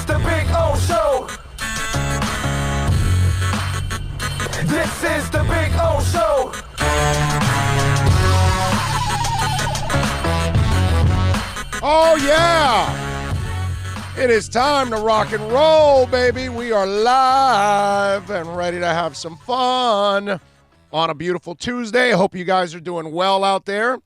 is the Big O Show. This is the Big O Show. Oh, yeah. It is time to rock and roll, baby. We are live and ready to have some fun on a beautiful Tuesday. Hope you guys are doing well out there.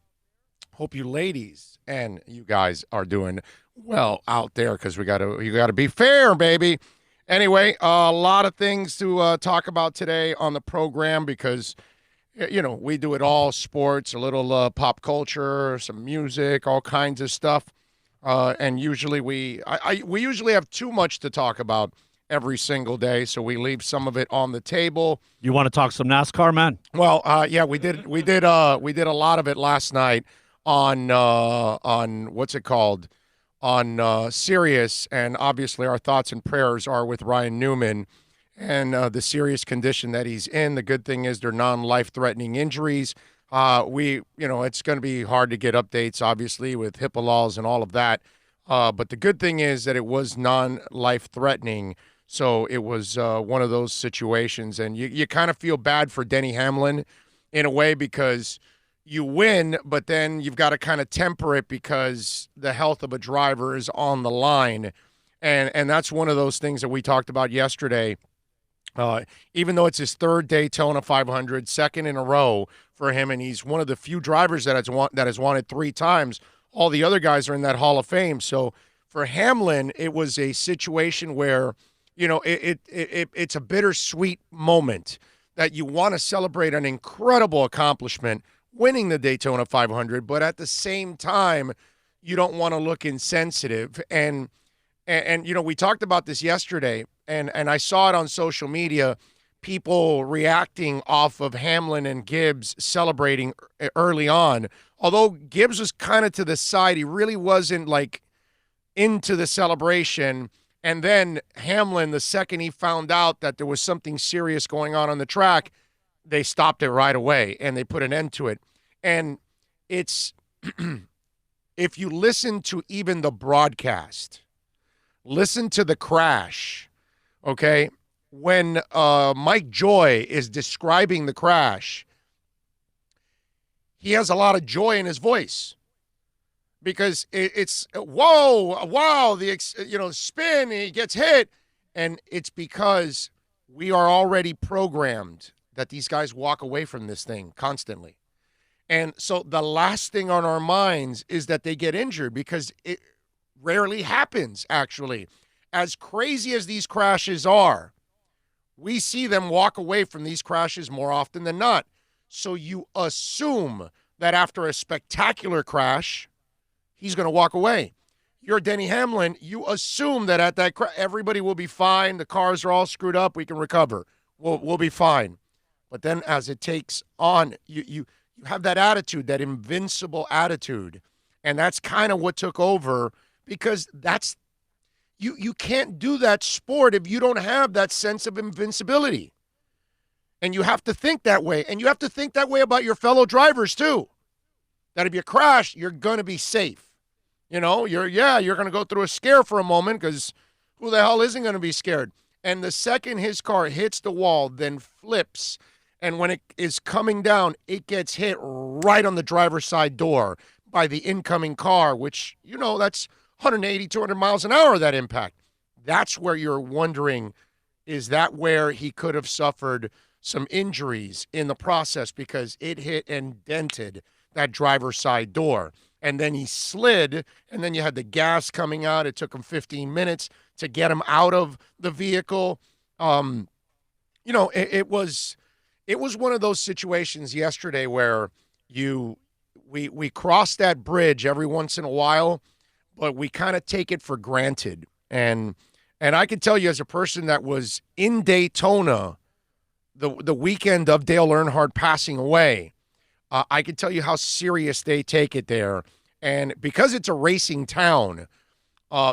Hope you ladies and you guys are doing well out there because you got to be fair, baby. Anyway, a lot of things to talk about today on the program because, you know, we do it all, sports, a little pop culture, some music, all kinds of stuff. And usually we usually have too much to talk about every single day, so we leave some of it on the table. You want to talk some NASCAR, man? Well, yeah, we did a lot of it last night on what's it called? On Sirius, and obviously our thoughts and prayers are with Ryan Newman and the serious condition that he's in. The good thing is they're non-life-threatening injuries. It's going to be hard to get updates, obviously, with HIPAA laws and all of that. But the good thing is that it was non-life-threatening, so it was one of those situations. And you kind of feel bad for Denny Hamlin in a way because you win, but then you've got to kind of temper it because the health of a driver is on the line. And that's one of those things that we talked about yesterday. Even though it's his third Daytona 500, second in a row for him, and he's one of the few drivers that has won it 3 times. All the other guys are in that Hall of Fame. So for Hamlin, it was a situation where, you know, it's a bittersweet moment that you want to celebrate an incredible accomplishment, winning the Daytona 500, but at the same time, you don't want to look insensitive. And you know, we talked about this yesterday, and I saw it on social media, people reacting off of Hamlin and Gibbs celebrating early on. Although Gibbs was kind of to the side, he really wasn't like into the celebration. And then Hamlin, the second he found out that there was something serious going on the track, they stopped it right away and they put an end to it. And it's, if you listen to even the broadcast, listen to the crash, okay? When Mike Joy is describing the crash, he has a lot of joy in his voice because it's wow, the spin, he gets hit, and it's because we are already programmed that these guys walk away from this thing constantly. And so the last thing on our minds is that they get injured because it rarely happens, actually. As crazy as these crashes are, we see them walk away from these crashes more often than not. So you assume that after a spectacular crash, he's going to walk away. You're Denny Hamlin. You assume that at that everybody will be fine. The cars are all screwed up. We can recover. We'll be fine. But then as it takes on, you have that attitude, that invincible attitude. And that's kind of what took over because that's you can't do that sport if you don't have that sense of invincibility. And you have to think that way. And you have to think that way about your fellow drivers too. That if you crash, you're going to be safe. You know, you're going to go through a scare for a moment because who the hell isn't going to be scared? And the second his car hits the wall, then flips, and when it is coming down, it gets hit right on the driver's side door by the incoming car, which, you know, that's 180, 200 miles an hour, that impact. That's where you're wondering, is that where he could have suffered some injuries in the process because it hit and dented that driver's side door. And then he slid, and then you had the gas coming out. It took him 15 minutes to get him out of the vehicle. It was one of those situations yesterday where we cross that bridge every once in a while, but we kind of take it for granted. And I can tell you, as a person that was in Daytona the weekend of Dale Earnhardt passing away, I can tell you how serious they take it there. And because it's a racing town,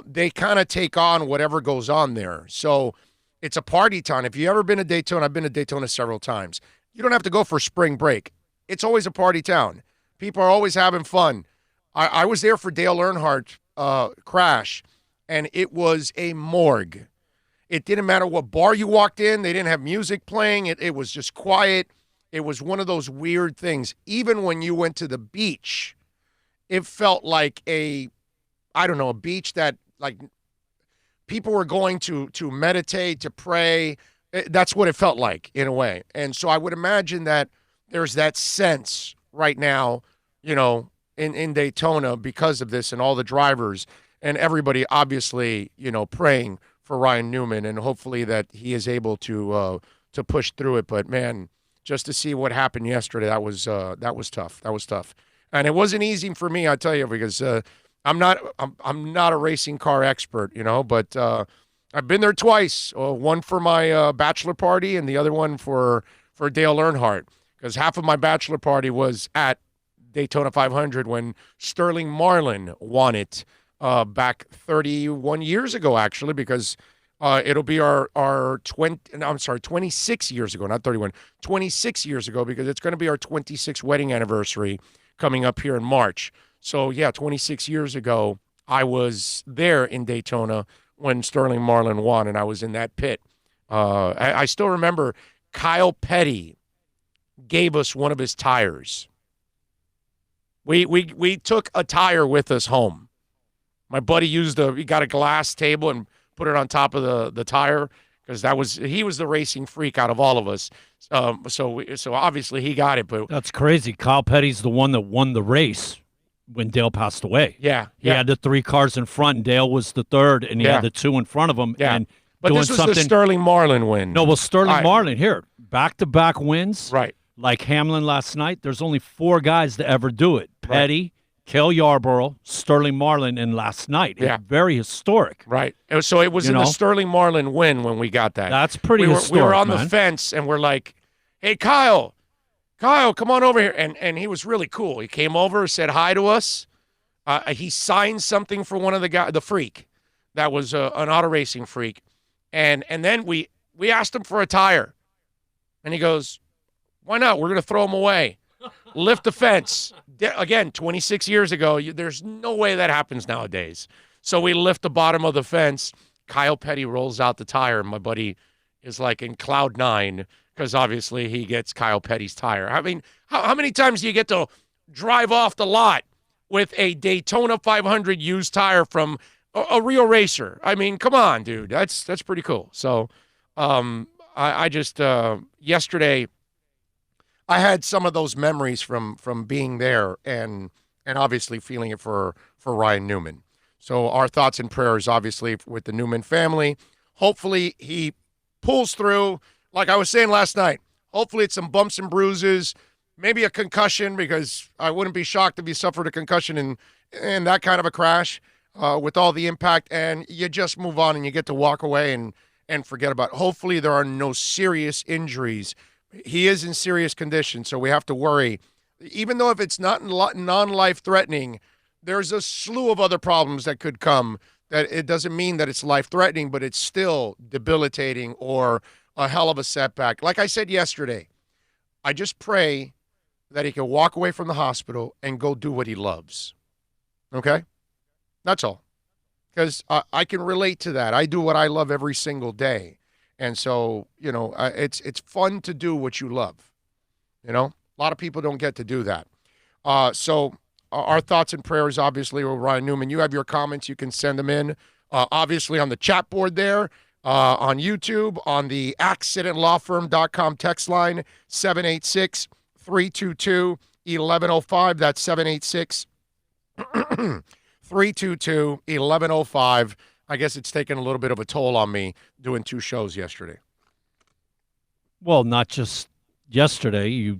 they kind of take on whatever goes on there. So it's a party town. If you've ever been to Daytona, I've been to Daytona several times. You don't have to go for spring break. It's always a party town. People are always having fun. I was there for Dale Earnhardt crash, and it was a morgue. It didn't matter what bar you walked in. They didn't have music playing. It was just quiet. It was one of those weird things. Even when you went to the beach, it felt like a beach that like people were going to meditate, to pray. That's what it felt like in a way. And so I would imagine that there's that sense right now, in Daytona because of this and all the drivers and everybody obviously, praying for Ryan Newman and hopefully that he is able to push through it. But man, just to see what happened yesterday, that was tough. That was tough. And it wasn't easy for me, I tell you, because I'm not a racing car expert, but I've been there twice. One for my bachelor party, and the other one for Dale Earnhardt. Because half of my bachelor party was at Daytona 500 when Sterling Marlin won it back 31 years ago, actually. Because it'll be our 26 years ago, not 31, 26 years ago, because it's going to be our 26th wedding anniversary coming up here in March. So, yeah, 26 years ago, I was there in Daytona when Sterling Marlin won, and I was in that pit. I still remember Kyle Petty gave us one of his tires. We took a tire with us home. My buddy he got a glass table and put it on top of the tire because he was the racing freak out of all of us. So obviously he got it. But that's crazy. Kyle Petty's the one that won the race when Dale passed away. Yeah. He had the 3 cars in front, and Dale was the third, and he had the 2 in front of him. Yeah. And but this was the Sterling Marlin win. No, well, Sterling Marlin, here, back-to-back wins. Right. Like Hamlin last night, there's only 4 guys to ever do it. Petty, Cale Yarborough, Sterling Marlin, and last night. Yeah. It's very historic. Right. So it was in the Sterling Marlin win when we got that. That's pretty historic, We were on man. the fence, and we're like, hey, Kyle, come on over here. And he was really cool. He came over, said hi to us. He signed something for one of the freak. That was an auto racing freak. And then we asked him for a tire. And he goes, why not? We're going to throw them away. Lift the fence. Again, 26 years ago, there's no way that happens nowadays. So we lift the bottom of the fence. Kyle Petty rolls out the tire. My buddy is like in cloud 9 because obviously he gets Kyle Petty's tire. I mean, how many times do you get to drive off the lot with a Daytona 500 used tire from a real racer? I mean, come on, dude. That's pretty cool. So I just yesterday I had some of those memories from being there and obviously feeling it for Ryan Newman. So our thoughts and prayers, obviously, with the Newman family. Hopefully he pulls through. Like I was saying last night, hopefully it's some bumps and bruises, maybe a concussion, because I wouldn't be shocked if he suffered a concussion in that kind of a crash with all the impact, and you just move on and you get to walk away and forget about it. Hopefully there are no serious injuries. He is in serious condition, so we have to worry. Even though if it's not non-life-threatening, there's a slew of other problems that could come. That it doesn't mean that it's life-threatening, but it's still debilitating or a hell of a setback. Like I said yesterday, I just pray that he can walk away from the hospital and go do what he loves. Okay? That's all. Because I can relate to that. I do what I love every single day. And so, it's fun to do what you love. A lot of people don't get to do that. So our thoughts and prayers, obviously, with Ryan Newman. You have your comments. You can send them in, obviously, on the chat board there, on YouTube, on the accidentlawfirm.com text line, 786-322-1105. That's 786-322-1105. I guess it's taken a little bit of a toll on me doing 2 shows yesterday. Well, not just yesterday.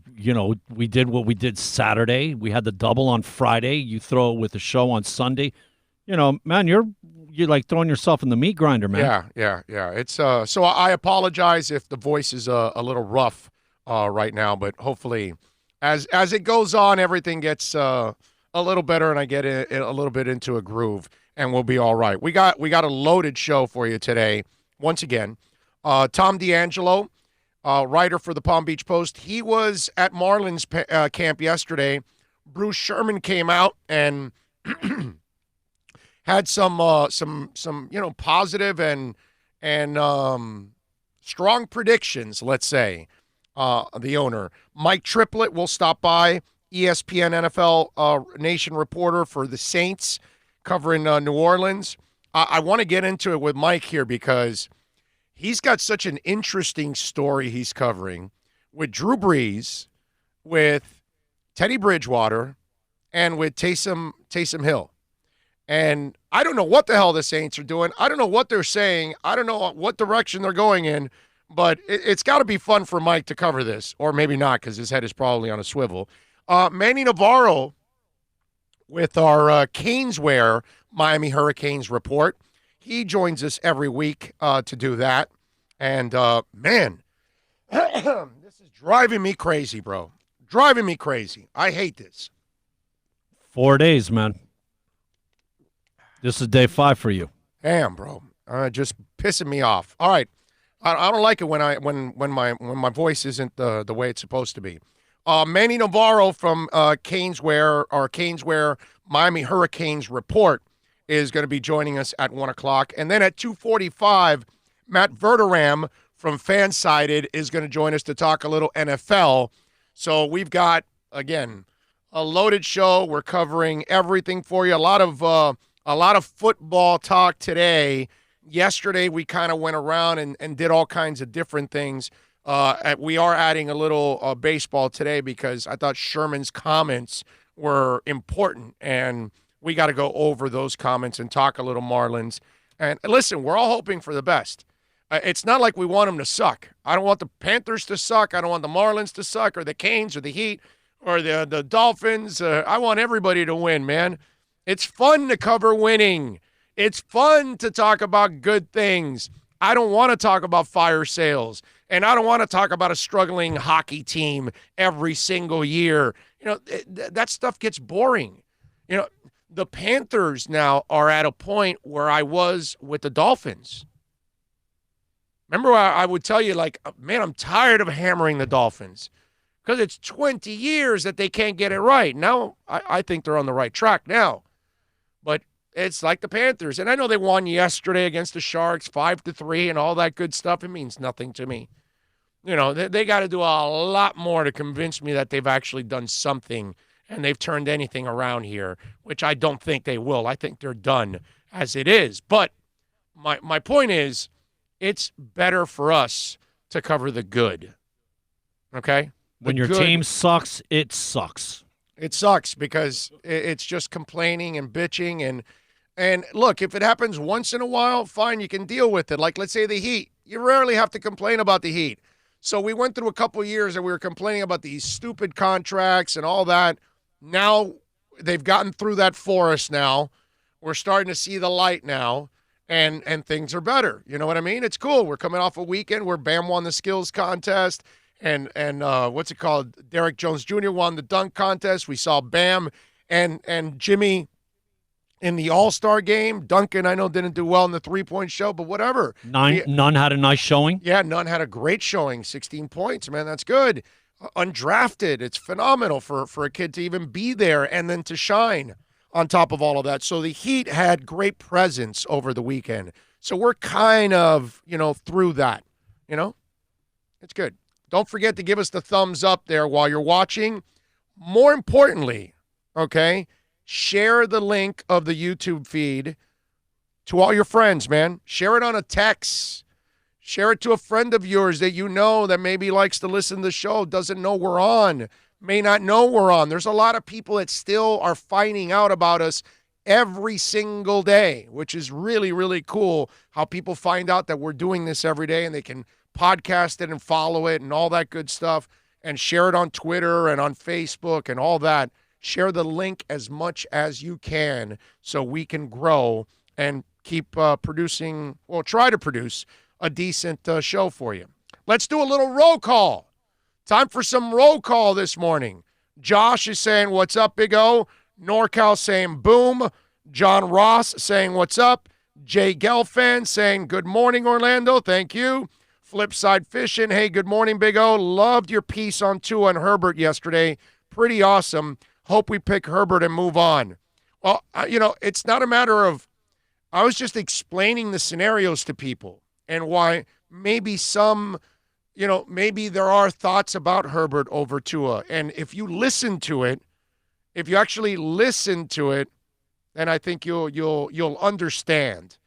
We did what we did Saturday. We had the double on Friday. You throw it with the show on Sunday. Man, you're like throwing yourself in the meat grinder, man. Yeah. It's so I apologize if the voice is a little rough right now, but hopefully as it goes on, everything gets a little better and I get a little bit into a groove. And we'll be all right. We got a loaded show for you today. Once again, Tom D'Angelo, writer for the Palm Beach Post, he was at Marlin's camp yesterday. Bruce Sherman came out and had some positive and strong predictions. Let's say the owner Mike Triplett will stop by, ESPN NFL Nation reporter for the Saints, covering New Orleans. I want to get into it with Mike here because he's got such an interesting story he's covering with Drew Brees, with Teddy Bridgewater, and with Taysom Hill. And I don't know what the hell the Saints are doing. I don't know what they're saying. I don't know what direction they're going in. But it's got to be fun for Mike to cover this, or maybe not because his head is probably on a swivel. Manny Navarro with our Caneswear Miami Hurricanes report. He joins us every week to do that. And, man, this is driving me crazy, bro. Driving me crazy. I hate this. 4 days, man. This is day 5 for you. Damn, bro. Just pissing me off. All right. I don't like it when my voice isn't the way it's supposed to be. Manny Navarro from Caneswear, our Caneswear Miami Hurricanes report, is going to be joining us at 1 o'clock. And then at 2:45, Matt Verderam from Fansided is going to join us to talk a little NFL. So we've got, again, a loaded show. We're covering everything for you. A lot of football talk today. Yesterday, we kind of went around and did all kinds of different things. We are adding a little baseball today because I thought Sherman's comments were important, and we got to go over those comments and talk a little Marlins. And listen, we're all hoping for the best. It's not like we want them to suck. I don't want the Panthers to suck. I don't want the Marlins to suck, or the Canes, or the Heat, or the Dolphins. I want everybody to win, man. It's fun to cover winning. It's fun to talk about good things. I don't want to talk about fire sales, and I don't want to talk about a struggling hockey team every single year. You know, that stuff gets boring. You know, the Panthers now are at a point where I was with the Dolphins. Remember, I would tell you, like, man, I'm tired of hammering the Dolphins because it's 20 years that they can't get it right. Now, I think they're on the right track now. But it's like the Panthers. And I know they won yesterday against the Sharks 5-3 and all that good stuff. It means nothing to me. You know, they got to do a lot more to convince me that they've actually done something and they've turned anything around here, which I don't think they will. I think they're done as it is. But my point is, it's better for us to cover the good. Okay? When your team sucks, it sucks. It sucks because it's just complaining and bitching. And look, if it happens once in a while, fine, you can deal with it. Like, let's say the Heat. You rarely have to complain about the Heat. So we went through a couple of years and we were complaining about these stupid contracts and all that. Now they've gotten through that forest now. We're starting to see the light now, and things are better. You know what I mean? It's cool. We're coming off a weekend where Bam won the skills contest. And what's it called? Derek Jones Jr. won the dunk contest. We saw Bam and Jimmy in the All-Star game. Duncan, I know, didn't do well in the three-point show, but whatever. None had a nice showing? Yeah, Nunn had a great showing. 16 points, man. That's good. Undrafted. It's phenomenal for a kid to even be there and then to shine on top of all of that. So the Heat had great presence over the weekend. So we're kind of, through that. It's good. Don't forget to give us the thumbs up there while you're watching. More importantly, okay, share the link of the YouTube feed to all your friends, man. Share it on a text. Share it to a friend of yours that you know that maybe likes to listen to the show, doesn't know we're on, may not know we're on. There's a lot of people that still are finding out about us every single day, which is really, really cool how people find out that we're doing this every day and they can podcast it and follow it and all that good stuff and share it on Twitter and on Facebook and all that. Share the link as much as you can so we can grow and keep try to produce a decent show for you. Let's do a little roll call. Time for some roll call this morning. Josh is saying, what's up, Big O? NorCal saying, boom. John Ross saying, what's up? Jay Gelfand saying, good morning, Orlando. Thank you. Flipside Fishing, hey, good morning, Big O. Loved your piece on Tua and Herbert yesterday. Pretty awesome. Hope we pick Herbert and move on. Well, it's not a matter of I was just explaining the scenarios to people and why maybe some, maybe there are thoughts about Herbert over Tua. And if you listen to it, if you actually listen to it, then I think you'll understand.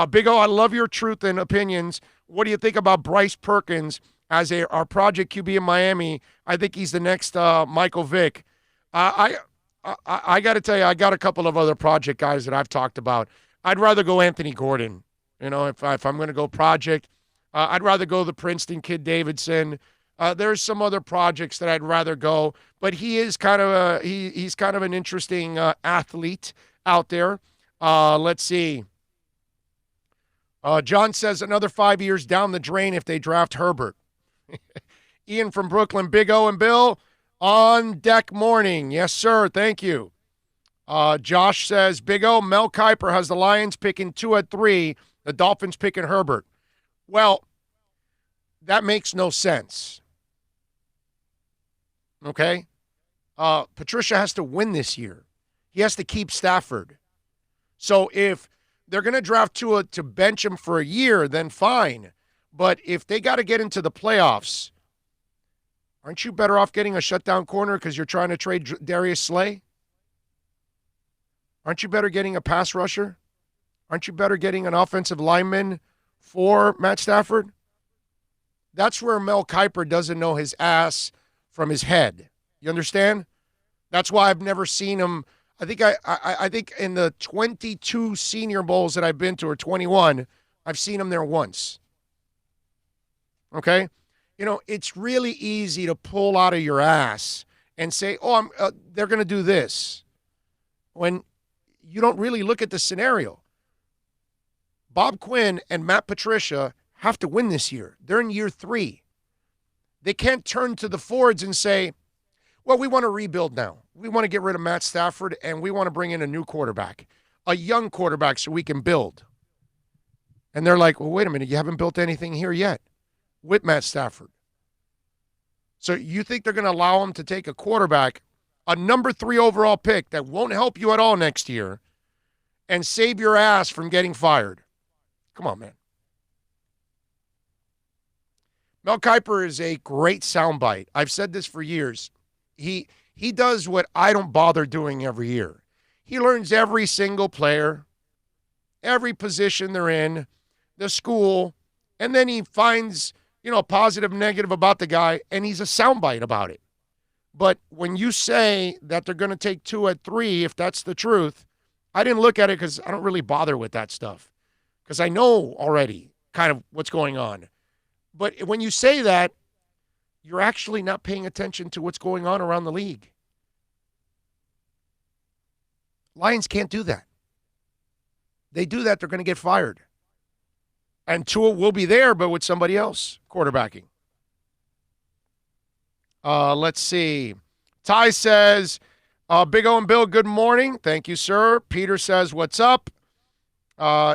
Big O, I love your truth and opinions. What do you think about Bryce Perkins as our project QB in Miami? I think he's the next Michael Vick. I got to tell you, I got a couple of other project guys that I've talked about. I'd rather go Anthony Gordon. If I'm going to go project, I'd rather go the Princeton kid Davidson. There's some other projects that I'd rather go, but he is kind of he's kind of an interesting athlete out there. Let's see. John says another 5 years down the drain if they draft Herbert. Ian from Brooklyn, Big O and Bill on deck morning. Yes, sir. Thank you. Josh says, Big O, Mel Kiper has the Lions picking 2 at 3, the Dolphins picking Herbert. Well, that makes no sense. Okay? Patricia has to win this year. He has to keep Stafford. So if they're going to draft Tua to bench him for a year, then fine. But if they got to get into the playoffs, aren't you better off getting a shutdown corner because you're trying to trade Darius Slay? Aren't you better getting a pass rusher? Aren't you better getting an offensive lineman for Matt Stafford? That's where Mel Kiper doesn't know his ass from his head. You understand? That's why I've never seen him. I think in the 22 Senior Bowls that I've been to, or 21, I've seen him there once. Okay? It's really easy to pull out of your ass and say, they're going to do this, when you don't really look at the scenario. Bob Quinn and Matt Patricia have to win this year. They're in year 3. They can't turn to the Fords and say, well, we want to rebuild now. We want to get rid of Matt Stafford, and we want to bring in a new quarterback, a young quarterback, so we can build. And they're like, well, wait a minute, you haven't built anything here yet with Matt Stafford. So you think they're going to allow him to take a quarterback, a number 3 overall pick that won't help you at all next year, and save your ass from getting fired? Come on, man. Mel Kiper is a great soundbite. I've said this for years. He does what I don't bother doing every year. He learns every single player, every position they're in, the school, and then he finds, positive, negative about the guy, and he's a soundbite about it. But when you say that they're going to take 2 at 3, if that's the truth, I didn't look at it because I don't really bother with that stuff, because I know already kind of what's going on. But when you say that, you're actually not paying attention to what's going on around the league. Lions can't do that. They do that, they're going to get fired. And Tua will be there, but with somebody else quarterbacking. Let's see. Ty says, Big O and Bill, good morning. Thank you, sir. Peter says, what's up?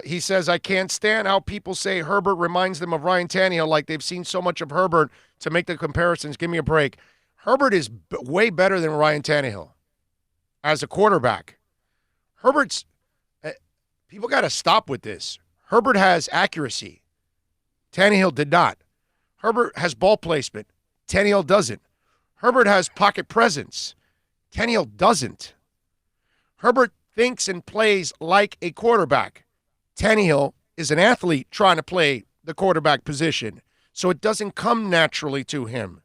He says, I can't stand how people say Herbert reminds them of Ryan Tannehill, like they've seen so much of Herbert to make the comparisons. Give me a break. Herbert is way better than Ryan Tannehill as a quarterback. Herbert's people got to stop with this. Herbert has accuracy. Tannehill did not. Herbert has ball placement. Tannehill doesn't. Herbert has pocket presence. Tannehill doesn't. Herbert thinks and plays like a quarterback. Tannehill is an athlete trying to play the quarterback position, so it doesn't come naturally to him.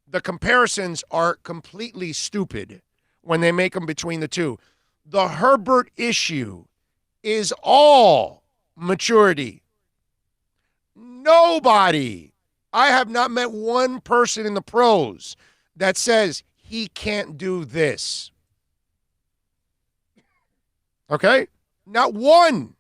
The comparisons are completely stupid when they make them between the two. The Herbert issue is all maturity. Nobody, I have not met one person in the pros that says he can't do this. Okay? Not one.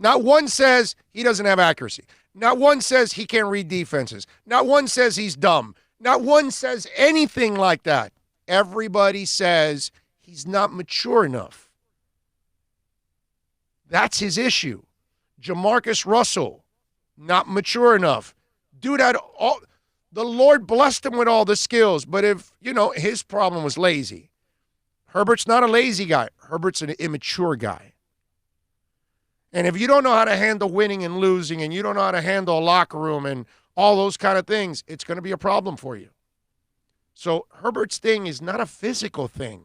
Not one says he doesn't have accuracy. Not one says he can't read defenses. Not one says he's dumb. Not one says anything like that. Everybody says he's not mature enough. That's his issue. Jamarcus Russell, not mature enough. Dude had all, the Lord blessed him with all the skills, but if, his problem was lazy. Herbert's not a lazy guy. Herbert's an immature guy. And if you don't know how to handle winning and losing, and you don't know how to handle a locker room and all those kind of things, it's going to be a problem for you. So Herbert's thing is not a physical thing.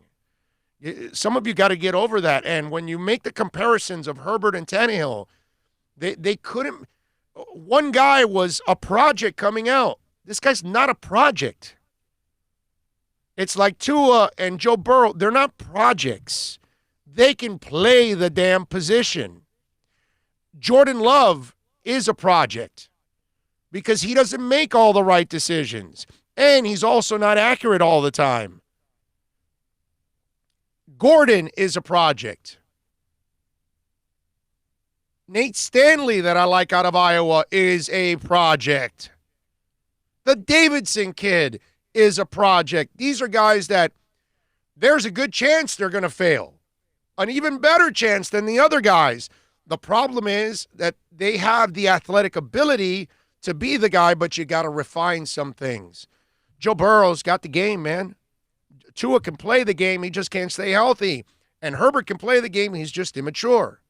Some of you got to get over that. And when you make the comparisons of Herbert and Tannehill, they couldn't. One guy was a project coming out. This guy's not a project. It's like Tua and Joe Burrow. They're not projects. They can play the damn position. Jordan Love is a project because he doesn't make all the right decisions. And he's also not accurate all the time. Gordon is a project. Nate Stanley, that I like out of Iowa, is a project. The Davidson kid is a project. These are guys that there's a good chance they're going to fail. An even better chance than the other guys. The problem is that they have the athletic ability to be the guy, but you got to refine some things. Joe Burrow's got the game, man. Tua can play the game, he just can't stay healthy. And Herbert can play the game, he's just immature.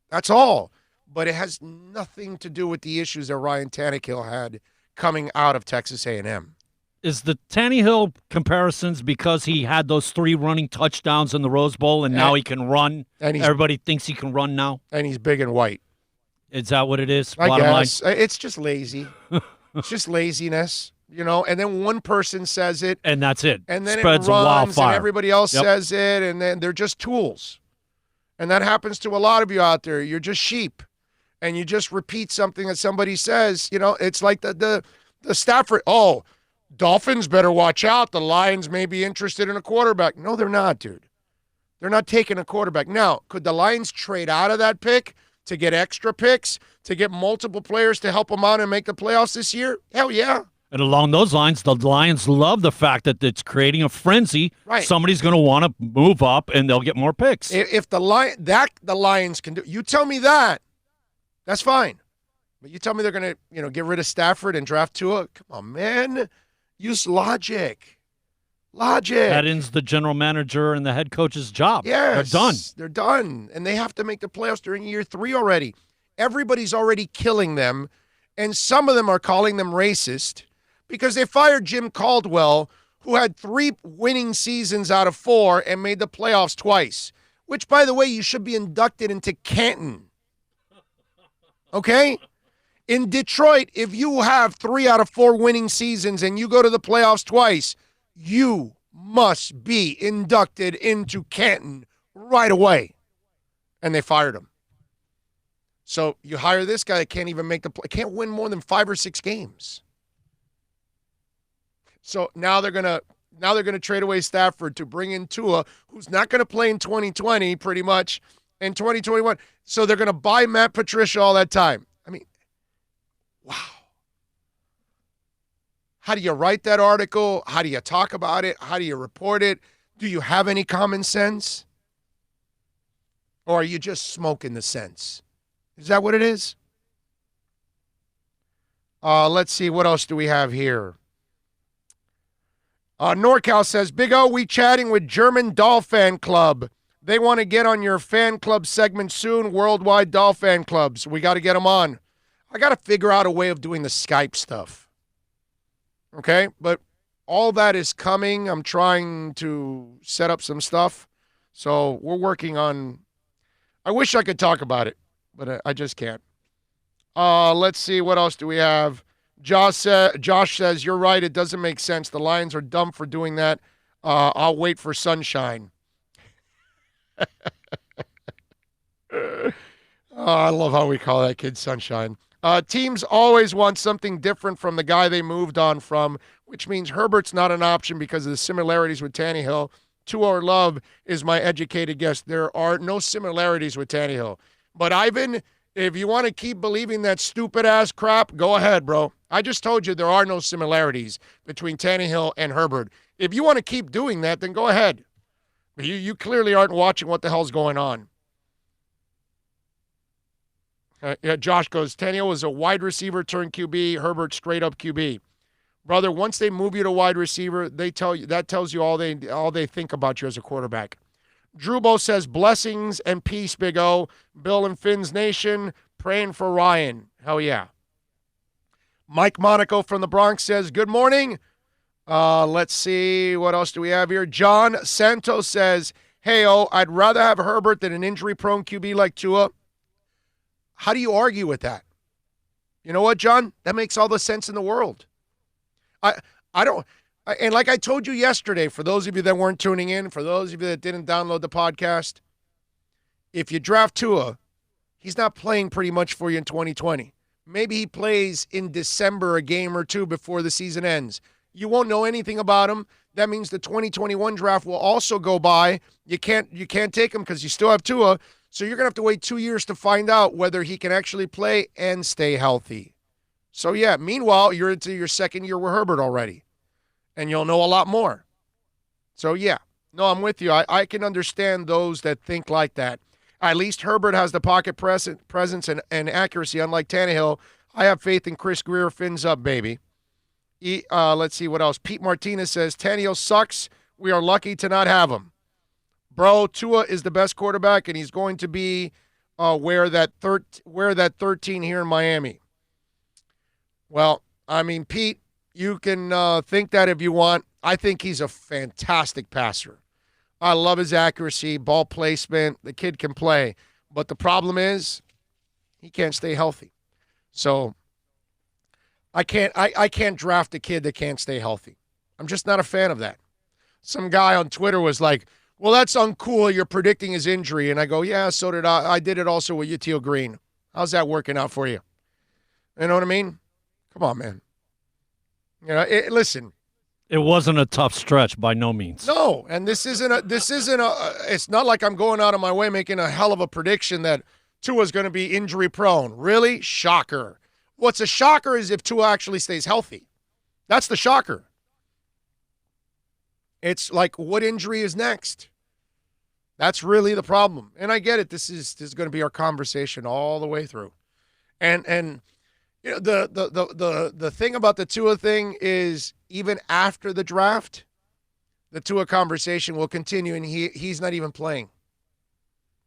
That's all. But it has nothing to do with the issues that Ryan Tannehill had coming out of Texas A&M. Is the Tannehill comparisons because he had those 3 running touchdowns in the Rose Bowl and now he can run? And everybody thinks he can run now? And he's big and white. Is that what it is? I guess. It's just lazy. It's just laziness. You know, and then one person says it. And that's it. And then spreads it runs, a wildfire. and everybody else says it, and then they're just tools. And that happens to a lot of you out there. You're just sheep. And you just repeat something that somebody says. You know, it's like the Stafford, Dolphins better watch out. The Lions may be interested in a quarterback. No, they're not, dude. They're not taking a quarterback. Now, could the Lions trade out of that pick to get extra picks, to get multiple players to help them out and make the playoffs this year? Hell yeah. And along those lines, the Lions love the fact that it's creating a frenzy. Right. Somebody's going to want to move up, and they'll get more picks. If the Lions can do, you tell me that, that's fine. But you tell me they're going to, get rid of Stafford and draft Tua. Come on, man. Use logic. That ends the general manager and the head coach's job. Yes. They're done. They're done. And they have to make the playoffs during year 3 already. Everybody's already killing them, and some of them are calling them racist because they fired Jim Caldwell, who had 3 winning seasons out of 4 and made the playoffs twice, which, by the way, you should be inducted into Canton. Okay? In Detroit, if you have 3 out of 4 winning seasons and you go to the playoffs twice, you must be inducted into Canton right away. And they fired him. So you hire this guy that can't even make can't win more than 5 or 6 games. So now they're gonna trade away Stafford to bring in Tua, who's not gonna play in 2020 pretty much, in 2021. So they're gonna buy Matt Patricia all that time. I mean, wow. How do you write that article? How do you talk about it? How do you report it? Do you have any common sense? Or are you just smoking the sense? Is that what it is? Let's see. What else do we have here? NorCal says, Big O, we chatting with German Doll Fan Club. They want to get on your fan club segment soon, Worldwide Doll Fan Clubs. We got to get them on. I got to figure out a way of doing the Skype stuff. Okay? But all that is coming. I'm trying to set up some stuff. So we're working on, I wish I could talk about it, but I just can't. Let's see. What else do we have? Josh says, you're right. It doesn't make sense. The Lions are dumb for doing that. I'll wait for sunshine. I love how we call that kid Sunshine. Teams always want something different from the guy they moved on from, which means Herbert's not an option because of the similarities with Tannehill. Tua or Love is my educated guess. There are no similarities with Tannehill. But Ivan, if you want to keep believing that stupid-ass crap, go ahead, bro. I just told you there are no similarities between Tannehill and Herbert. If you want to keep doing that, then go ahead. You clearly aren't watching what the hell's going on. Josh goes, Tannehill was a wide receiver turned QB, Herbert straight up QB. Brother, once they move you to wide receiver, that tells you all they think about you as a quarterback. Drubo says, blessings and peace, Big O. Bill and Finn's Nation, praying for Ryan. Hell yeah. Mike Monaco from the Bronx says, good morning. Let's see, what else do we have here? John Santos says, hey, I'd rather have Herbert than an injury-prone QB like Tua. How do you argue with that? You know what, John? That makes all the sense in the world. And like I told you yesterday, for those of you that weren't tuning in, for those of you that didn't download the podcast, if you draft Tua, he's not playing pretty much for you in 2020. Maybe he plays in December a game or two before the season ends. You won't know anything about him. That means the 2021 draft will also go by. You can't take him because you still have Tua. So you're going to have to wait 2 years to find out whether he can actually play and stay healthy. So, yeah, meanwhile, you're into your second year with Herbert already, and you'll know a lot more. So, yeah, no, I'm with you. I can understand those that think like that. At least Herbert has the pocket presence and accuracy, unlike Tannehill. I have faith in Chris Greer. Fins up, baby. Let's see what else. Pete Martinez says, Tannehill sucks. We are lucky to not have him. Bro, Tua is the best quarterback, and he's going to be wear that 13 here in Miami. Well, I mean, Pete, you can think that if you want. I think he's a fantastic passer. I love his accuracy, ball placement. The kid can play. But the problem is he can't stay healthy. So I can't draft a kid that can't stay healthy. I'm just not a fan of that. Some guy on Twitter was like, well, that's uncool. You're predicting his injury. And I go, yeah, so did I. I did it also with Yateel Green. How's that working out for you? You know what I mean? Come on, man. You know, listen. It wasn't a tough stretch by no means. No, and this isn't a, it's not like I'm going out of my way making a hell of a prediction that Tua's going to be injury prone. Really? Shocker. What's a shocker is if Tua actually stays healthy. That's the shocker. It's like, what injury is next? That's really the problem. And I get it. This is going to be our conversation all the way through. And you know, the thing about the Tua thing is, even after the draft, the Tua conversation will continue, and he's not even playing.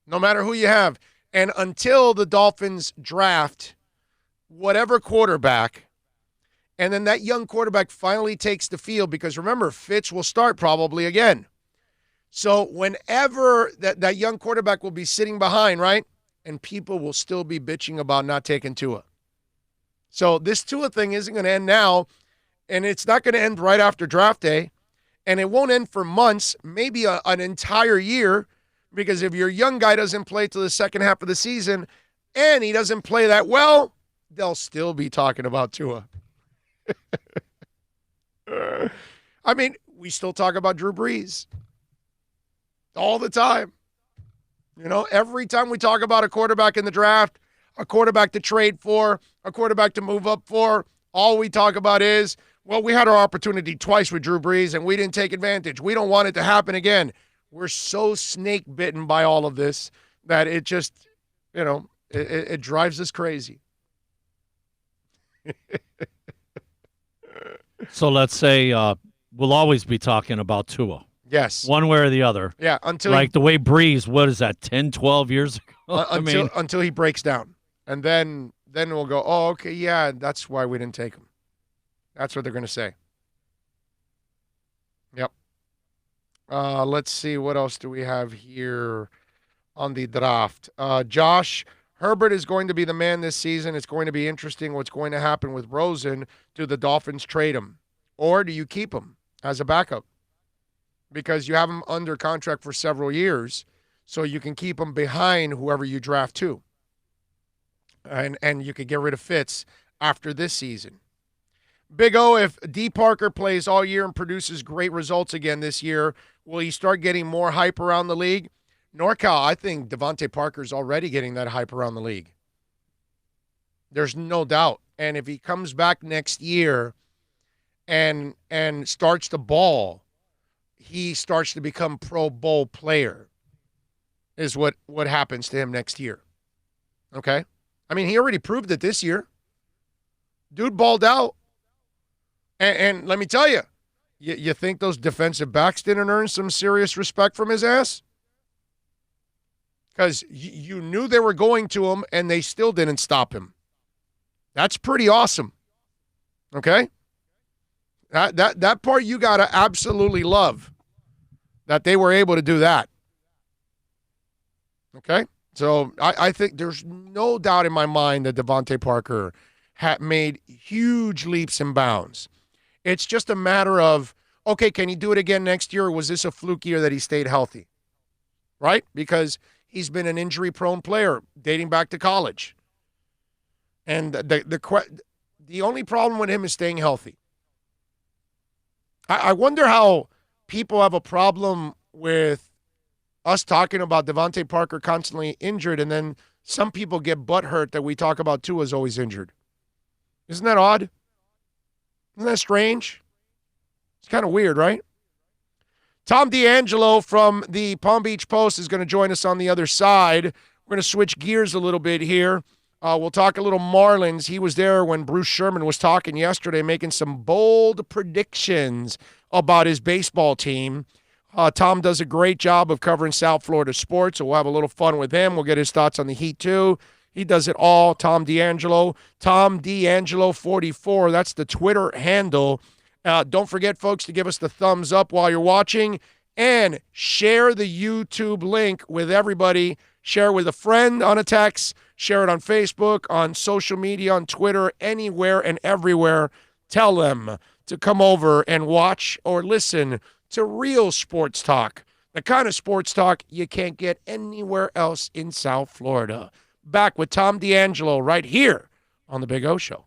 No matter who you have. And until the Dolphins draft whatever quarterback, and then that young quarterback finally takes the field, because remember, Fitz will start probably again. So whenever that young quarterback will be sitting behind, right, and people will still be bitching about not taking Tua. So this Tua thing isn't going to end now, and it's not going to end right after draft day, and it won't end for months, maybe an entire year, because if your young guy doesn't play till the second half of the season and he doesn't play that well, they'll still be talking about Tua. I mean, we still talk about Drew Brees all the time. You know, every time we talk about a quarterback in the draft, a quarterback to trade for, a quarterback to move up for, all we talk about is, well, we had our opportunity twice with Drew Brees and we didn't take advantage. We don't want it to happen again. We're so snake bitten by all of this that it just, you know, it drives us crazy. So let's say we'll always be talking about Tua. Yes. One way or the other. Yeah, until like the way Breeze, what is that, 10, 12 years ago? Until he breaks down. And then we'll go, oh, okay, yeah, that's why we didn't take him. That's what they're going to say. Yep. Let's see, what else do we have here on the draft? Josh, Herbert is going to be the man this season. It's going to be interesting what's going to happen with Rosen. Do the Dolphins trade him? Or do you keep him as a backup? Because you have him under contract for several years, so you can keep him behind whoever you draft to. And you could get rid of Fitz after this season. Big O, if D. Parker plays all year and produces great results again this year, will he start getting more hype around the league? NorCal, I think Devontae Parker's already getting that hype around the league. There's no doubt. And if he comes back next year and starts to ball, he starts to become Pro Bowl player is what happens to him next year. Okay? I mean, he already proved it this year. Dude balled out. And let me tell you, you think those defensive backs didn't earn some serious respect from his ass? because you knew they were going to him and they still didn't stop him. That's pretty awesome. Okay? That part you got to absolutely love, that they were able to do that. Okay? So I think there's no doubt in my mind that Devontae Parker had made huge leaps and bounds. It's just a matter of, okay, can he do it again next year, or was this a fluke year that he stayed healthy? Right? Because he's been an injury-prone player dating back to college. And the only problem with him is staying healthy. I wonder how people have a problem with us talking about Devontae Parker constantly injured, and then some people get butthurt that we talk about Tua's always injured. Isn't that odd? Isn't that strange? It's kind of weird, right? Tom D'Angelo from the Palm Beach Post is going to join us on the other side. We're going to switch gears a little bit here. We'll talk a little Marlins. He was there when Bruce Sherman was talking yesterday, making some bold predictions about his baseball team. Tom does a great job of covering South Florida sports, so we'll have a little fun with him. We'll get his thoughts on the Heat, too. He does it all, Tom D'Angelo. Tom D'Angelo 44, that's the Twitter handle. Don't forget, folks, to give us the thumbs up while you're watching and share the YouTube link with everybody. Share with a friend on a text. Share it on Facebook, on social media, on Twitter, anywhere and everywhere. Tell them to come over and watch or listen to real sports talk, the kind of sports talk you can't get anywhere else in South Florida. Back with Tom D'Angelo right here on The Big O Show.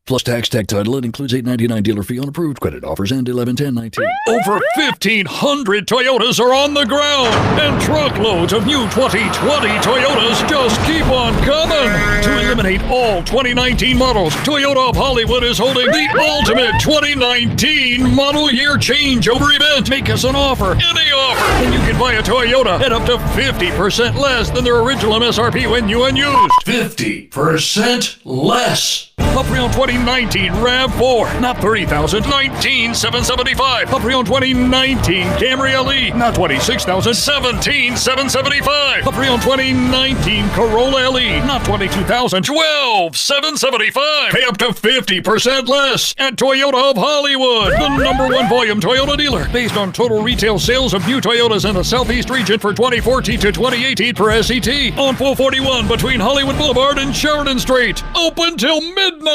Plus tax, tech title. It includes $8.99 dealer fee on approved credit. Offers end 11/10/19. Over 1,500 Toyotas are on the ground, and truckloads of new 2020 Toyotas just keep on coming. To eliminate all 2019 models, Toyota of Hollywood is holding the ultimate 2019 model year changeover event. Make us an offer, any offer, and you can buy a Toyota at up to 50% less than their original MSRP when new and used. 50% less. A pre-owned 2019 RAV4, not $30,000, $19,775. A pre-owned 2019 Camry LE, not $26,000, $17,775. A pre-owned 2019 Corolla LE, not $22,000, $12,775. Pay up to 50% less at Toyota of Hollywood, the #1 volume Toyota dealer, based on total retail sales of new Toyotas in the Southeast region for 2014 to 2018 per SCT, on 441 between Hollywood Boulevard and Sheridan Street. Open till midnight.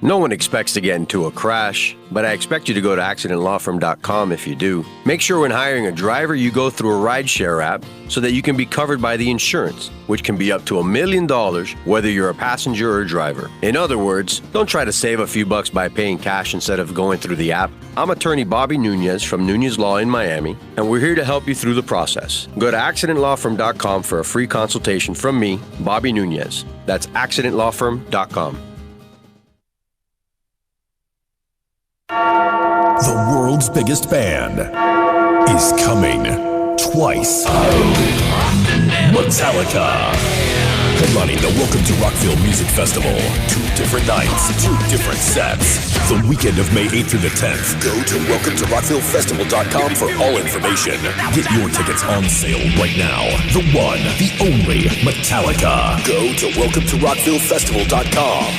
No one expects to get into a crash, but I expect you to go to accidentlawfirm.com if you do. Make sure when hiring a driver, you go through a rideshare app so that you can be covered by the insurance, which can be up to $1 million, whether you're a passenger or a driver. In other words, don't try to save a few bucks by paying cash instead of going through the app. I'm attorney Bobby Nunez from Nunez Law in Miami, and we're here to help you through the process. Go to accidentlawfirm.com for a free consultation from me, Bobby Nunez. That's accidentlawfirm.com. The world's biggest band is coming twice. Metallica. Headlining the Welcome to Rockville Music Festival. 2 different nights, 2 different sets. The weekend of May 8th through the 10th. Go to welcometorockvillefestival.com for all information. Get your tickets on sale right now. The one, the only Metallica. Go to welcometorockvillefestival.com.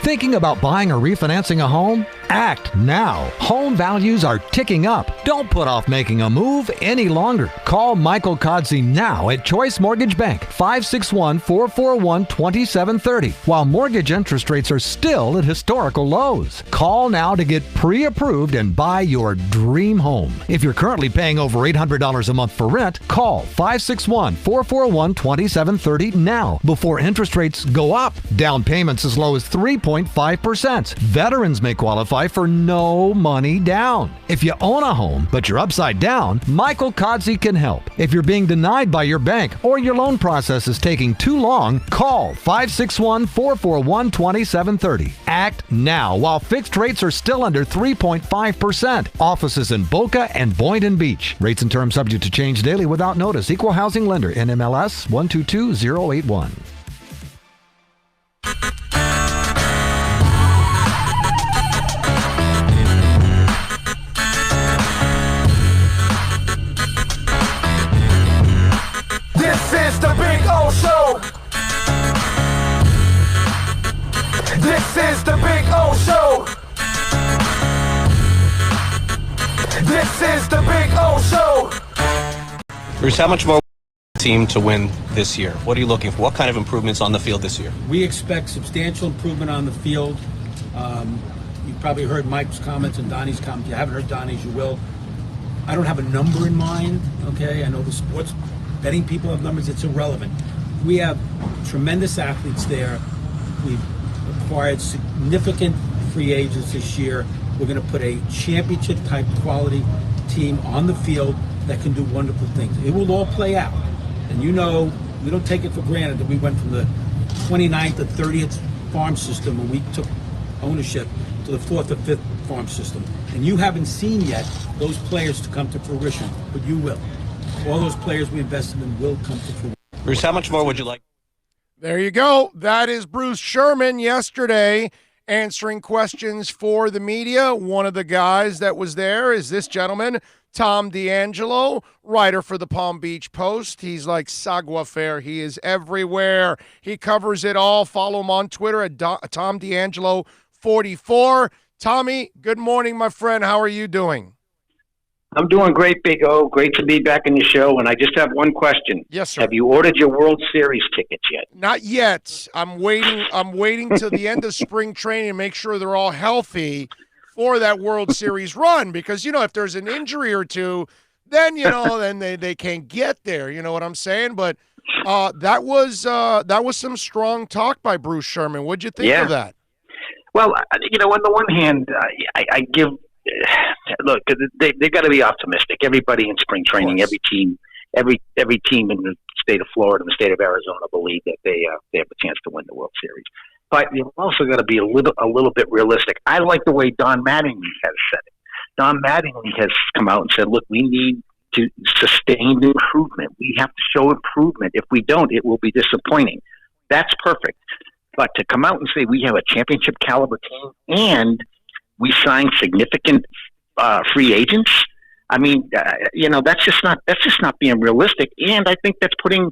Thinking about buying or refinancing a home? Act now. Home values are ticking up. Don't put off making a move any longer. Call Michael Kodsey now at Choice Mortgage Bank, 561-441-2730, while mortgage interest rates are still at historical lows. Call now to get pre-approved and buy your dream home. If you're currently paying over $800 a month for rent, call 561-441-2730 now before interest rates go up. Down payments as low as 3.5%. Veterans may qualify for no money down. If you own a home, but you're upside down, Michael Kodsey can help. If you're being denied by your bank or your loan process is taking too long, call 561-441-2730. Act now while fixed rates are still under 3.5%. Offices in Boca and Boynton Beach. Rates and terms subject to change daily without notice. Equal housing lender. NMLS 122081. Bruce, how much more team to win this year? What are you looking for? What kind of improvements on the field this year? We expect substantial improvement on the field. You probably heard Mike's comments and Donnie's comments. If you haven't heard Donnie's, you will. I don't have a number in mind, okay? I know the sports betting people have numbers. It's irrelevant. We have tremendous athletes there. We've acquired significant free agents this year. We're going to put a championship-type quality team on the field that can do wonderful things. It will all play out. And you know, we don't take it for granted that we went from the 29th or 30th farm system when we took ownership to the 4th or 5th farm system. And you haven't seen yet those players to come to fruition, but you will. All those players we invested in will come to fruition. Bruce, how much more would you like? There you go. That is Bruce Sherman yesterday answering questions for the media. One of the guys that was there is this gentleman, Tom D'Angelo, writer for the Palm Beach Post. He's like savoir-faire. He is everywhere. He covers it all. Follow him on Twitter at Tom D'Angelo 44. Tommy, good morning, my friend. How are you doing? I'm doing great, Big O. Great to be back in the show. And I just have one question. Yes, sir. Have you ordered your World Series tickets yet? Not yet. I'm waiting till the end of spring training to make sure they're all healthy for that World Series run. Because, if there's an injury or two, then, then they can't get there. You know what I'm saying? But that was some strong talk by Bruce Sherman. What'd you think of that? Well, on the one hand, I give look. They've got to be optimistic. Everybody in spring training, every team in the state of Florida and the state of Arizona believe that they have a chance to win the World Series. But you've also got to be a little bit realistic. I like the way Don Mattingly has said it. Don Mattingly has come out and said, "Look, we need to sustain improvement. We have to show improvement. If we don't, it will be disappointing." That's perfect. But to come out and say we have a championship caliber team and we signed significant free agents, I mean, that's just not being realistic. And I think that's putting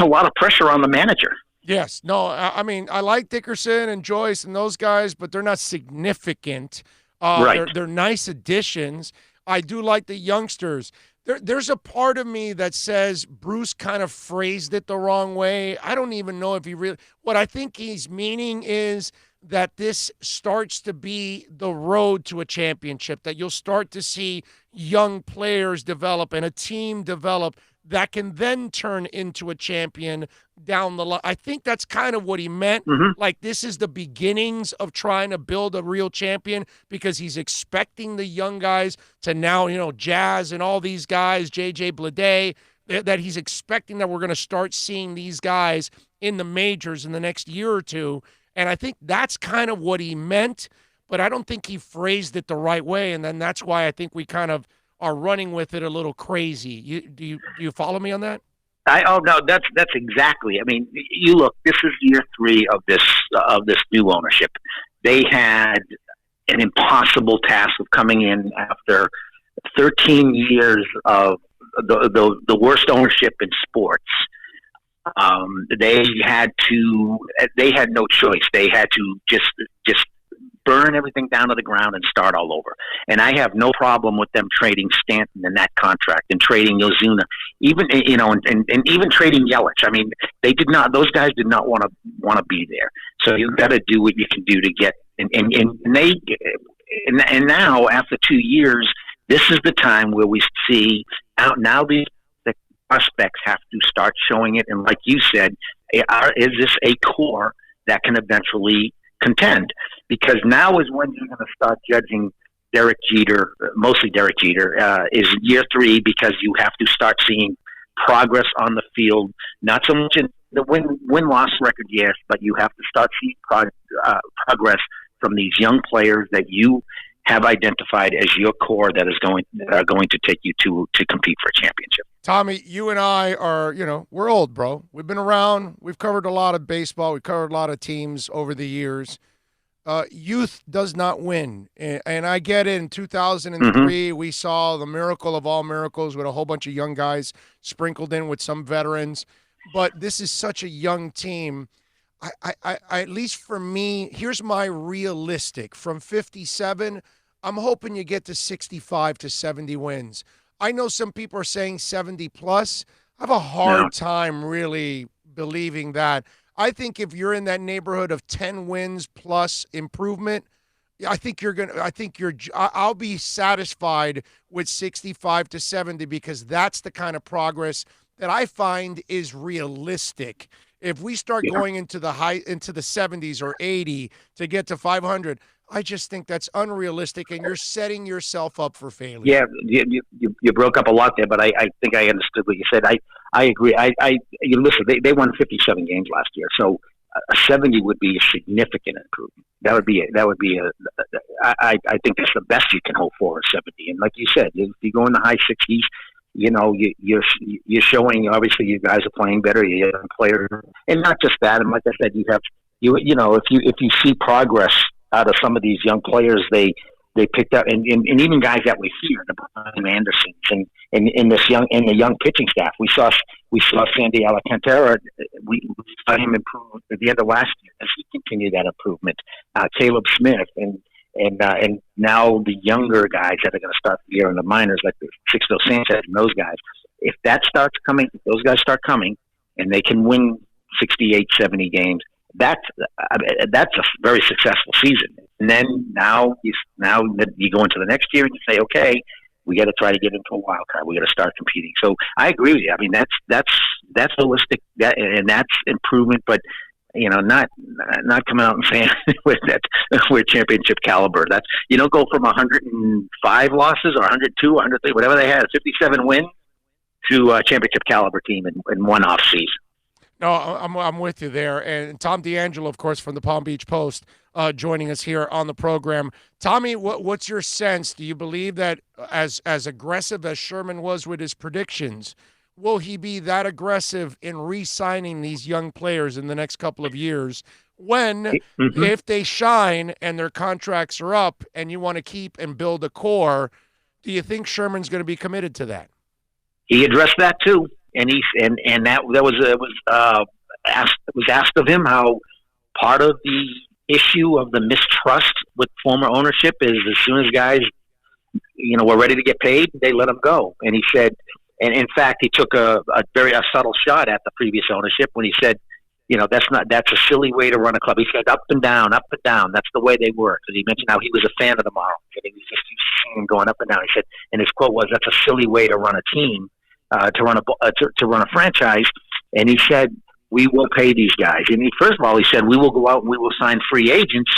a lot of pressure on the manager. Yes. No, I mean, I like Dickerson and Joyce and those guys, but they're not significant. Right. They're nice additions. I do like the youngsters. There's a part of me that says Bruce kind of phrased it the wrong way. I don't even know if he really – what I think he's meaning is that this starts to be the road to a championship, that you'll start to see young players develop and a team develop that can then turn into a champion down the line. I think that's kind of what he meant. Mm-hmm. Like, this is the beginnings of trying to build a real champion because he's expecting the young guys to now, Jazz and all these guys, J.J. Bleday, that he's expecting that we're going to start seeing these guys in the majors in the next year or two. And I think that's kind of what he meant, but I don't think he phrased it the right way. And then that's why I think we kind of are running with it a little crazy. Do you follow me on that? No, that's exactly. I mean, you look. This is year 3 of this new ownership. They had an impossible task of coming in after 13 years of the worst ownership in sports. They had no choice. They had to just burn everything down to the ground and start all over. And I have no problem with them trading Stanton in that contract and trading Ozuna, even and even trading Yelich. I mean, those guys did not want to be there. So you've got to do what you can do to get and now after 2 years, this is the time where we see now the prospects have to start showing it. And like you said, is this a core that can eventually contend? Because now is when you're going to start judging Derek Jeter, mostly Derek Jeter, is year 3, because you have to start seeing progress on the field, not so much in the win-loss record, yes, but you have to start seeing progress from these young players that you have identified as your core that are going to take you to compete for a championship. Tommy, you and I are, we're old, bro. We've been around. We've covered a lot of baseball. We've covered a lot of teams over the years. Youth does not win. And I get it. In 2003, we saw the miracle of all miracles with a whole bunch of young guys sprinkled in with some veterans. But this is such a young team. I at least for me, here's my realistic. From 57, I'm hoping you get to 65 to 70 wins. I know some people are saying 70 plus. I have a hard time really believing that. I think if you're in that neighborhood of 10 wins plus improvement, I'll be satisfied with 65 to 70 because that's the kind of progress that I find is realistic. If we start going into the 70s or 80 to get to 500, I just think that's unrealistic, and you're setting yourself up for failure. Yeah, you broke up a lot there, but I think I understood what you said. I agree. You listen. They won 57 games last year, so a 70 would be a significant improvement. I think that's the best you can hope for, a 70. And like you said, if you go in the high 60s, you're showing. Obviously, you guys are playing better. You're young players, and not just that. And like I said, if you see progress out of some of these young players, they picked up, and even guys that were here, the Brian Andersons, and in the young pitching staff. We saw Sandy Alcantara. We saw him improve at the end of last year as he continued that improvement. Caleb Smith and now the younger guys that are going to start the year in the minors, like the Sixto Sanchez and those guys. If that starts coming, if those guys start coming, and they can win 68, 70 games, that's a very successful season. And then now you go into the next year and you say, okay, we got to try to get into a wild card. We got to start competing. So I agree with you. I mean, that's holistic, and that's improvement. But not coming out and saying we're championship caliber. That's, you don't go from 105 losses or 102, 103, whatever they had, 57 wins to a championship caliber team in one off season. No, I'm with you there. And Tom D'Angelo, of course, from the Palm Beach Post, joining us here on the program. Tommy, what's your sense? Do you believe that as aggressive as Sherman was with his predictions, will he be that aggressive in re-signing these young players in the next couple of years when, if they shine and their contracts are up and you want to keep and build a core, do you think Sherman's going to be committed to that? He addressed that too. And that was asked of him how part of the issue of the mistrust with former ownership is as soon as guys, were ready to get paid, they let them go. And he said, and in fact, he took a very subtle shot at the previous ownership when he said, that's a silly way to run a club. He said up and down. That's the way they work. And he mentioned how he was a fan of the Marlins. He was just seeing them going up and down. He said, and his quote was, "That's a silly way to run a team." To run a franchise, and he said, we will pay these guys. And first of all, he said, we will go out and we will sign free agents,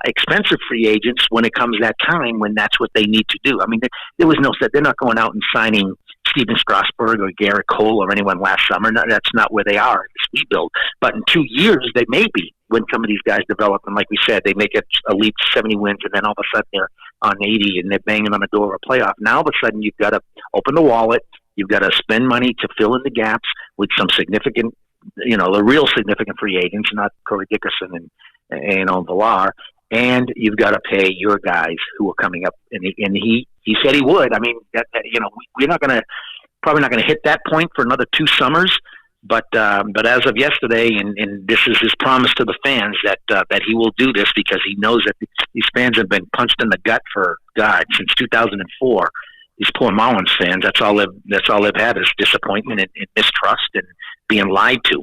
expensive free agents when it comes that time when that's what they need to do. I mean, there was no set. They're not going out and signing Steven Strasburg or Garrett Cole or anyone last summer. No, that's not where they are in this rebuild. But in 2 years, they may be when some of these guys develop. And like we said, they make a leap to 70 wins, and then all of a sudden they're on 80 and they're banging on the door of a playoff. Now all of a sudden you've got to open the wallet. You've got to spend money to fill in the gaps with some significant, the real significant free agents, not Corey Dickerson and Villar. And you've got to pay your guys who are coming up. And he said he would. I mean, we're probably not going to hit that point for another 2 summers. But as of yesterday, and this is his promise to the fans that he will do this because he knows that these fans have been punched in the gut since 2004. These poor Marlins fans, that's all they've had is disappointment and mistrust and being lied to.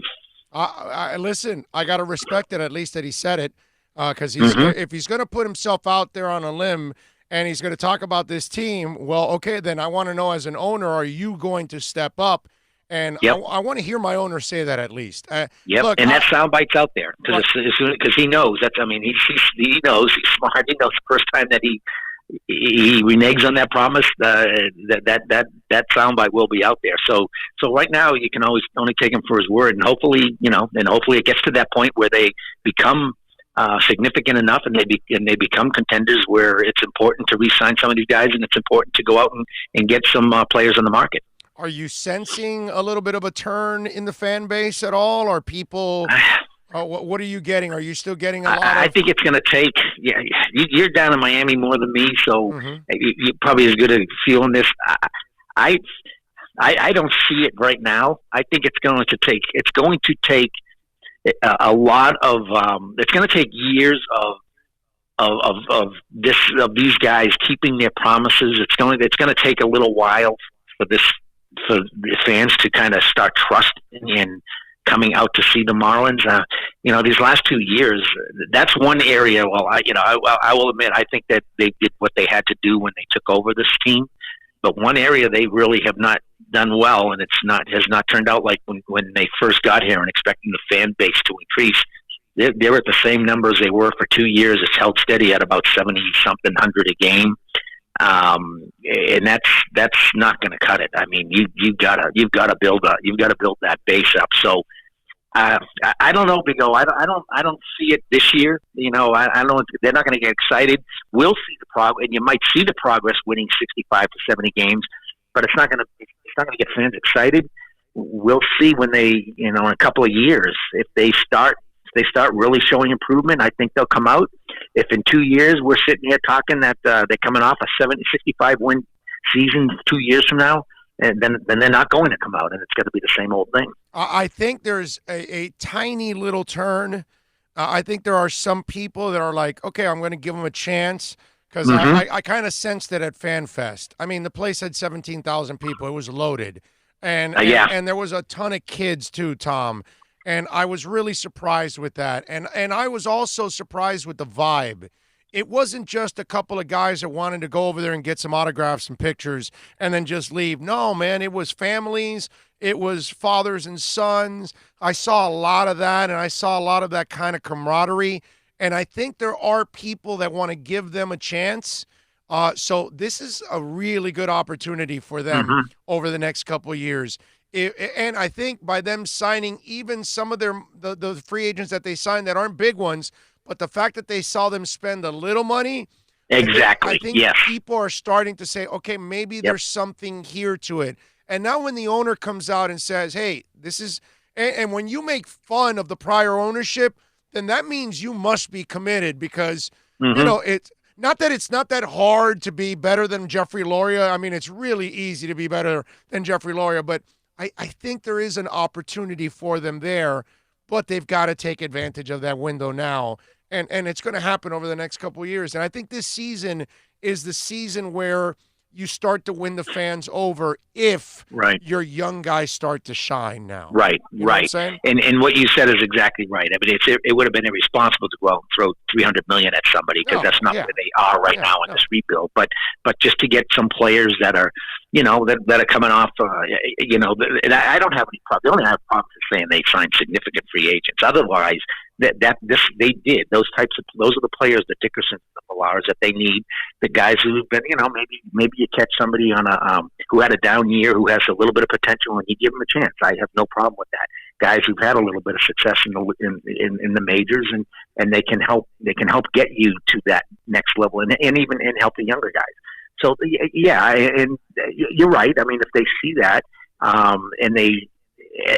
Listen, I got to respect it, at least that he said it, because if he's going to put himself out there on a limb and he's going to talk about this team, well, okay, then I want to know as an owner, are you going to step up? And I want to hear my owner say that at least. Look, and that soundbite's out there because he knows. He knows. He's smart. He knows the first time that he reneges on that promise, that soundbite will be out there. So right now you can always only take him for his word, and hopefully it gets to that point where they become significant enough and they become contenders where it's important to re-sign some of these guys and it's important to go out and get some players on the market. Are you sensing a little bit of a turn in the fan base at all? Are people? What are you getting? Are you still getting a lot? I think it's going to take. Yeah, you're down in Miami more than me, so you're probably as good at feeling this. I don't see it right now. I think it's going to take. It's going to take a lot of. It's going to take years of of these guys keeping their promises. It's going to take a little while for the fans to kind of start trusting in coming out to see the Marlins. These last 2 years, that's one area. Well, I will admit, I think that they did what they had to do when they took over this team. But one area they really have not done well, and has not turned out like when they first got here and expecting the fan base to increase. They're at the same numbers they were for 2 years. It's held steady at about 70-something hundred a game. And that's not going to cut it. I mean, you've got to build that base up. So, I don't know, Big O. I don't see it this year. I don't. They're not going to get excited. We'll see the progress, and you might see the progress, winning 65 to 70 games, but it's not going to get fans excited. We'll see when they, in a couple of years, if they start really showing improvement. I think they'll come out. If in 2 years we're sitting here talking that they're coming off a 65 win season 2 years from now, and then they're not going to come out, and it's going to be the same old thing. I think there's a tiny little turn. I think there are some people that are like, okay, I'm going to give them a chance, because I kind of sensed it at FanFest. I mean, the place had 17,000 people. It was loaded. And there was a ton of kids too, Tom. And I was really surprised with that. And I was also surprised with the vibe. It wasn't just a couple of guys that wanted to go over there and get some autographs and pictures and then just leave. No, man, it was families. It was fathers and sons. I saw a lot of that, and I saw a lot of that kind of camaraderie. And I think there are people that want to give them a chance. So this is a really good opportunity for them over the next couple of years. And I think by them signing even some of the free agents that they signed that aren't big ones, but the fact that they saw them spend a little money, exactly. I think people are starting to say, okay, maybe there's something here to it. And now when the owner comes out and says, hey, this is – and when you make fun of the prior ownership, then that means you must be committed, because, it's not that it's not that hard to be better than Jeffrey Loria. I mean, it's really easy to be better than Jeffrey Loria, but I think there is an opportunity for them there, but they've got to take advantage of that window now. And it's going to happen over the next couple of years. And I think this season is the season where you start to win the fans over if your young guys start to shine now. Right, you know what I'm saying? And what you said is exactly right. I mean, it would have been irresponsible to go out and throw $300 million at somebody, because that's not where they are right now in this rebuild. But just to get some players that are, that are coming off, and I don't have any problem. The only problem is saying they signed significant free agents. Otherwise, they did. Those are the players, the Dickersons, the Millars, that they need. The guys who've been, maybe you catch somebody on who had a down year, who has a little bit of potential, and you give them a chance. I have no problem with that. Guys who've had a little bit of success in the majors, and they can help get you to that next level, and even help the younger guys. So and you're right. I mean, if they see that, and they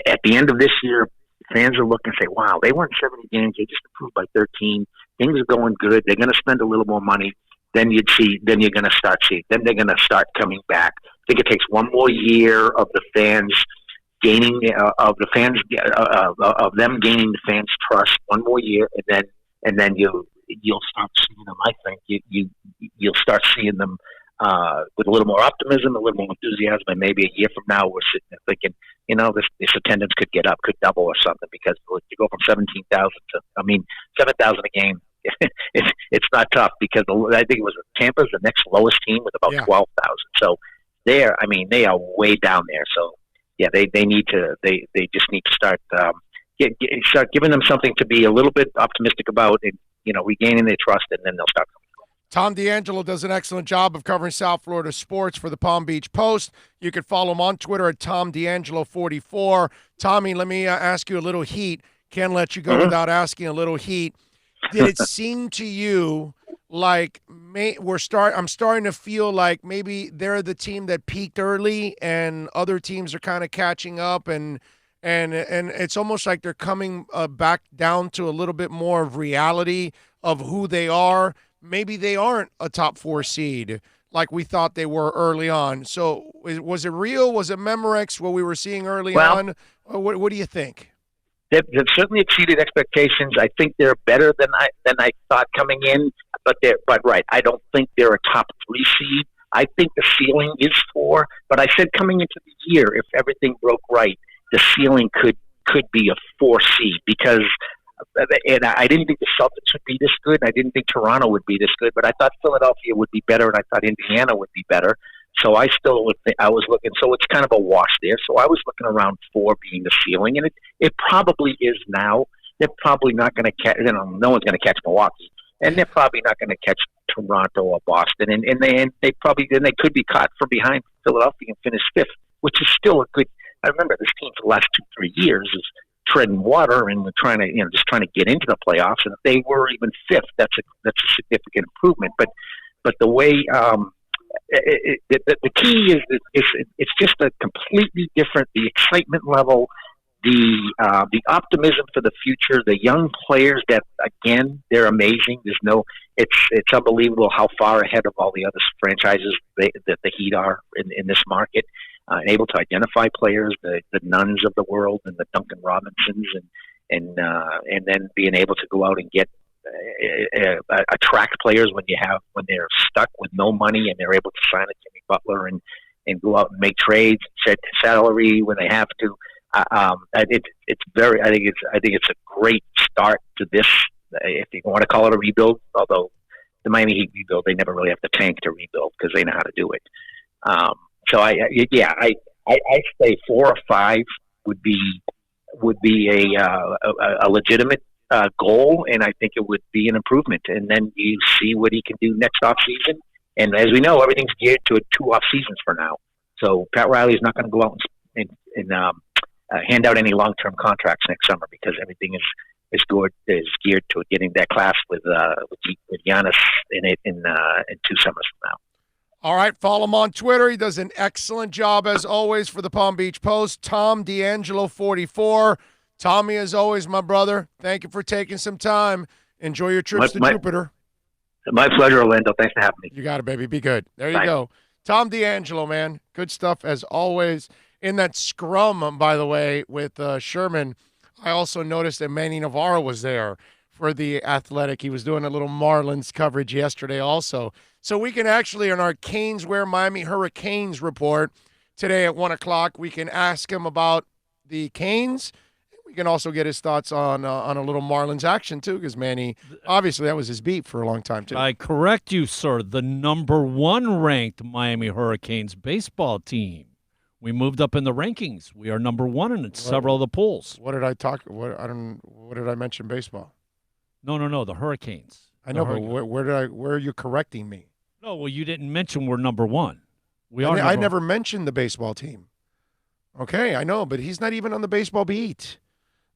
at the end of this year, fans are looking and say, wow, they won 70 games. They just improved by 13. Things are going good. They're going to spend a little more money. Then you're going to start seeing. Then they're going to start coming back. I think it takes one more year of the fans gaining, of them gaining the fans' trust. One more year, and then you'll start seeing them. I think you'll start seeing them with a little more optimism, a little more enthusiasm, and maybe a year from now we're sitting there thinking, this attendance could get up, could double or something, because to go from 17,000 to 7,000 a game, it's not tough, because I think it was Tampa's the next lowest team with about 12,000. So they are way down there. So yeah, they just need to start start giving them something to be a little bit optimistic about, and regaining their trust, and then they'll start coming. Tom D'Angelo does an excellent job of covering South Florida sports for the Palm Beach Post. You can follow him on Twitter at TomD'Angelo44. Tommy, let me ask you a little heat. Can't let you go without asking a little heat. Did it seem to you like I'm starting to feel like maybe they're the team that peaked early and other teams are kind of catching up, and it's almost like they're coming back down to a little bit more of reality of who they are? Maybe they aren't a top 4 seed like we thought they were early on. So was it real? Was it Memorex, what we were seeing early on? What do you think? They've certainly exceeded expectations. I think they're better than I thought coming in, but right. I don't think they're a top 3 seed. I think the ceiling is 4, but I said coming into the year, if everything broke right, the ceiling could be a 4 seed because, and I didn't think the Celtics would be this good. I didn't think Toronto would be this good, but I thought Philadelphia would be better, and I thought Indiana would be better. So I was looking. So it's kind of a wash there. So I was looking around 4 being the ceiling, and it probably is now. They're probably not going to catch. No one's going to catch Milwaukee, and they're probably not going to catch Toronto or Boston, and they could be caught from behind Philadelphia and finish 5th, which is still a good. I remember this team for the last 2-3 years is treading water and trying to get into the playoffs, and if they were even 5th, that's a significant improvement. But the way. The key is it's just a completely different. The excitement level, the optimism for the future, the young players that again they're amazing. It's unbelievable how far ahead of all the other franchises that the Heat are in this market, and able to identify players, the Nuns of the world and the Duncan Robinsons, and then being able to go out and get. Attract players when they're stuck with no money and they're able to sign a Jimmy Butler and go out and make trades, set salary when they have to. I think it's a great start to this. If you want to call it a rebuild, although the Miami Heat rebuild, they never really have to tank to rebuild because they know how to do it. So I say 4 or 5 would be a legitimate goal, and I think it would be an improvement. And then you see what he can do next off season. And as we know, everything's geared to 2 off seasons for now. So Pat Riley is not going to go out and hand out any long-term contracts next summer because everything is geared to getting that class with Giannis in 2 summers from now. All right, follow him on Twitter. He does an excellent job, as always, for the Palm Beach Post. Tom D'Angelo 44. Tommy, as always, my brother, thank you for taking some time. Enjoy your trips to Jupiter. My pleasure, Orlando. Thanks for having me. You got it, baby. Be good. There you Bye. go. Tom D'Angelo, man. Good stuff, as always. In that scrum, by the way, with Sherman, I also noticed that Manny Navarro was there for the Athletic. He was doing a little Marlins coverage yesterday also. So we can actually, in our Canes Wear Miami Hurricanes report today at 1 o'clock, we can ask him about the Canes. We can also get his thoughts on a little Marlins action, too, because Manny, obviously, that was his beat for a long time, too. I correct you, sir. The number 1 ranked Miami Hurricanes baseball team. We moved up in the rankings. We are number 1 in several of the polls. What did I talk? What did I mention? Baseball? No. The Hurricanes. I know, but where are you correcting me? No, well, you didn't mention we're number 1. I never mentioned the baseball team. Okay, I know, but he's not even on the baseball beat.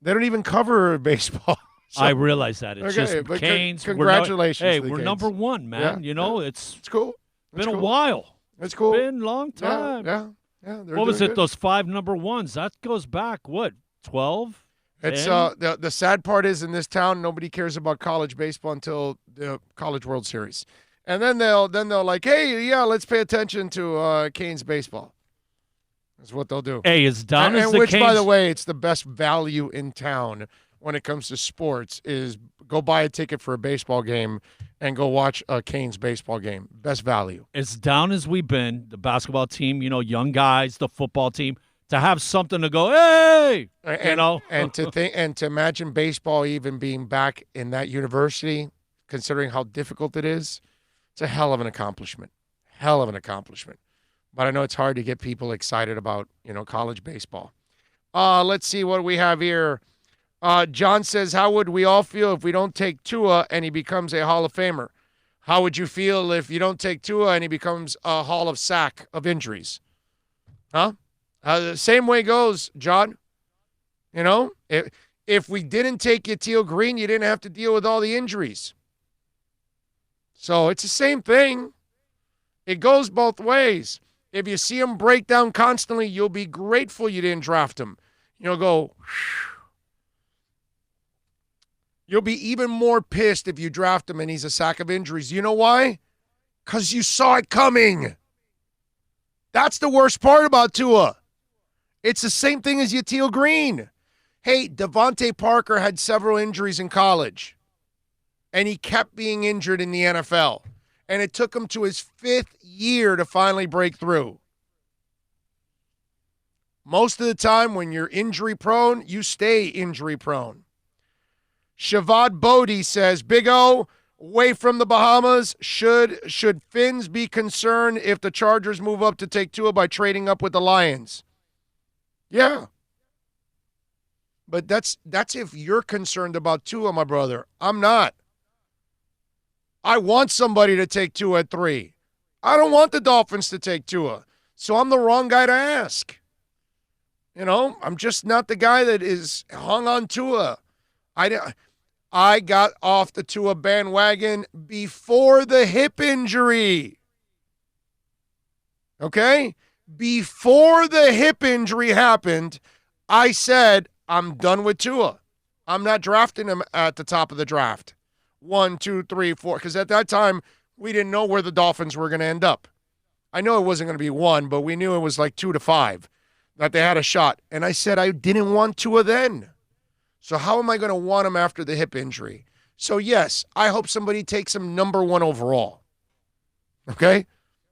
They don't even cover baseball. So, I realize that. It's just Canes. Congratulations. We're number 1, man. Yeah, it's cool. Been a while. It's cool. Been a long time. Yeah. What was it? Those 5 number 1s? That goes back, 12? It's the sad part is in this town nobody cares about college baseball until the College World Series, and then they'll like, hey, yeah, let's pay attention to Canes baseball. That's what they'll do. Hey, as down as the which, Canes, by the way, it's the best value in town when it comes to sports is go buy a ticket for a baseball game and go watch a Canes baseball game. Best value. As down as we've been, the basketball team, young guys, the football team, to have something to go, hey, and to think and to imagine baseball even being back in that university, considering how difficult it is, it's a hell of an accomplishment. Hell of an accomplishment. But I know it's hard to get people excited about, college baseball. Let's see what we have here. John says, how would we all feel if we don't take Tua and he becomes a Hall of Famer? How would you feel if you don't take Tua and he becomes a Hall of Sack of injuries? Huh? The same way goes, John. If we didn't take Yatil Green, you didn't have to deal with all the injuries. So it's the same thing. It goes both ways. If you see him break down constantly, you'll be grateful you didn't draft him. You'll go, you'll be even more pissed if you draft him and he's a sack of injuries. You know why? Because you saw it coming. That's the worst part about Tua. It's the same thing as Yatil Green. Hey, Devontae Parker had several injuries in college, and he kept being injured in the NFL. And it took him to his 5th year to finally break through. Most of the time when you're injury prone, you stay injury prone. Shavad Bodie says, Big O, away from the Bahamas, should Finns be concerned if the Chargers move up to take Tua by trading up with the Lions? Yeah. But that's if you're concerned about Tua, my brother. I'm not. I want somebody to take Tua at 3. I don't want the Dolphins to take Tua. So I'm the wrong guy to ask. You know, I'm just not the guy that is hung on Tua. I got off the Tua bandwagon before the hip injury. Okay? Before the hip injury happened, I said, I'm done with Tua. I'm not drafting him at the top of the draft. 1, 2, 3, 4. Because at that time, we didn't know where the Dolphins were going to end up. I know it wasn't going to be 1, but we knew it was like 2 to 5 that they had a shot. And I said I didn't want Tua then. So how am I going to want him after the hip injury? So, yes, I hope somebody takes him number 1 overall. Okay?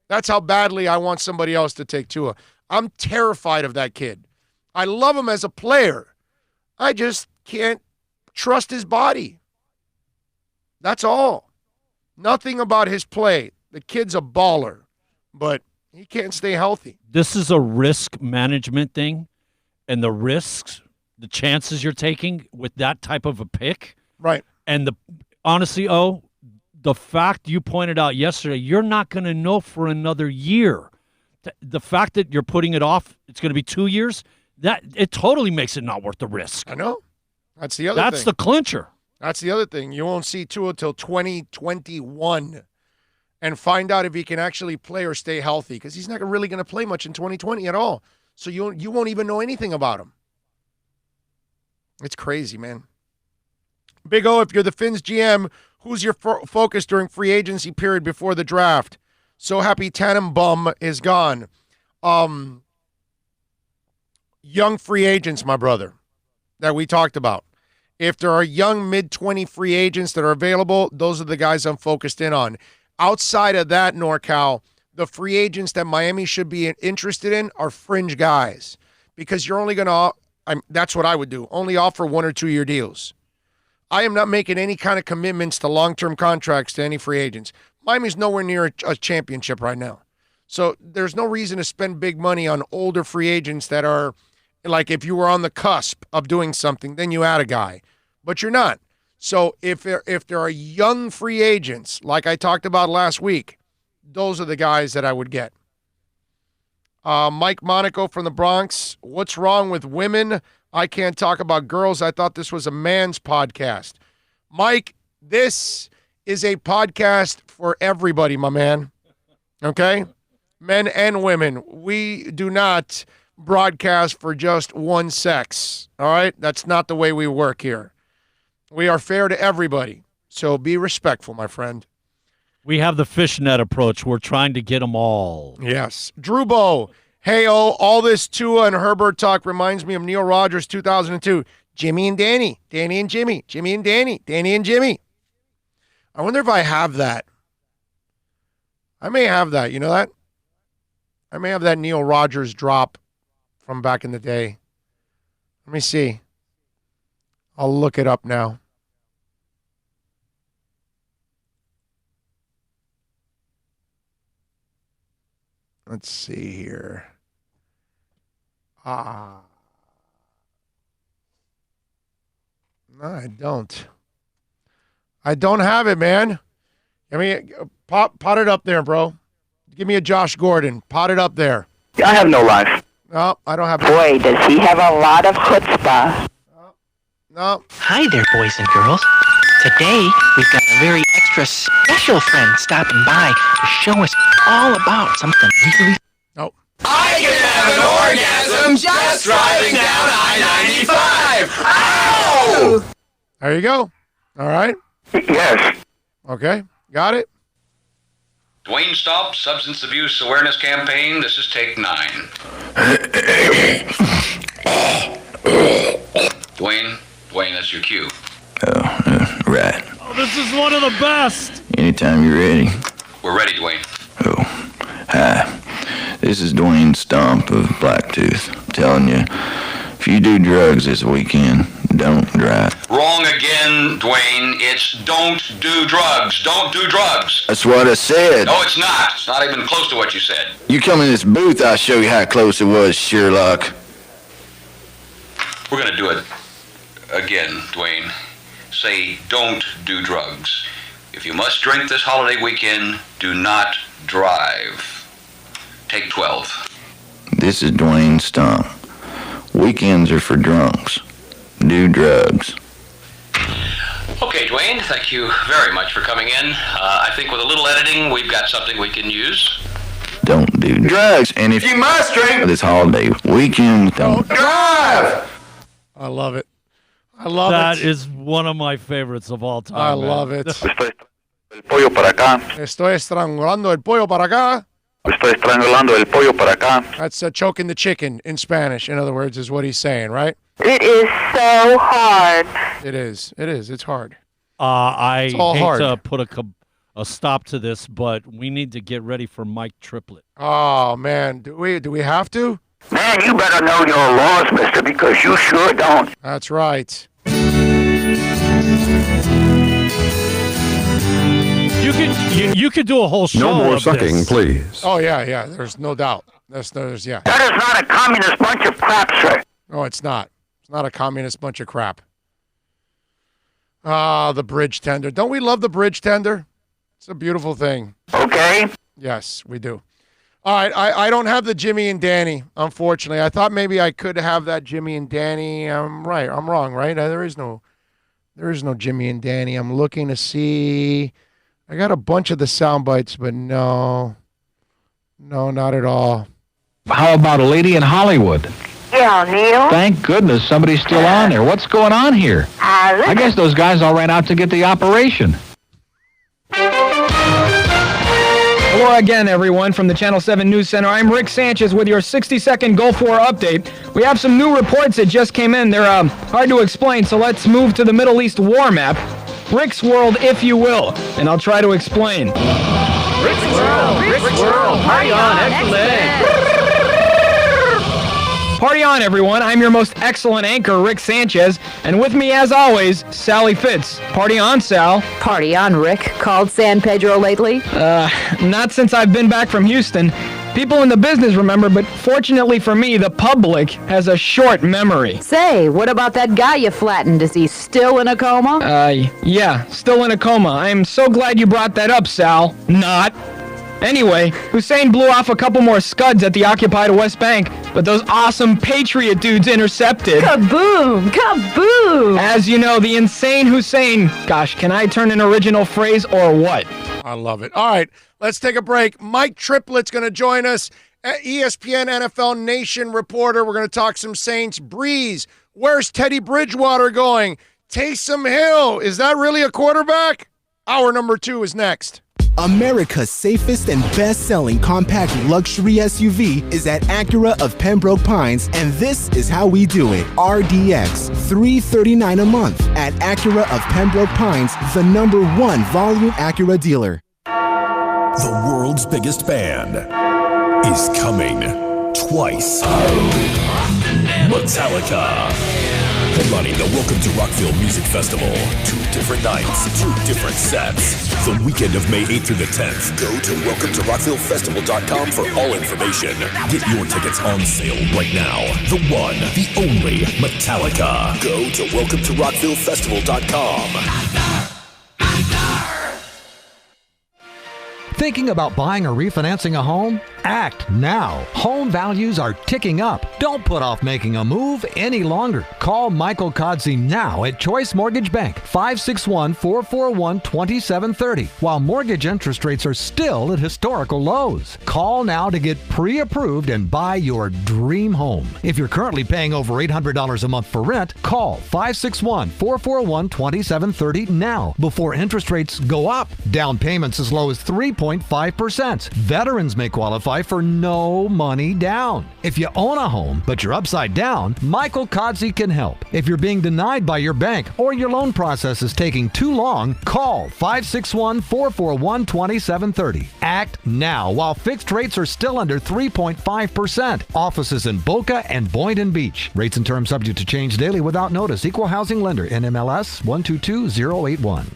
That's how badly I want somebody else to take Tua. I'm terrified of that kid. I love him as a player. I just can't trust his body. That's all. Nothing about his play. The kid's a baller, but he can't stay healthy. This is a risk management thing, and the risks, the chances you're taking with that type of a pick. Right. And honestly, the fact you pointed out yesterday, you're not going to know for another year. The fact that you're putting it off, it's going to be 2 years, that it totally makes it not worth the risk. I know. That's the other thing. That's the clincher. That's the other thing. You won't see Tua till 2021 and find out if he can actually play or stay healthy, because he's not really going to play much in 2020 at all. So you won't even know anything about him. It's crazy, man. Big O, if you're the Finns GM, who's your focus during free agency period before the draft? So happy Tannenbaum is gone. Young free agents, my brother, that we talked about. If there are young mid-20 free agents that are available, those are the guys I'm focused in on. Outside of that, NorCal, the free agents that Miami should be interested in are fringe guys, because you're only going to, that's what I would do, only offer 1 or 2 year deals. I am not making any kind of commitments to long-term contracts to any free agents. Miami's nowhere near a championship right now. So there's no reason to spend big money on older free agents that are, like, if you were on the cusp of doing something, then you add a guy. But you're not. So if there are young free agents, like I talked about last week, those are the guys that I would get. Mike Monaco from the Bronx, what's wrong with women? I can't talk about girls. I thought this was a man's podcast. Mike, this is a podcast for everybody, my man. Okay? Men and women. We do not broadcast for just one sex. All right? That's not the way we work here. We are fair to everybody. So be respectful, my friend. We have the fishnet approach. We're trying to get them all. Yes. Drewbo, hey-oh, all this Tua and Herbert talk reminds me of Neil Rogers 2002. Jimmy and Danny, Danny and Jimmy, Jimmy and Danny, Danny and Jimmy. I wonder if I have that. I may have that. You know that? I may have that Neil Rogers drop from back in the day. Let me see. I'll look it up now. Let's see here. No, I don't. I don't have it, man. I mean, pot it up there, bro. Give me a Josh Gordon. Pot it up there. I have no life. No, I don't have. Boy, does he have a lot of chutzpah. No. Hi there, boys and girls. Today, we've got a very extra special friend stopping by to show us all about something really... Oh. I can have an orgasm just driving down I-95. Ow! There you go. All right. Yes. Okay. Got it. Dwayne Stop, Substance Abuse Awareness Campaign. This is take 9. Dwayne, that's your cue. Right. Oh, this is one of the best. Anytime you're ready. We're ready, Dwayne. Hi. This is Dwayne Stomp of Blacktooth. I'm telling you, if you do drugs this weekend, don't drive. Wrong again, Dwayne. It's don't do drugs. Don't do drugs. That's what I said. No, it's not. It's not even close to what you said. You come in this booth, I'll show you how close it was, Sherlock. We're going to do it again, Dwayne. Say don't do drugs. If you must drink this holiday weekend, do not drive. Take 12. This is Dwayne Stomp. Weekends are for drunks. Do drugs. Okay, Dwayne, thank you very much for coming in. I think with a little editing, we've got something we can use. Don't do drugs. And if You must drink. this holiday weekend, don't Drive. I love it. I love That it. is one of my favorites of all time. I man. love it. Estoy el pollo para acá. Estoy estrangulando el pollo para acá. Estoy estrangulando el pollo para acá. That's choking the chicken in Spanish, in other words, is what he's saying, right? It is so hard. It is. It is. It's hard. I It's all hate hard. to put a stop to this, but we need to get ready for Mike Triplett. Oh, man. Do we have to? Man, you better know your laws, mister, because you sure don't. That's right. You could do a whole show. No more of sucking, this. please. Oh, yeah. There's no doubt. Yeah. That is not a communist bunch of crap, sir. No, it's not. It's not a communist bunch of crap. Ah, the bridge tender. Don't we love the bridge tender? It's a beautiful thing. Okay. Yes, we do. All right, I don't have the Jimmy and Danny, unfortunately. I thought maybe I could have that Jimmy and Danny. I'm wrong, right? There is no Jimmy and Danny. I'm looking to see. I got a bunch of the sound bites, but no, not at all. How about a lady in Hollywood? Yeah, Neil. Thank goodness somebody's still on there. What's going on here? I guess those guys all ran out to get the operation. Hello again, everyone, from the Channel 7 News Center. I'm Rick Sanchez with your 60-second Gulf War update. We have some new reports that just came in. They're hard to explain, so let's move to the Middle East war map. Rick's World, if you will, and I'll try to explain. Rick's World. Party on, excellent. Party on, everyone. I'm your most excellent anchor, Rick Sanchez, and with me, as always, Sally Fitz. Party on, Sal. Party on, Rick. Called San Pedro lately? Not since I've been back from Houston. People in the business remember, but fortunately for me, the public has a short memory. Say, what about that guy you flattened? Is he still in a coma? Yeah, still in a coma. I'm so glad you brought that up, Sal. Not. Anyway, Hussein blew off a couple more Scuds at the occupied West Bank, but those awesome Patriot dudes intercepted. Kaboom! Kaboom! As you know, the insane Hussein. Gosh, can I turn an original phrase or what? I love it. All right, let's take a break. Mike Triplett's going to join us, ESPN NFL Nation reporter. We're going to talk some Saints. Breeze, where's Teddy Bridgewater going? Taysom Hill, is that really a quarterback? Hour number 2 is next. America's safest and best-selling compact luxury SUV is at Acura of Pembroke Pines, and this is how we do it. RDX, $339 a month at Acura of Pembroke Pines, the #1 volume Acura dealer. The world's biggest band is coming twice. Metallica. Headlining the Welcome to Rockville Music Festival. 2 different nights, 2 different sets. The weekend of May 8th through the 10th. Go to welcometo-rockvillefestival.com for all information. Get your tickets on sale right now. The one, the only Metallica. Go to welcometo-rockvillefestival.com. Thinking about buying or refinancing a home? Act now. Home values are ticking up. Don't put off making a move any longer. Call Michael Kodsey now at Choice Mortgage Bank, 561-441-2730, while mortgage interest rates are still at historical lows. Call now to get pre-approved and buy your dream home. If you're currently paying over $800 a month for rent, call 561-441-2730 now before interest rates go up. Down payments as low as 3.5%. Veterans may qualify qualify for no money down. If you own a home, but you're upside down, Michael Kodzie can help. If you're being denied by your bank or your loan process is taking too long, call 561-441-2730. Act now while fixed rates are still under 3.5%. Offices in Boca and Boynton Beach. Rates and terms subject to change daily without notice. Equal housing lender. NMLS 122081.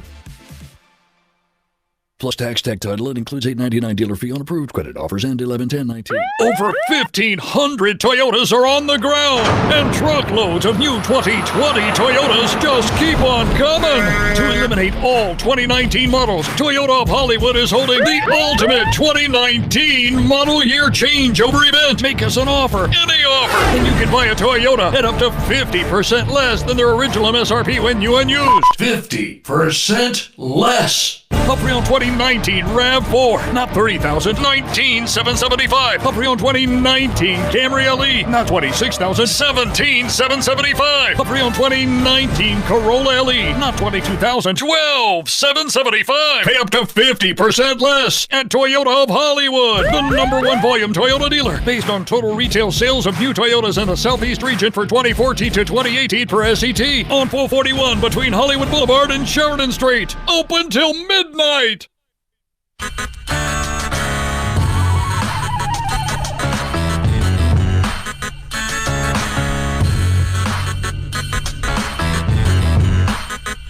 Plus tax, tech title. It includes $8.99 dealer fee on approved credit. Offers end 11/10/19. Over 1,500 Toyotas are on the ground, and truckloads of new 2020 Toyotas just keep on coming. To eliminate all 2019 models, Toyota of Hollywood is holding the ultimate 2019 model year changeover event. Make us an offer, any offer, and you can buy a Toyota at up to 50% less than their original MSRP when new and used. 50% less. A pre-owned 2019 RAV4, not $30,000, $19,775. A pre-owned 2019 Camry LE, not $26,000, $17,775. A pre-owned 2019 Corolla LE, not $22,000, $12,775. Pay up to 50% less at Toyota of Hollywood, the #1 volume Toyota dealer, based on total retail sales of new Toyotas in the Southeast region for 2014 to 2018 per SET, on 441 between Hollywood Boulevard and Sheridan Street. Open till midnight.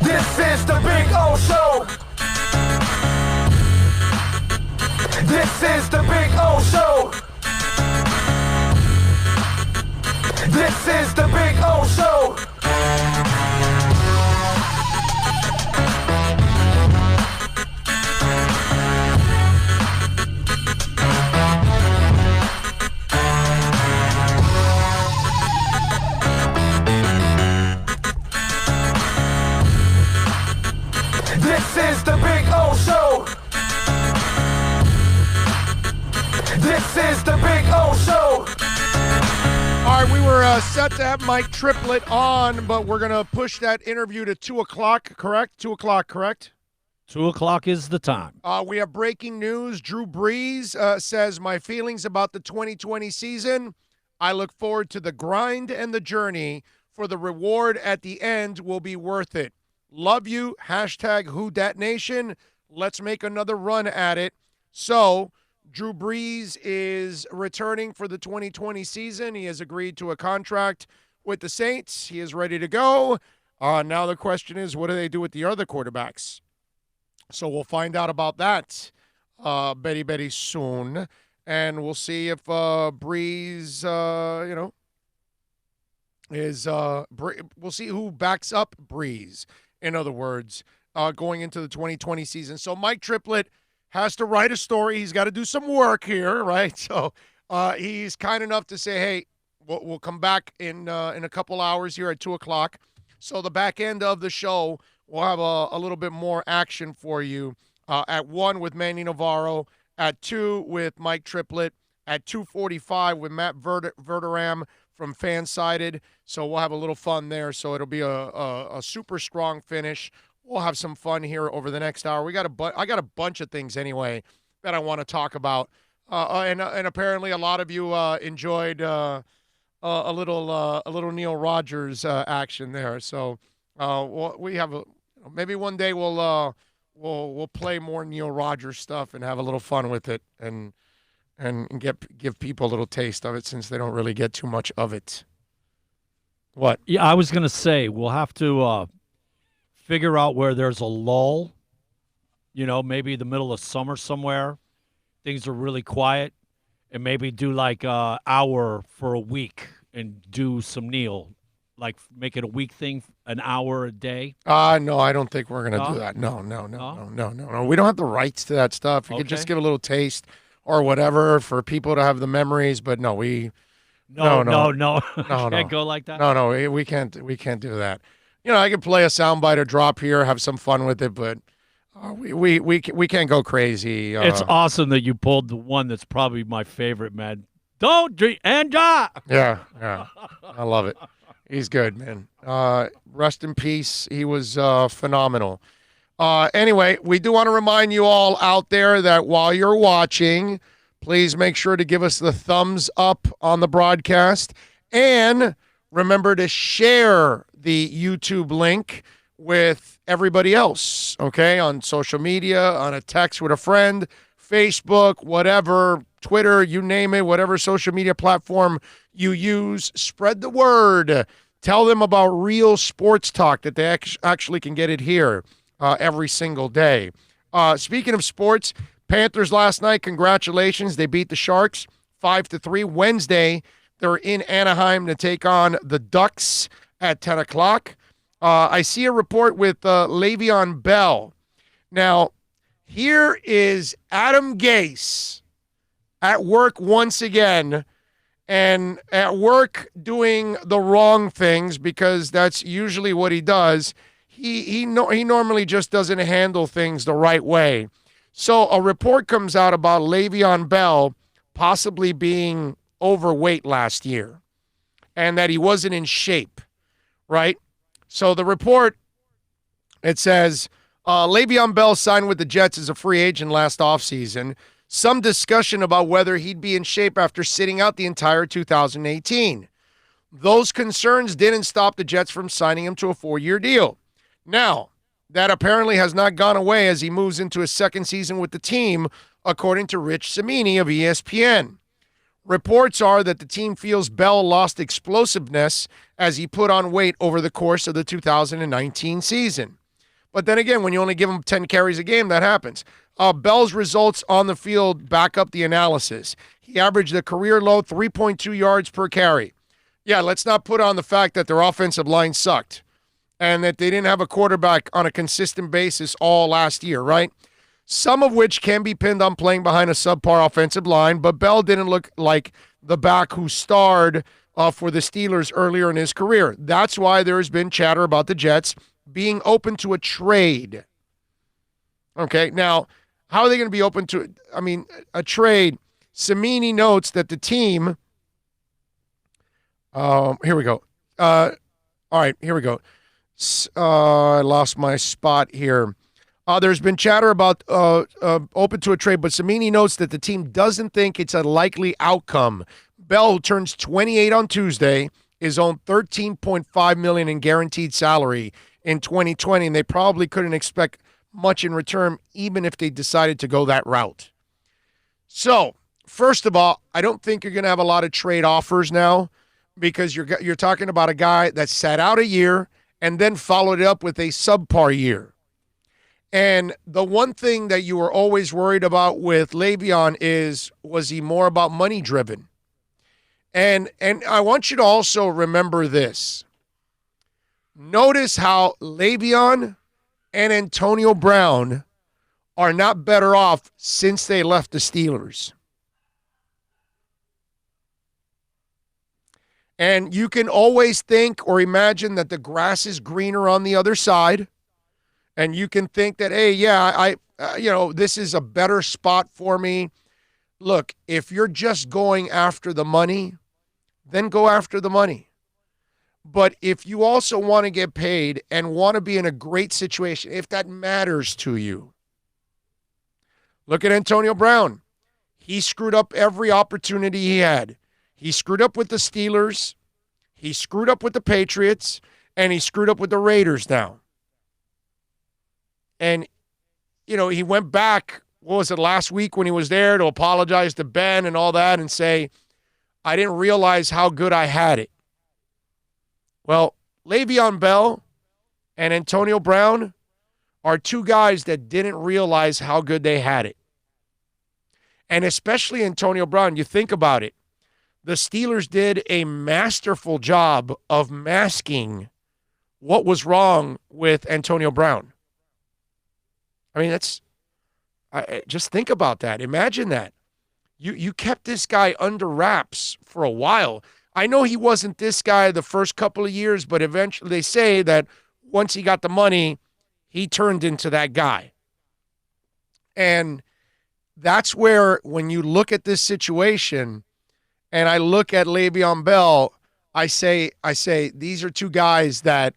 This is the Big O Show. This is the Big O Show. This is the Big O Show. This is the Big O Show. This is the Big O Show. All right, we were set to have Mike Triplett on, but we're going to push that interview to 2 o'clock, correct? 2 o'clock, correct? 2 o'clock is the time. We have breaking news. Drew Brees says, my feelings about the 2020 season, I look forward to the grind and the journey, for the reward at the end will be worth it. Love you. Hashtag WhoDatNation. Let's make another run at it. So, Drew Brees is returning for the 2020 season. He has agreed to a contract with the Saints. He is ready to go. Now the question is, what do they do with the other quarterbacks? So we'll find out about that very soon. And we'll see if Brees, we'll see who backs up Brees. In other words, going into the 2020 season. So Mike Triplett has to write a story. He's got to do some work here, right? So he's kind enough to say, hey, we'll come back in a couple hours here at 2 o'clock. So the back end of the show, we'll have a little bit more action for you. At 1 with Manny Navarro, at 2 with Mike Triplett, at 2:45 with Matt Verderam from Fansided. So we'll have a little fun there. So it'll be a super strong finish. We'll have some fun here over the next hour. I got a bunch of things anyway that I want to talk about. And apparently a lot of you enjoyed a little Neil Rogers action there. So we have maybe one day we'll play more Neil Rogers stuff and have a little fun with it and give people a little taste of it, since they don't really get too much of it. What? Yeah, I was going to say, we'll have to figure out where there's a lull, maybe the middle of summer somewhere. Things are really quiet, and maybe do like an hour for a week and do some Neil, like make it a week thing, an hour a day. No, I don't think we're going to do that. No. We don't have the rights to that stuff. We could just give a little taste or whatever for people to have the memories, but no. Can't go like that. No, we can't do that. I can play a soundbite or drop here, have some fun with it, but we can't go crazy. It's awesome that you pulled the one that's probably my favorite, man. Don't drink and die. Yeah, I love it. He's good, man. Rest in peace. He was phenomenal. Anyway, we do want to remind you all out there that while you're watching, please make sure to give us the thumbs up on the broadcast. And remember to share the YouTube link with everybody else, okay, on social media, on a text with a friend, Facebook, whatever, Twitter, you name it, whatever social media platform you use. Spread the word. Tell them about real sports talk, that they actually can get it here every single day. Speaking of sports, Panthers last night, congratulations. They beat the Sharks 5-3. Wednesday, they're in Anaheim to take on the Ducks at 10 o'clock. I see a report with Le'Veon Bell. Now, here is Adam Gase at work once again, and at work doing the wrong things, because that's usually what he does. He normally just doesn't handle things the right way. So a report comes out about Le'Veon Bell possibly being overweight last year and that he wasn't in shape, right? So the report, it says, Le'Veon Bell signed with the Jets as a free agent last offseason. Some discussion about whether he'd be in shape after sitting out the entire 2018. Those concerns didn't stop the Jets from signing him to a 4-year deal. Now, that apparently has not gone away as he moves into his second season with the team, according to Rich Cimini of ESPN. Reports are that the team feels Bell lost explosiveness as he put on weight over the course of the 2019 season. But then again, when you only give him 10 carries a game, that happens. Bell's results on the field back up the analysis. He averaged a career low 3.2 yards per carry. Yeah, let's not put on the fact that their offensive line sucked and that they didn't have a quarterback on a consistent basis all last year, right? Some of which can be pinned on playing behind a subpar offensive line, but Bell didn't look like the back who starred for the Steelers earlier in his career. That's why there has been chatter about the Jets being open to a trade. Okay, now, how are they going to be open to, a trade? Cimini notes that the team, here we go. All right, here we go. I lost my spot here. There's been chatter about open to a trade, but Cimini notes that the team doesn't think it's a likely outcome. Bell, who turns 28 on Tuesday, is on $13.5 million in guaranteed salary in 2020, and they probably couldn't expect much in return, even if they decided to go that route. So, first of all, I don't think you're going to have a lot of trade offers now, because you're talking about a guy that sat out a year and then followed it up with a subpar year. And the one thing that you were always worried about with Le'Veon is, was he more about money driven? And I want you to also remember this. Notice how Le'Veon and Antonio Brown are not better off since they left the Steelers. And you can always think or imagine that the grass is greener on the other side. And you can think that, hey, yeah, this is a better spot for me. Look, if you're just going after the money, then go after the money. But if you also want to get paid and want to be in a great situation, if that matters to you, look at Antonio Brown. He screwed up every opportunity he had. He screwed up with the Steelers, he screwed up with the Patriots, and he screwed up with the Raiders now. And, he went back, what was it, last week when he was there to apologize to Ben and all that and say, I didn't realize how good I had it. Well, Le'Veon Bell and Antonio Brown are two guys that didn't realize how good they had it. And especially Antonio Brown, you think about it. The Steelers did a masterful job of masking what was wrong with Antonio Brown. Just think about that. Imagine that. You kept this guy under wraps for a while. I know he wasn't this guy the first couple of years, but eventually they say that once he got the money, he turned into that guy. And that's where, when you look at this situation, and I look at Le'Veon Bell, I say, these are two guys that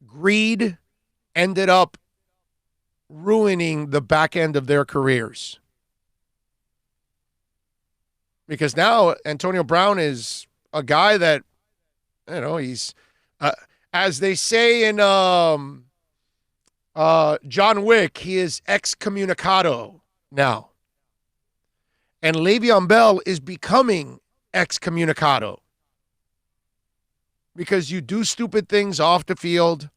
greed ended up ruining the back end of their careers. Because now Antonio Brown is a guy that, he's, as they say in John Wick, he is excommunicado now. And Le'Veon Bell is becoming excommunicado. Because you do stupid things off the field.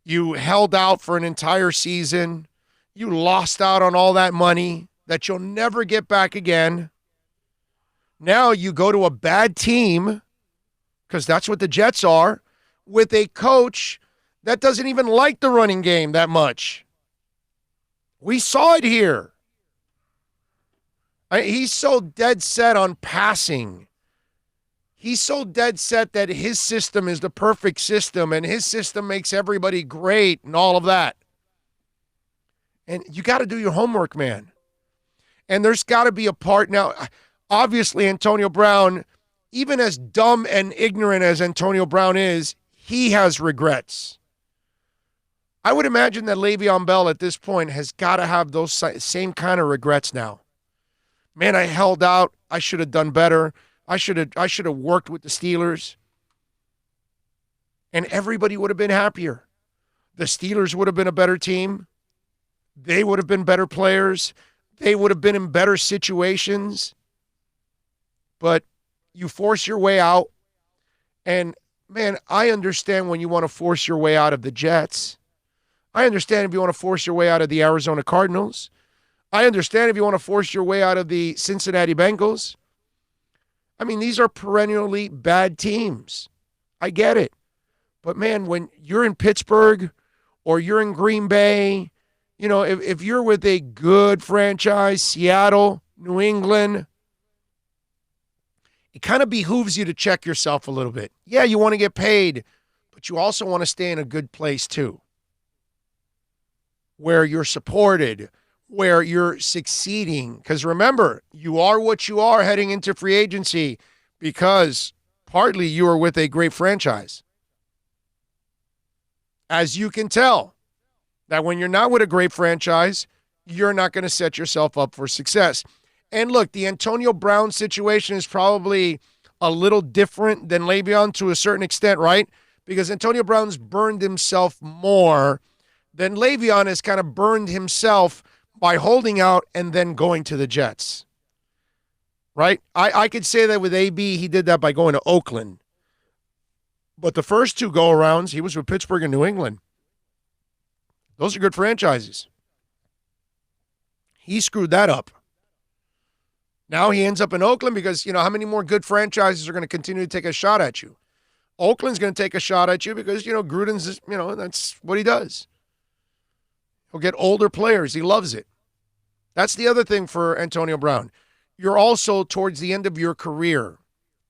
You held out for an entire season. You lost out on all that money that you'll never get back again. Now you go to a bad team, because that's what the Jets are, with a coach that doesn't even like the running game that much. We saw it here. He's so dead set on passing. He's so dead set that his system is the perfect system, and his system makes everybody great and all of that. And you got to do your homework, man. And there's got to be a part now. Obviously, Antonio Brown, even as dumb and ignorant as Antonio Brown is, he has regrets. I would imagine that Le'Veon Bell at this point has got to have those same kind of regrets now. Man, I held out. I should have done better. I should have worked with the Steelers. And everybody would have been happier. The Steelers would have been a better team. They would have been better players. They would have been in better situations. But you force your way out. And, man, I understand when you want to force your way out of the Jets. I understand if you want to force your way out of the Arizona Cardinals. I understand if you want to force your way out of the Cincinnati Bengals. I mean, these are perennially bad teams. I get it. But, man, when you're in Pittsburgh or you're in Green Bay, if you're with a good franchise, Seattle, New England, it kind of behooves you to check yourself a little bit. Yeah, you want to get paid, but you also want to stay in a good place too, where you're supported, where you're succeeding. Because remember, you are what you are heading into free agency because partly you are with a great franchise. As you can tell, that when you're not with a great franchise, you're not going to set yourself up for success. And look, the Antonio Brown situation is probably a little different than Le'Veon to a certain extent, right? Because Antonio Brown's burned himself more than Le'Veon has kind of burned himself by holding out and then going to the Jets, right? I could say that with AB, he did that by going to Oakland. But the first two go-arounds, he was with Pittsburgh and New England. Those are good franchises. He screwed that up. Now he ends up in Oakland because, how many more good franchises are going to continue to take a shot at you? Oakland's going to take a shot at you because, Gruden's, that's what he does. He'll get older players. He loves it. That's the other thing for Antonio Brown. You're also towards the end of your career,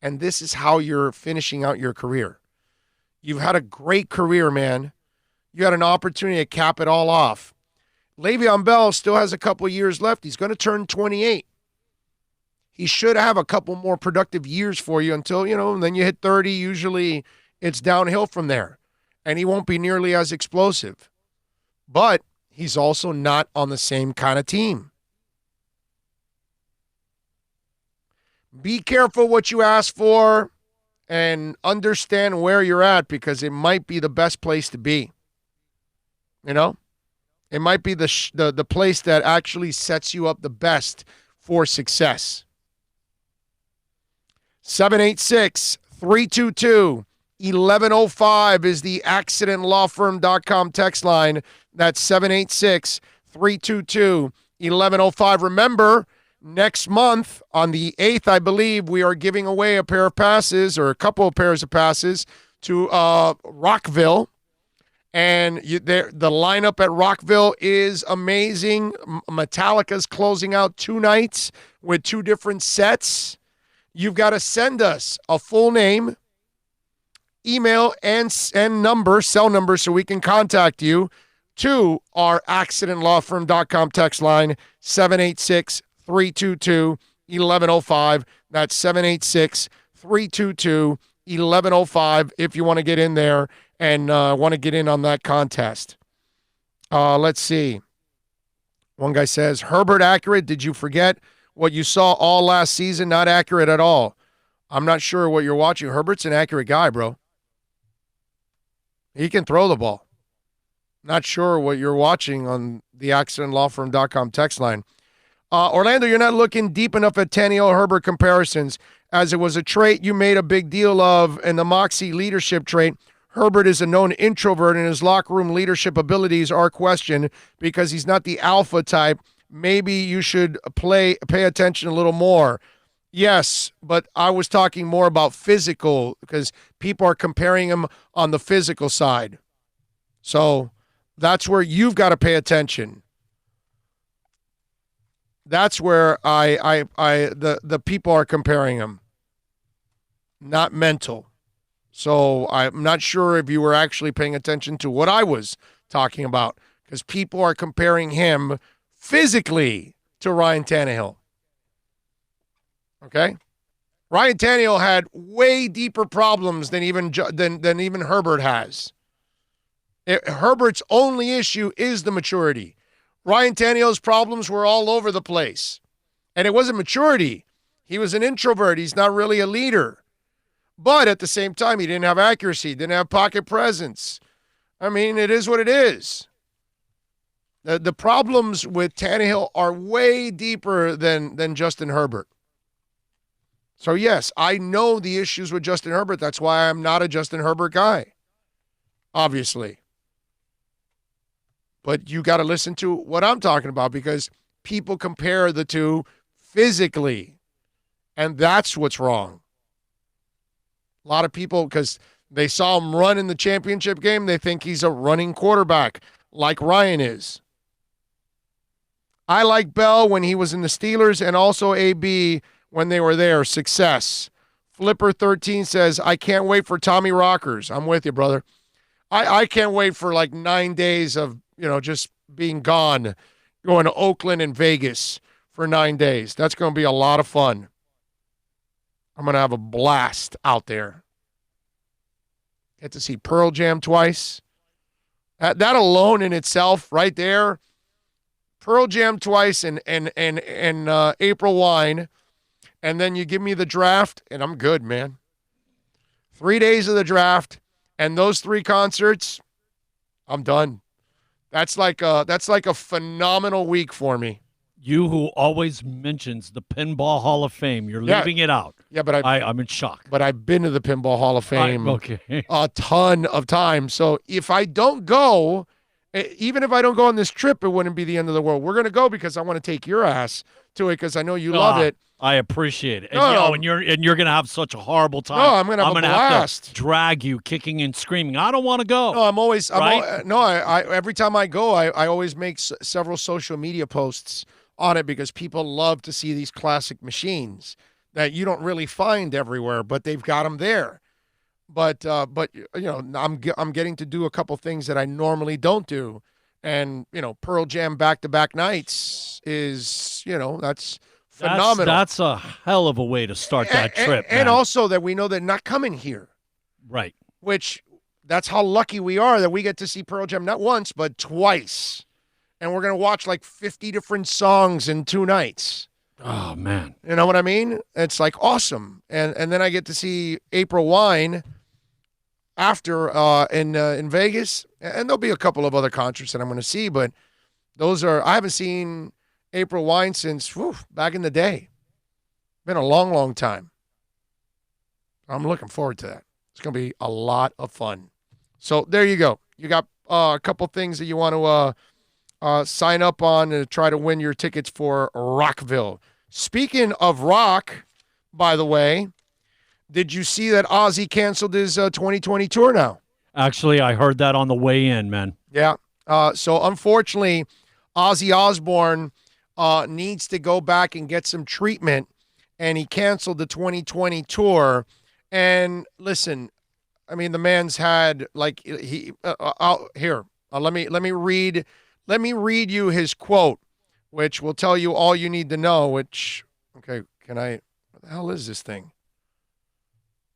and this is how you're finishing out your career. You've had a great career, man. You had an opportunity to cap it all off. Le'Veon Bell still has a couple of years left. He's going to turn 28. He should have a couple more productive years for you until, and then you hit 30. Usually it's downhill from there. And he won't be nearly as explosive. But he's also not on the same kind of team. Be careful what you ask for and understand where you're at because it might be the best place to be. It might be the place that actually sets you up the best for success. 786-322-1105 is the accidentlawfirm.com text line. That's 786-322-1105. Remember, next month on the 8th, I believe, we are giving away a pair of passes or a couple of pairs of passes to Rockville. And the lineup at Rockville is amazing. Metallica's closing out 2 nights with 2 different sets. You've got to send us a full name, email, and number, cell number, so we can contact you to our accidentlawfirm.com text line, 786-322-1105. That's 786-322-1105 if you want to get in there and want to get in on that contest. Let's see. One guy says, Herbert accurate. Did you forget What you saw all last season, not accurate at all. I'm not sure what you're watching. Herbert's an accurate guy, bro. He can throw the ball. Not sure what you're watching on the accidentlawfirm.com text line. Orlando, you're not looking deep enough at Tannehill Herbert comparisons, as it was a trait you made a big deal of, and the moxie leadership trait. Herbert is a known introvert, and his locker room leadership abilities are questioned because he's not the alpha type. Maybe you should pay attention a little more. Yes, but I was talking more about physical because people are comparing him on the physical side. So that's where you've got to pay attention. That's where the people are comparing him, not mental. So I'm not sure if you were actually paying attention to what I was talking about, because people are comparing him physically to Ryan Tannehill. Okay? Ryan Tannehill had way deeper problems than even Herbert has. Herbert's only issue is the maturity. Ryan Tannehill's problems were all over the place. And it wasn't maturity. He was an introvert. He's not really a leader. But at the same time, he didn't have accuracy, didn't have pocket presence. I mean, it is what it is. The problems with Tannehill are way deeper than Justin Herbert. So, yes, I know the issues with Justin Herbert. That's why I'm not a Justin Herbert guy, obviously. But you got to listen to what I'm talking about, because people compare the two physically, and that's what's wrong. A lot of people, because they saw him run in the championship game, they think he's a running quarterback like Ryan is. I like Bell when he was in the Steelers, and also AB when they were there. Success. Flipper13 says, I can't wait for Tommy Rockers. I'm with you, brother. I can't wait for like 9 days of, just being gone, going to Oakland and Vegas for 9 days. That's going to be a lot of fun. I'm going to have a blast out there. Get to see Pearl Jam twice. That alone in itself, right there. Pearl Jam twice and April Wine. And then you give me the draft, and I'm good, man. 3 days of the draft, and those 3 concerts, I'm done. That's like a phenomenal week for me. You who always mentions the Pinball Hall of Fame, you're leaving it out. Yeah, but I'm in shock. But I've been to the Pinball Hall of Fame okay. a ton of times. So if I don't go, even if I don't go on this trip, it wouldn't be the end of the world. We're going to go because I want to take your ass to it because I know you love it. I appreciate it. And you're going to have such a horrible time. No, I'm going to have a blast. Have to drag you kicking and screaming. I don't want to go. No, every time I go, I always make several social media posts on it because people love to see these classic machines that you don't really find everywhere, but they've got them there. But I'm getting to do a couple things that I normally don't do, and Pearl Jam back-to-back nights is that's phenomenal. That's a hell of a way to start that trip. And also that we know they're not coming here. Right. Which, that's how lucky we are that we get to see Pearl Jam not once, but twice. And we're going to watch like 50 different songs in 2 nights. Oh, man. You know what I mean? It's like awesome. And then I get to see April Wine after in Vegas. And there'll be a couple of other concerts that I'm going to see, but I haven't seen April Wine since back in the day. Been a long, long time. I'm looking forward to that. It's going to be a lot of fun. So there you go. You got a couple things that you want to sign up on to try to win your tickets for Rockville. Speaking of rock, by the way, did you see that Ozzy canceled his 2020 tour now? Actually, I heard that on the way in, man. Yeah. So unfortunately, Ozzy Osbourne needs to go back and get some treatment, and he canceled the 2020 tour. And listen, I mean, the man's had let me read you his quote, which will tell you all you need to know. What the hell is this thing?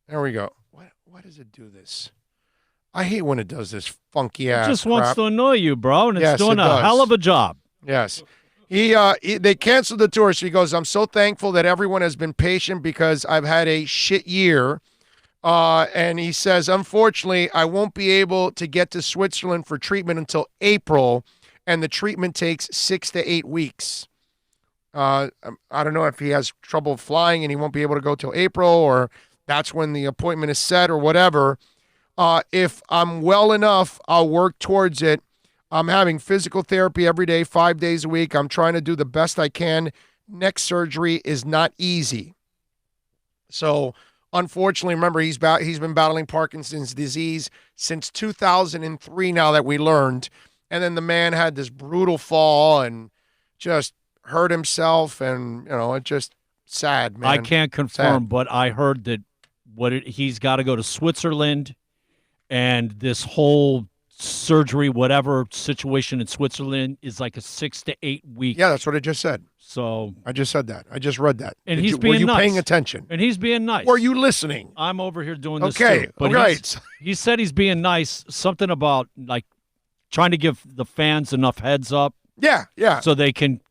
There we go. Why does it do this? I hate when it does this funky ass It just wants to annoy you, bro, and it's doing a hell of a job. Yes. They canceled the tour, so he goes, I'm so thankful that everyone has been patient because I've had a shit year. And he says, unfortunately, I won't be able to get to Switzerland for treatment until April, and the treatment takes 6 to 8 weeks. I don't know if he has trouble flying and he won't be able to go till April, or that's when the appointment is set or whatever. If I'm well enough, I'll work towards it. I'm having physical therapy every day, 5 days a week. I'm trying to do the best I can. Neck surgery is not easy. So, unfortunately, remember, he's been battling Parkinson's disease since 2003 now that we learned. And then the man had this brutal fall and just hurt himself, and, it's just sad, man. I can't confirm, Sad. but I heard that he's got to go to Switzerland, and this whole surgery, whatever situation in Switzerland, is like a 6 to 8 week. Yeah, that's what I just said. So I just said that. I just read that. And Were you paying attention? And he's being nice. Were you listening? I'm over here doing this Okay, too. But right. he said he's being nice. Something about like trying to give the fans enough heads up. Yeah. So they can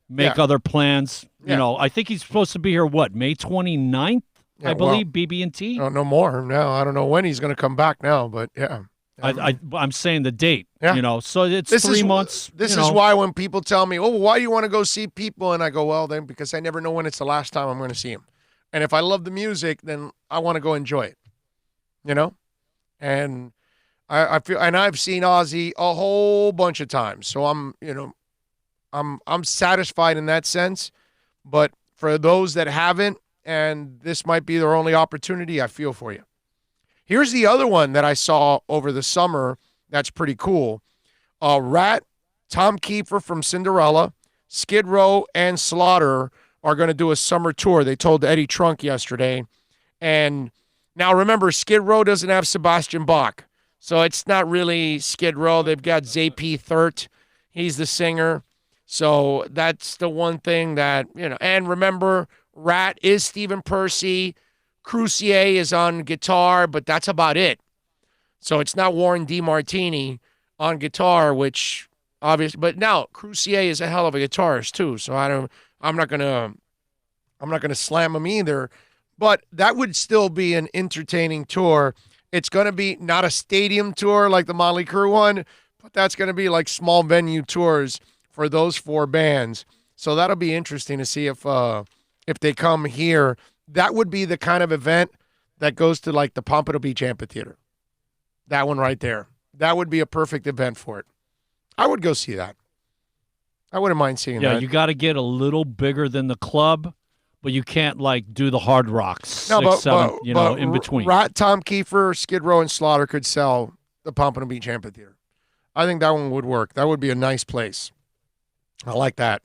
make other plans. Yeah. You know, I think he's supposed to be here, May 29th, I believe, BB&T? No more. No, I don't know when he's going to come back now, but yeah. I'm saying the date, Yeah. so it's 3 months. This is why when people tell me, why do you want to go see people? And I go, well, then because I never know when it's the last time I'm going to see him. And if I love the music, then I want to go enjoy it, And I feel, and I've seen Ozzy a whole bunch of times. So I'm satisfied in that sense. But for those that haven't, and this might be their only opportunity, I feel for you. Here's the other one that I saw over the summer that's pretty cool. Rat, Tom Kiefer from Cinderella, Skid Row, and Slaughter are going to do a summer tour. They told Eddie Trunk yesterday. And now remember, Skid Row doesn't have Sebastian Bach. So it's not really Skid Row. They've got J.P. Thurt. He's the singer. So that's the one thing that, and remember, Rat is Stephen Percy. Crucier is on guitar, but that's about it. So it's not Warren DeMartini on guitar, which obviously, but now Crucier is a hell of a guitarist too. So I'm not gonna slam him either. But that would still be an entertaining tour. It's gonna be not a stadium tour like the Motley Crue one, but that's gonna be like small venue tours for those 4 bands. So that'll be interesting to see if they come here. That would be the kind of event that goes to like the Pompano Beach Amphitheater. That one right there. That would be a perfect event for it. I would go see that. I wouldn't mind seeing that. Yeah, you got to get a little bigger than the club, but you can't like do the Hard Rocks, in between. Tom Kiefer, Skid Row, and Slaughter could sell the Pompano Beach Amphitheater. I think that one would work. That would be a nice place. I like that.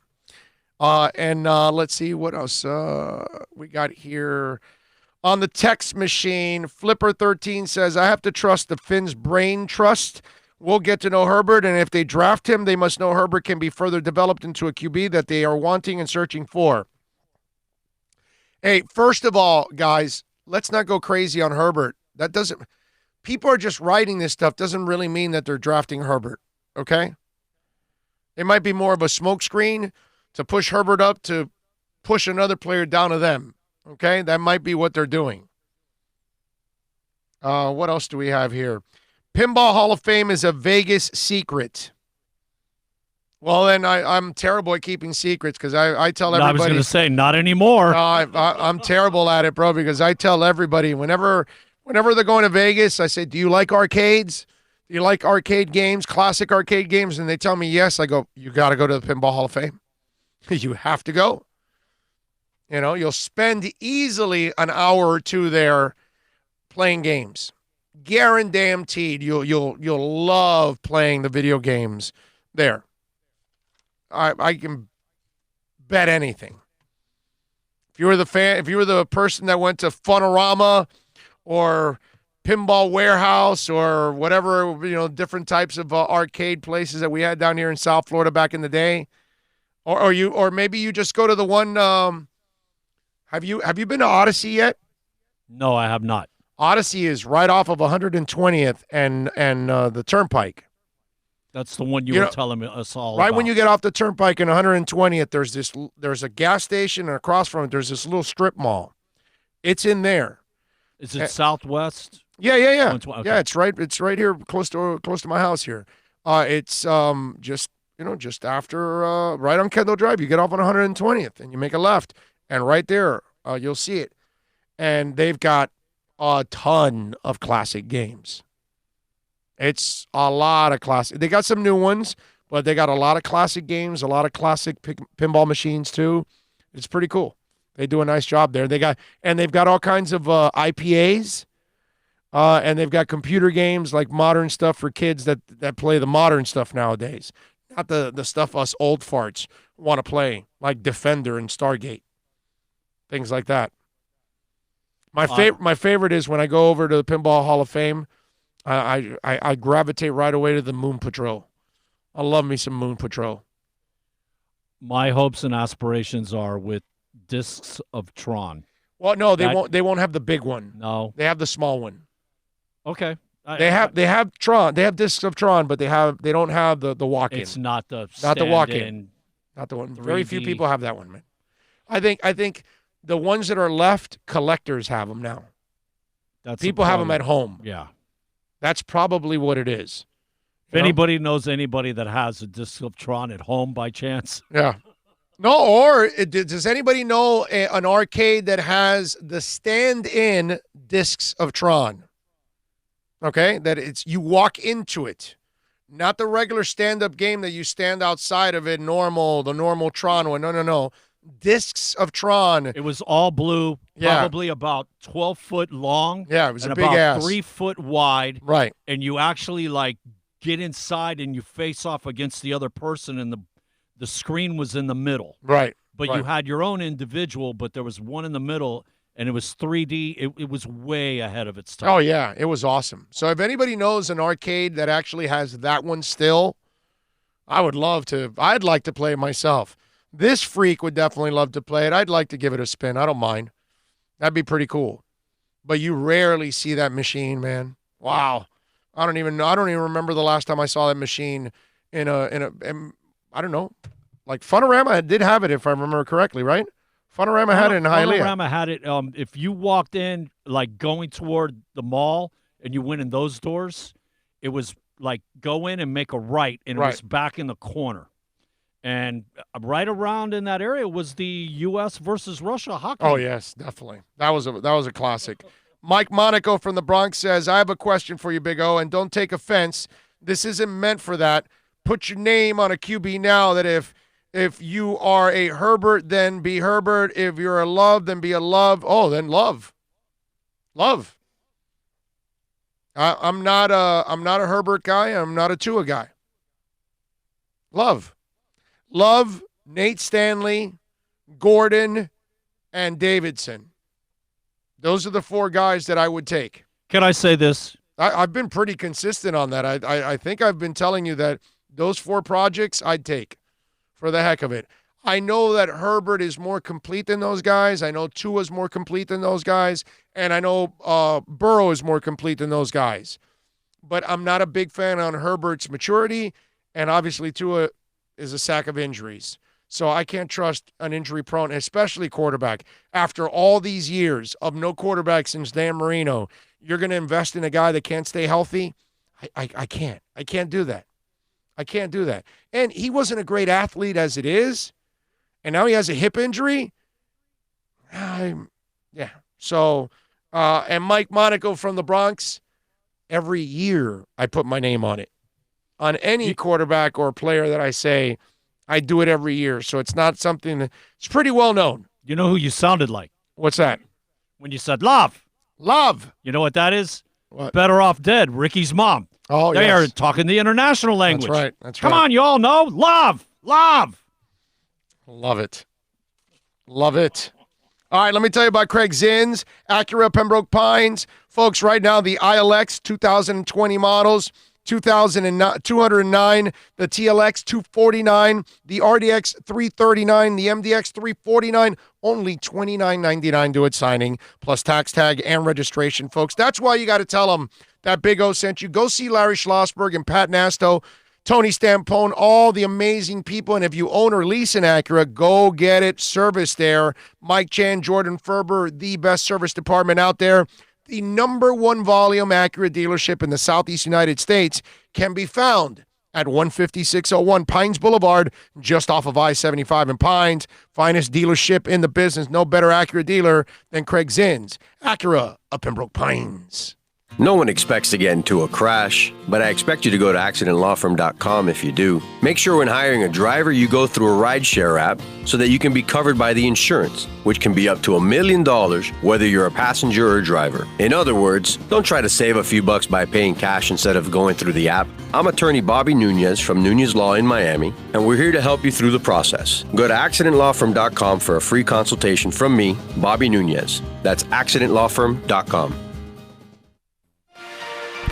And let's see what else we got here. On the text machine, Flipper13 says, I have to trust the Finns' brain trust. We'll get to know Herbert, and if they draft him, they must know Herbert can be further developed into a QB that they are wanting and searching for. Hey, first of all, guys, let's not go crazy on Herbert. People are just writing this stuff. Doesn't really mean that they're drafting Herbert, okay? It might be more of a smokescreen to push Herbert up to push another player down to them. Okay, that might be what they're doing. What else do we have here? Pinball Hall of Fame is a Vegas secret. Well, then I'm terrible at keeping secrets because I tell everybody. I was going to say, not anymore. I'm terrible at it, bro, because I tell everybody whenever they're going to Vegas, I say, do you like arcades? Do you like arcade games, classic arcade games? And they tell me yes. I go, you got to go to the Pinball Hall of Fame. You have to go. You'll spend easily an hour or two there playing games. Guaranteed, you'll love playing the video games there. I can bet anything. If you were the person that went to Funorama or Pinball Warehouse or whatever, different types of arcade places that we had down here in South Florida back in the day, or maybe you just go to the one. Have you been to Odyssey yet? No, I have not. Odyssey is right off of 120th and the Turnpike. That's the one you You were know, telling us all Right about. when you get off the turnpike in 120th, there's a gas station, and across from it, there's this little strip mall. It's in there. Is it Southwest? Yeah. 120, okay. Yeah, it's right here, close to my house here. It's just after right on Kendall Drive. You get off on 120th and you make a left, and right there you'll see it. And they've got a ton of classic games. It's a lot of classic. They got some new ones, but they got a lot of classic games, a lot of classic pinball machines too. It's pretty cool. They do a nice job there. They've got all kinds of IPAs, and they've got computer games like modern stuff for kids that play the modern stuff nowadays, not the stuff us old farts want to play, like Defender and Stargate, things like that. My favorite is when I go over to the Pinball Hall of Fame. I gravitate right away to the Moon Patrol. I love me some Moon Patrol. My hopes and aspirations are with Discs of Tron. Well, no, they won't have the big one. No, they have the small one. Okay. They have Tron. They have Discs of Tron, but they don't have the walk-in. It's not the walk-in. Not the one. 3D. Very few people have that one, man. I think the ones that are left, collectors have them now. People have them at home. Yeah. That's probably what it is. If anybody knows anybody that has a Disc of Tron at home by chance. Yeah. No, or does anybody know an arcade that has the stand-in Discs of Tron? Okay, that you walk into it. Not the regular stand-up game that you stand outside of it, the normal Tron one. No. Discs of Tron. It was all blue, probably about 12 foot long. Yeah, it was and a big about ass. 3 foot wide. Right. And you actually get inside and you face off against the other person, and the screen was in the middle. Right. But you had your own individual, but there was one in the middle, and it was 3D. It was way ahead of its time. Oh, yeah. It was awesome. So if anybody knows an arcade that actually has that one still, I'd like to play it myself. This freak would definitely love to play it. I'd like to give it a spin. I don't mind. That'd be pretty cool. But you rarely see that machine, man. Wow. I don't even remember the last time I saw that machine in I don't know. Like Funorama did have it, if I remember correctly, right? Funorama had it in Hialeah. Funorama had it. If you walked in, going toward the mall, and you went in those doors, it was go in and make a right, and it was back in the corner. And right around in that area was the U.S. versus Russia hockey. Oh, yes, definitely. That was a classic. Mike Monaco from the Bronx says, I have a question for you, Big O, and don't take offense. This isn't meant for that. Put your name on a QB now that if you are a Herbert, then be Herbert. If you're a Love, then be a Love. Oh, then Love. Love. I'm not a Herbert guy. I'm not a Tua guy. Love. Love, Nate Stanley, Gordon, and Davidson. Those are the four guys that I would take. Can I say this? I've been pretty consistent on that. I think I've been telling you that those four projects I'd take for the heck of it. I know that Herbert is more complete than those guys. I know Tua's more complete than those guys. And I know Burrow is more complete than those guys. But I'm not a big fan on Herbert's maturity. And obviously Tua is a sack of injuries. So I can't trust an injury-prone, especially quarterback. After all these years of no quarterback since Dan Marino, you're going to invest in a guy that can't stay healthy? I can't. I can't do that. I can't do that. And he wasn't a great athlete as it is, and now he has a hip injury? Yeah. So, and Mike Monaco from the Bronx, every year I put my name on it. On any quarterback or player that I say, I do it every year. So it's not something that, it's pretty well known. You know who you sounded like? What's that? When you said love. Love. You know what that is? What? Better Off Dead, Ricky's mom. Oh, they yes. are talking the international language. That's right. That's Come right. on, you all know. Love. Love. Love it. Love it. All right, let me tell you about Craig Zins, Acura Pembroke Pines. Folks, right now, the ILX 2020 models, 209, the TLX 249, the RDX 339, the MDX 349, only $29.99 to its signing, plus tax tag and registration, folks. That's why you got to tell them that Big O sent you. Go see Larry Schlossberg and Pat Nasto. Tony Stampone, all the amazing people. And if you own or lease an Acura, go get it serviced there. Mike Chan, Jordan Ferber, the best service department out there. The number one volume Acura dealership in the Southeast United States can be found at 15601 Pines Boulevard, just off of I-75 in Pines. Finest dealership in the business. No better Acura dealer than Craig Zins. Acura of Pembroke Pines. No one expects to get into a crash, but I expect you to go to accidentlawfirm.com if you do. Make sure when hiring a driver, you go through a rideshare app so that you can be covered by the insurance, which can be up to $1 million, whether you're a passenger or a driver. In other words, don't try to save a few bucks by paying cash instead of going through the app. I'm attorney Bobby Nunez from Nunez Law in Miami, and we're here to help you through the process. Go to accidentlawfirm.com for a free consultation from me, Bobby Nunez. That's accidentlawfirm.com.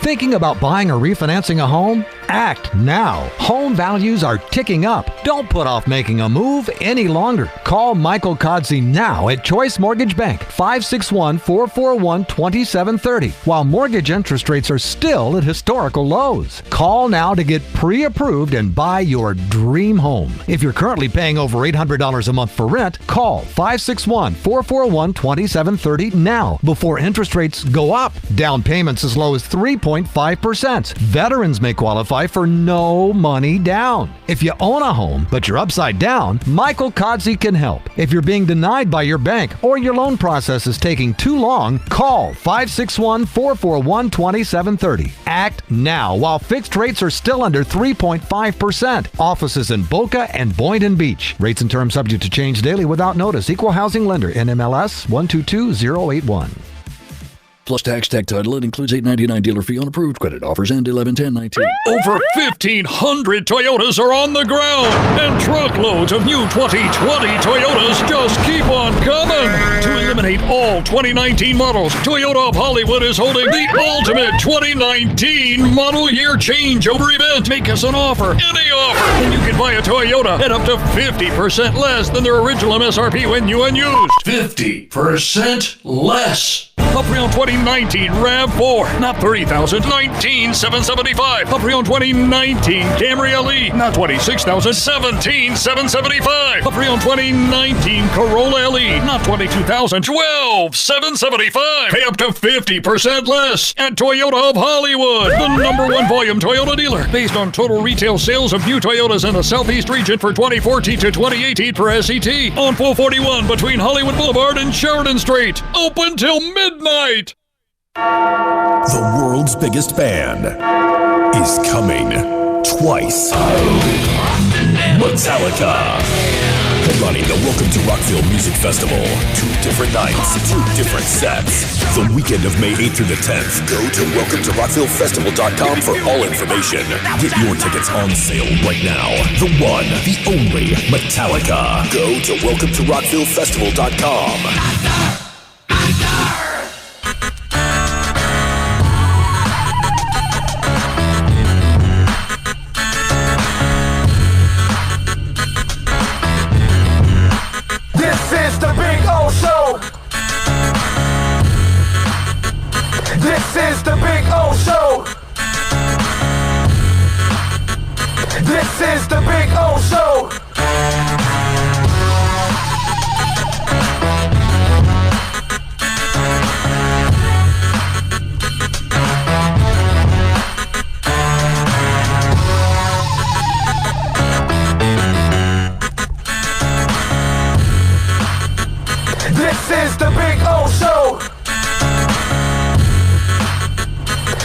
Thinking about buying or refinancing a home? Act now. Home values are ticking up. Don't put off making a move any longer. Call Michael Kodsey now at Choice Mortgage Bank, 561-441-2730, while mortgage interest rates are still at historical lows. Call now to get pre-approved and buy your dream home. If you're currently paying over $800 a month for rent, call 561-441-2730 now before interest rates go up. Down payments as low as 3.5%. Veterans may qualify for no money down. If you own a home, but you're upside down, Michael Kodsey can help. If you're being denied by your bank or your loan process is taking too long, call 561-441-2730. Act now while fixed rates are still under 3.5%. Offices in Boca and Boynton Beach. Rates and terms subject to change daily without notice. Equal housing lender. NMLS 122081. Plus tax, tech title. It includes $8.99 dealer fee on approved credit. Offers end 11/10/19. Over 1,500 Toyotas are on the ground, and truckloads of new 2020 Toyotas just keep on coming. To eliminate all 2019 models, Toyota of Hollywood is holding the ultimate 2019 model year changeover event. Make us an offer, any offer, and you can buy a Toyota at up to 50% less than their original MSRP when new and used. 50% less. A pre-owned 2019 RAV4, not $30,000, $19,775. A pre-owned 2019 Camry LE, not $26,000, $17,775. A pre-owned 2019 Corolla LE, not $22,000, $12,775. Pay up to 50% less at Toyota of Hollywood, the number one volume Toyota dealer, based on total retail sales of new Toyotas in the Southeast region for 2014 to 2018 per SET, on 441 between Hollywood Boulevard and Sheridan Street. Open till midnight. The world's biggest band is coming twice. Metallica. Headlining the Welcome to Rockville Music Festival. 2 different nights, 2 different sets. The weekend of May 8th through the 10th. Go to welcometorockvillefestival.com for all information. Get your tickets on sale right now. The one, the only Metallica. Go to welcometorockvillefestival.com. This is the Big O Show. This is the Big O Show. This is the Big O Show. This is the Big O Show.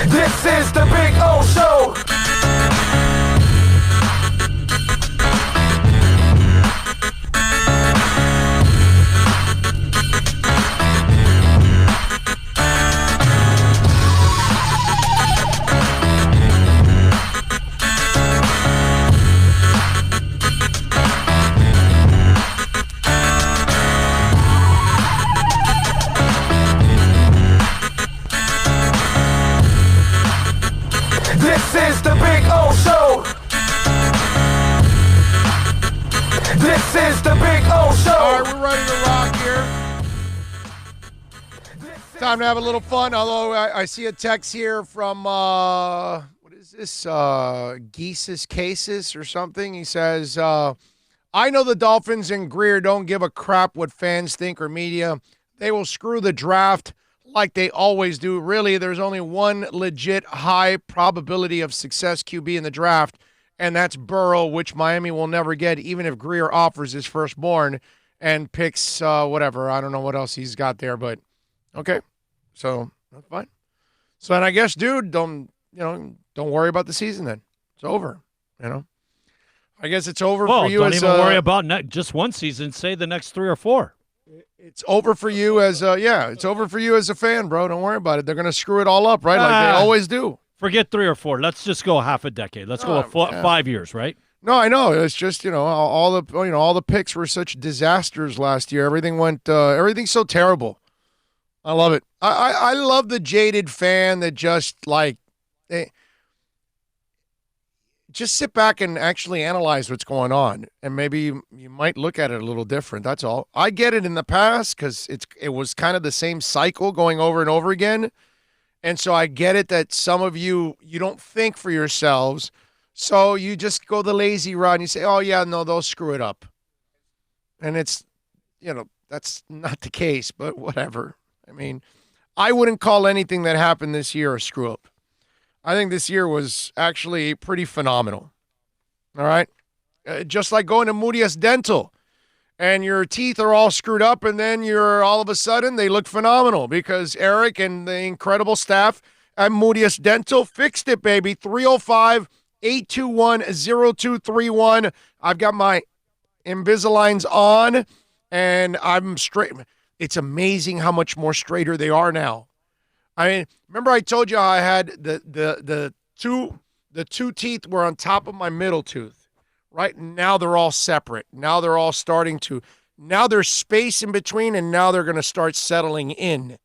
This is the Big O Show. This is the Big O Show. This is the Big O Show. All right, we're ready to rock here. Time to have a little fun, although I see a text here from, what is is this Geesis Cases or something? He says, I know the Dolphins and Greer don't give a crap what fans think or media. They will screw the draft like they always do. Really, there's only one legit high probability of success QB in the draft, and that's Burrow, which Miami will never get, even if Greer offers his firstborn and picks whatever. I don't know what else he's got there, but okay. So that's fine. So then I guess, dude, don't worry about the season then. It's over, I guess it's over for you. Don't even worry about just one season. Say the next 3 or 4. It's over for you as it's over for you as a fan, bro. Don't worry about it. They're gonna screw it all up, right? Like they always do. Forget 3 or 4. Let's just go half a decade. Let's go 5 years, right? No, I know. It's just all the picks were such disasters last year. Everything went everything's so terrible. I love it. I love the jaded fan that just just sit back and actually analyze what's going on, and maybe you might look at it a little different. That's all. I get it in the past because it was kind of the same cycle going over and over again, and so I get it that some of you don't think for yourselves, so you just go the lazy route and you say, oh yeah, no, they'll screw it up, and it's that's not the case, but whatever. I mean, I wouldn't call anything that happened this year a screw up. I think this year was actually pretty phenomenal. All right? Just like going to Moody's Dental and your teeth are all screwed up and then all of a sudden they look phenomenal because Eric and the incredible staff at Moody's Dental fixed it, baby. 305-821-0231. I've got my Invisaligns on and I'm straight. It's amazing how much more straighter they are now. I mean, remember I told you how I had the two teeth were on top of my middle tooth, right? Now they're all separate. Now they're all now there's space in between, and now they're going to start settling in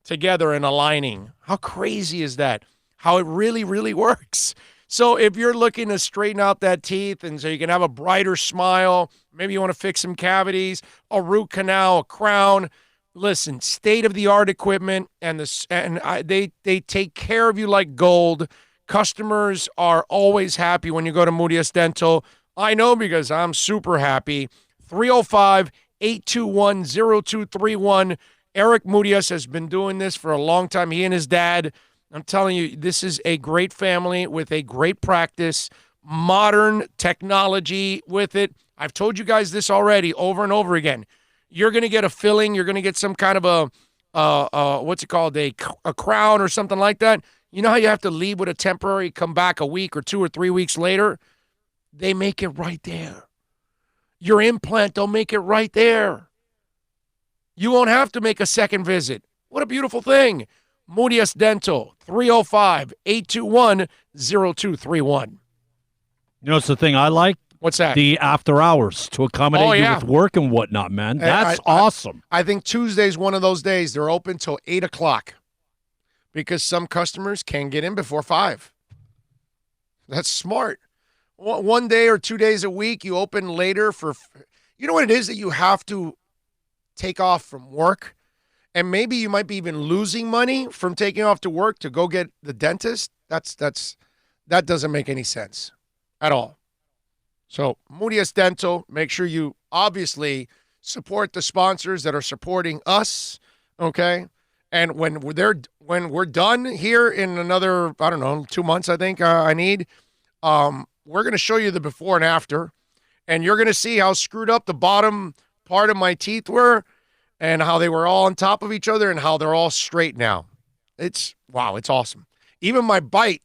together and aligning. How crazy is that? How it really, really works. So if you're looking to straighten out that teeth and so you can have a brighter smile, maybe you want to fix some cavities, a root canal, a crown. Listen, state-of-the-art equipment, and they take care of you like gold. Customers are always happy when you go to Moody's Dental. I know because I'm super happy. 305-821-0231. Eric Moody's has been doing this for a long time. He and his dad. I'm telling you, this is a great family with a great practice, modern technology with it. I've told you guys this already over and over again. You're going to get a filling. You're going to get some kind of a what's it called, a crown or something like that. You know how you have to leave with a temporary, come back a week or 2 or 3 weeks later? They make it right there. Your implant, they'll make it right there. You won't have to make a second visit. What a beautiful thing. Moody's Dental, 305-821-0231. You know, it's the thing I like. What's that? The after hours to accommodate you with work and whatnot, man. That's awesome. I think Tuesday's one of those days. They're open till 8 o'clock because some customers can get in before 5. That's smart. One day or 2 days a week, you open later for, you know what it is that you have to take off from work? And maybe you might be even losing money from taking off to work to go get the dentist. That doesn't make any sense at all. So Moody's Dental, make sure you obviously support the sponsors that are supporting us, okay? And when we're done here in another, 2 months, I think I need, we're going to show you the before and after, and you're going to see how screwed up the bottom part of my teeth were and how they were all on top of each other and how they're all straight now. It's awesome. Even my bite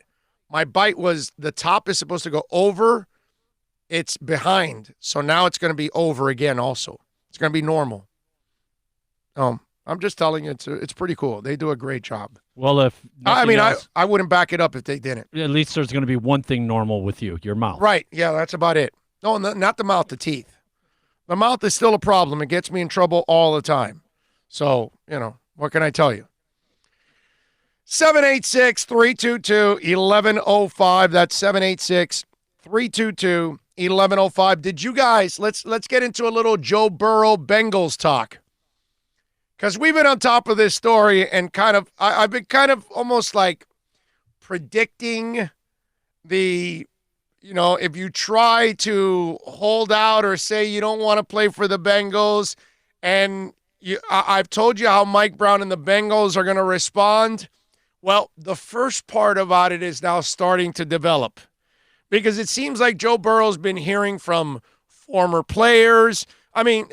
was, the top is supposed to go over. It's behind. So now it's going to be over again also. It's going to be normal. I'm just telling you, it's pretty cool. They do a great job. Well, if I wouldn't back it up if they didn't. At least there's going to be one thing normal with you, your mouth. Right. Yeah, that's about it. No, not the mouth, the teeth. The mouth is still a problem. It gets me in trouble all the time. So, what can I tell you? 786-322-1105. That's 786-322-1105. Did you guys, let's get into a little Joe Burrow Bengals talk. Because we've been on top of this story and I've been kind of almost like predicting if you try to hold out or say you don't want to play for the Bengals, and I've told you how Mike Brown and the Bengals are going to respond. Well, the first part about it is now starting to develop because it seems like Joe Burrow's been hearing from former players. I mean,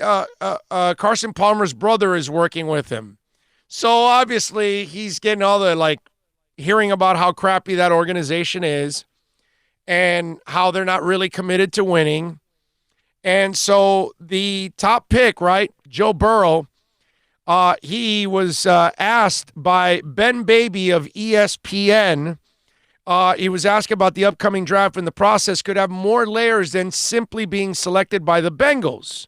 Carson Palmer's brother is working with him. So obviously he's getting all the hearing about how crappy that organization is and how they're not really committed to winning. And so the top pick, right, Joe Burrow, he was asked by Ben Baby of ESPN. He was asked about the upcoming draft and the process could have more layers than simply being selected by the Bengals.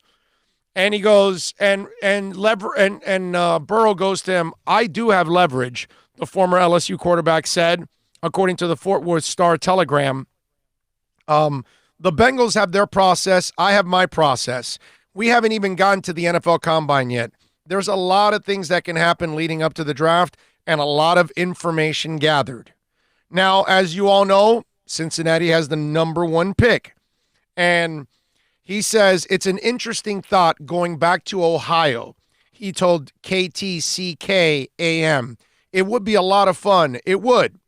And he goes, and Burrow goes to him, I do have leverage, the former LSU quarterback said, according to the Fort Worth Star-Telegram. The Bengals have their process. I have my process. We haven't even gotten to the NFL Combine yet. There's a lot of things that can happen leading up to the draft and a lot of information gathered. Now, as you all know, Cincinnati has the number 1 pick. And he says it's an interesting thought going back to Ohio. He told KTCK AM, it would be a lot of fun. It would.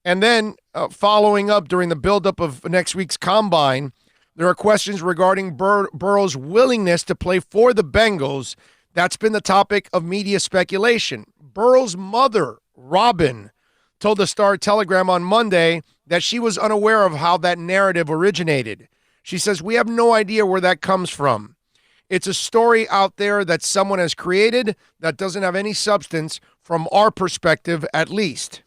And then following up during the buildup of next week's Combine, there are questions regarding Burrow's willingness to play for the Bengals. That's been the topic of media speculation. Burrow's mother, Robin, told the Star-Telegram on Monday that she was unaware of how that narrative originated. She says, we have no idea where that comes from. It's a story out there that someone has created that doesn't have any substance from our perspective, at least.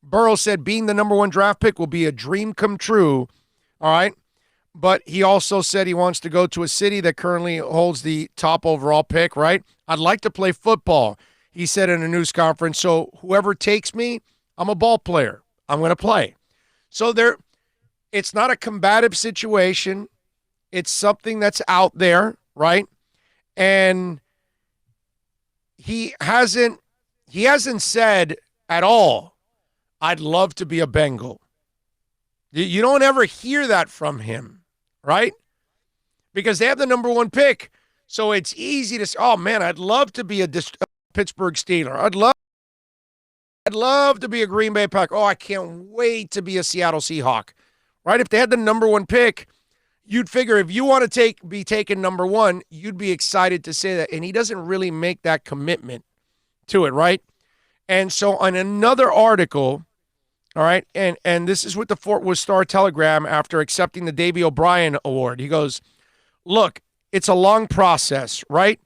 Burrow said being the number 1 draft pick will be a dream come true, all right? But he also said he wants to go to a city that currently holds the top overall pick, right? I'd like to play football, he said in a news conference. So whoever takes me, I'm a ball player. I'm going to play. So it's not a combative situation. It's something that's out there, right? And he hasn't said at all, I'd love to be a Bengal. You don't ever hear that from him, right? Because they have the number 1 pick. So it's easy to say, oh, man, I'd love to be a Pittsburgh Steeler. I'd love to be a Green Bay Packer. Oh, I can't wait to be a Seattle Seahawk, right? If they had the number 1 pick, you'd figure if you want to be taken number 1, you'd be excited to say that. And he doesn't really make that commitment to it, right? And so on another article, all right, and this is with the Fort Worth Star-Telegram after accepting the Davey O'Brien Award. He goes, look, it's a long process, right?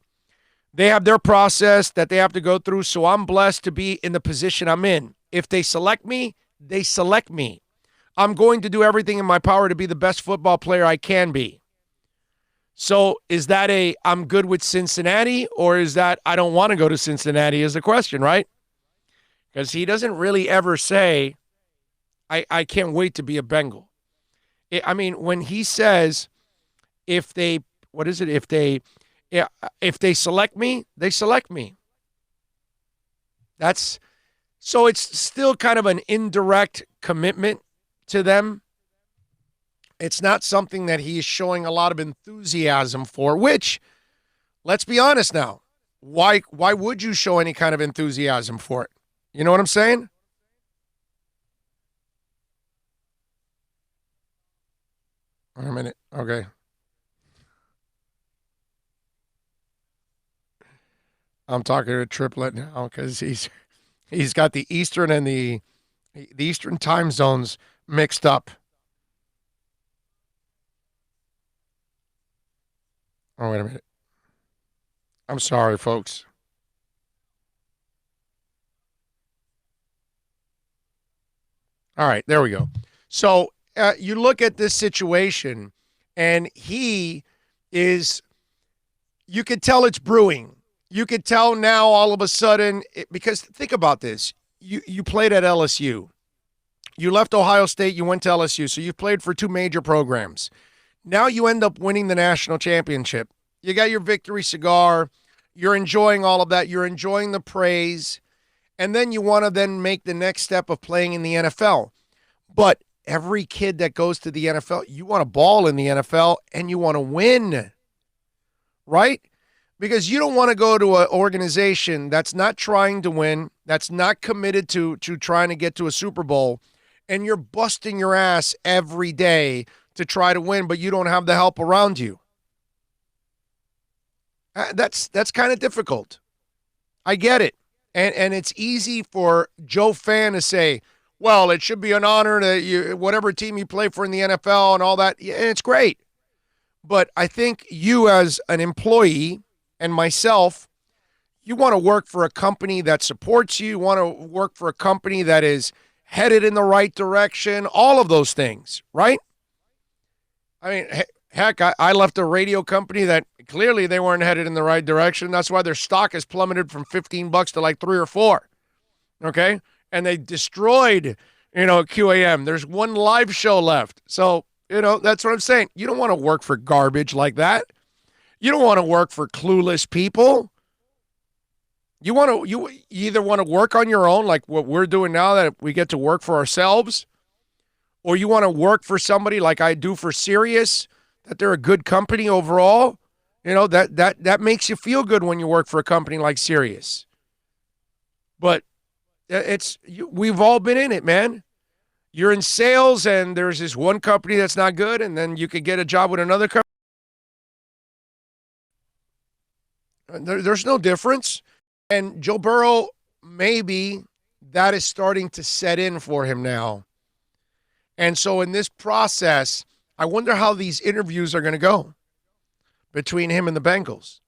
They have their process that they have to go through, so I'm blessed to be in the position I'm in. If they select me, they select me. I'm going to do everything in my power to be the best football player I can be. So is that I'm good with Cincinnati, or is that I don't want to go to Cincinnati is the question, right? Because he doesn't really ever say, I can't wait to be a Bengal. When he says, if they select me, they select me. So it's still kind of an indirect commitment to them. It's not something that he is showing a lot of enthusiasm for, which, let's be honest now, why would you show any kind of enthusiasm for it? You know what I'm saying? Wait a minute. Okay. I'm talking to Triplet now because he's got the Eastern and the Eastern time zones mixed up. Oh, wait a minute. I'm sorry, folks. All right, there we go. So you look at this situation, and you could tell it's brewing. You could tell now all of a sudden, because think about this. You played at LSU. You left Ohio State, you went to LSU, so you've played for 2 major programs. Now you end up winning the national championship. You got your victory cigar. You're enjoying all of that. You're enjoying the praise. And then you want to then make the next step of playing in the NFL. But every kid that goes to the NFL, you want to ball in the NFL and you want to win, right? Because you don't want to go to an organization that's not trying to win, that's not committed to trying to get to a Super Bowl, and you're busting your ass every day to try to win, but you don't have the help around you. That's kind of difficult. I get it. And it's easy for Joe Fan to say, well, it should be an honor to whatever team you play for in the NFL and all that. Yeah, and it's great. But I think you as an employee and myself, you want to work for a company that supports you. You want to work for a company that is headed in the right direction, all of those things, right? I mean, heck, I left a radio company that clearly they weren't headed in the right direction. That's why their stock has plummeted from $15 to like $3 or $4, okay? And they destroyed, QAM. There's one live show left. So, that's what I'm saying. You don't want to work for garbage like that. You don't want to work for clueless people. You either want to work on your own, like what we're doing now, that we get to work for ourselves, or you want to work for somebody like I do for Sirius, that they're a good company overall. That makes you feel good when you work for a company like Sirius. But we've all been in it, man. You're in sales, and there's this one company that's not good, and then you could get a job with another company. There's no difference. And Joe Burrow, maybe that is starting to set in for him now. And so in this process, I wonder how these interviews are going to go between him and the Bengals.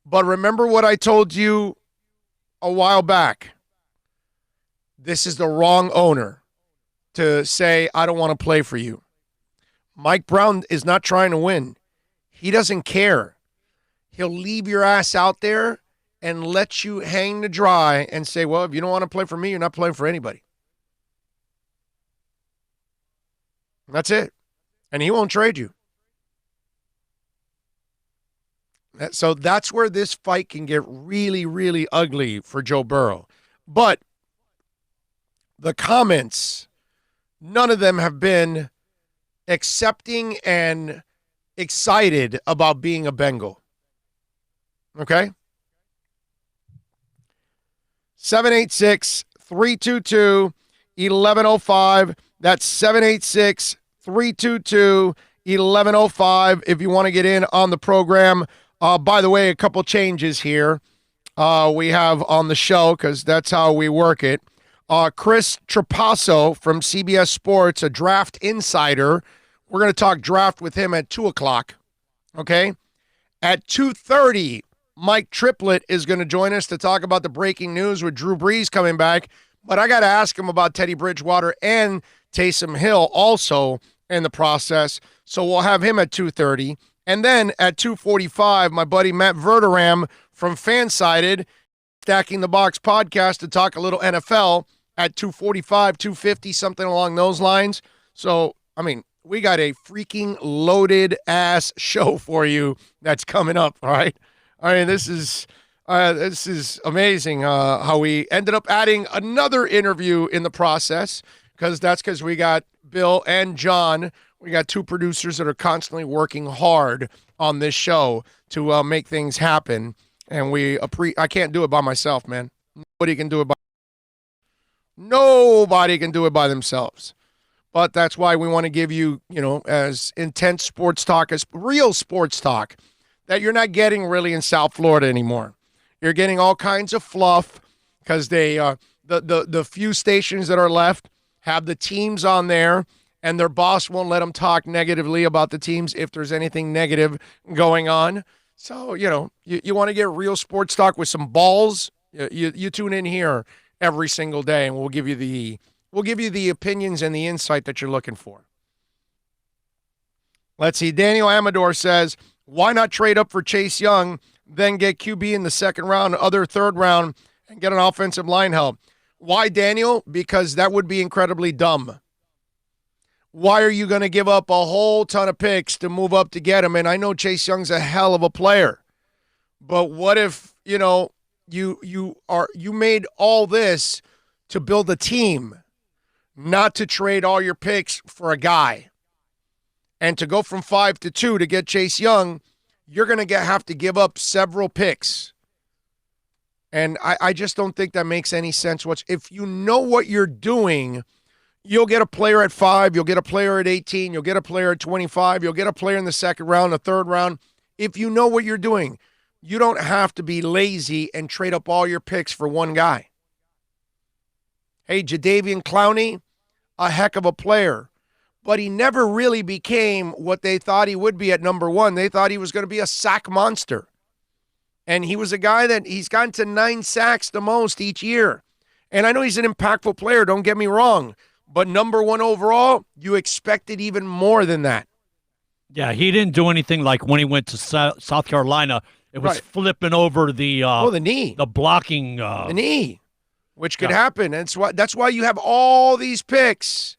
But remember what I told you a while back. This is the wrong owner to say, I don't want to play for you. Mike Brown is not trying to win. He doesn't care. He'll leave your ass out there and let you hang to dry and say, well, if you don't want to play for me, you're not playing for anybody. That's it. And he won't trade you. So that's where this fight can get really, really ugly for Joe Burrow. But the comments, none of them have been accepting and excited about being a Bengal. Okay? 786-322-1105. That's 786-322-1105 if you want to get in on the program. By the way, a couple changes here we have on the show because that's how we work it. Chris Trapasso from CBS Sports, a draft insider. We're going to talk draft with him at 2 o'clock, okay? At 2:30, Mike Triplett is going to join us to talk about the breaking news with Drew Brees coming back. But I got to ask him about Teddy Bridgewater and Taysom Hill also in the process. So we'll have him at 2:30. And then at 2:45, my buddy Matt Verderam from Fansided, Stacking the Box podcast, to talk a little NFL at 2:45, 2:50, something along those lines. So, I mean, we got a freaking loaded ass show for you that's coming up, all right? I mean, this is amazing how we ended up adding another interview in the process, because we got Bill and John. We got two producers that are constantly working hard on this show to make things happen. And I can't do it by myself, man. Nobody can do it by themselves. But that's why we want to give you, as intense sports talk, as real sports talk, that you're not getting really in South Florida anymore. You're getting all kinds of fluff because the few stations that are left have the teams on there, and their boss won't let them talk negatively about the teams if there's anything negative going on. So, you want to get real sports talk with some balls, you tune in here every single day, and we'll give you the opinions and the insight that you're looking for. Let's see. Daniel Amador says, why not trade up for Chase Young, then get QB in the second round, other third round, and get an offensive line help? Why, Daniel? Because that would be incredibly dumb. Why are you going to give up a whole ton of picks to move up to get him? And I know Chase Young's a hell of a player, but what if, you made all this to build a team, not to trade all your picks for a guy. And to go from 5 to 2 to get Chase Young, you're going to have to give up several picks. And I just don't think that makes any sense. If you know what you're doing, you'll get a player at 5, you'll get a player at 18, you'll get a player at 25, you'll get a player in the second round, the third round. If you know what you're doing, you don't have to be lazy and trade up all your picks for one guy. Hey, Jadeveon Clowney, a heck of a player. But he never really became what they thought he would be at number 1. They thought he was going to be a sack monster. And he was a guy that he's gotten to 9 sacks the most each year. And I know he's an impactful player, don't get me wrong. But number 1 overall, you expected even more than that. Yeah, he didn't do anything like when he went to South Carolina. It was flipping over the knee. The blocking. The knee, which could happen. And that's why you have all these picks.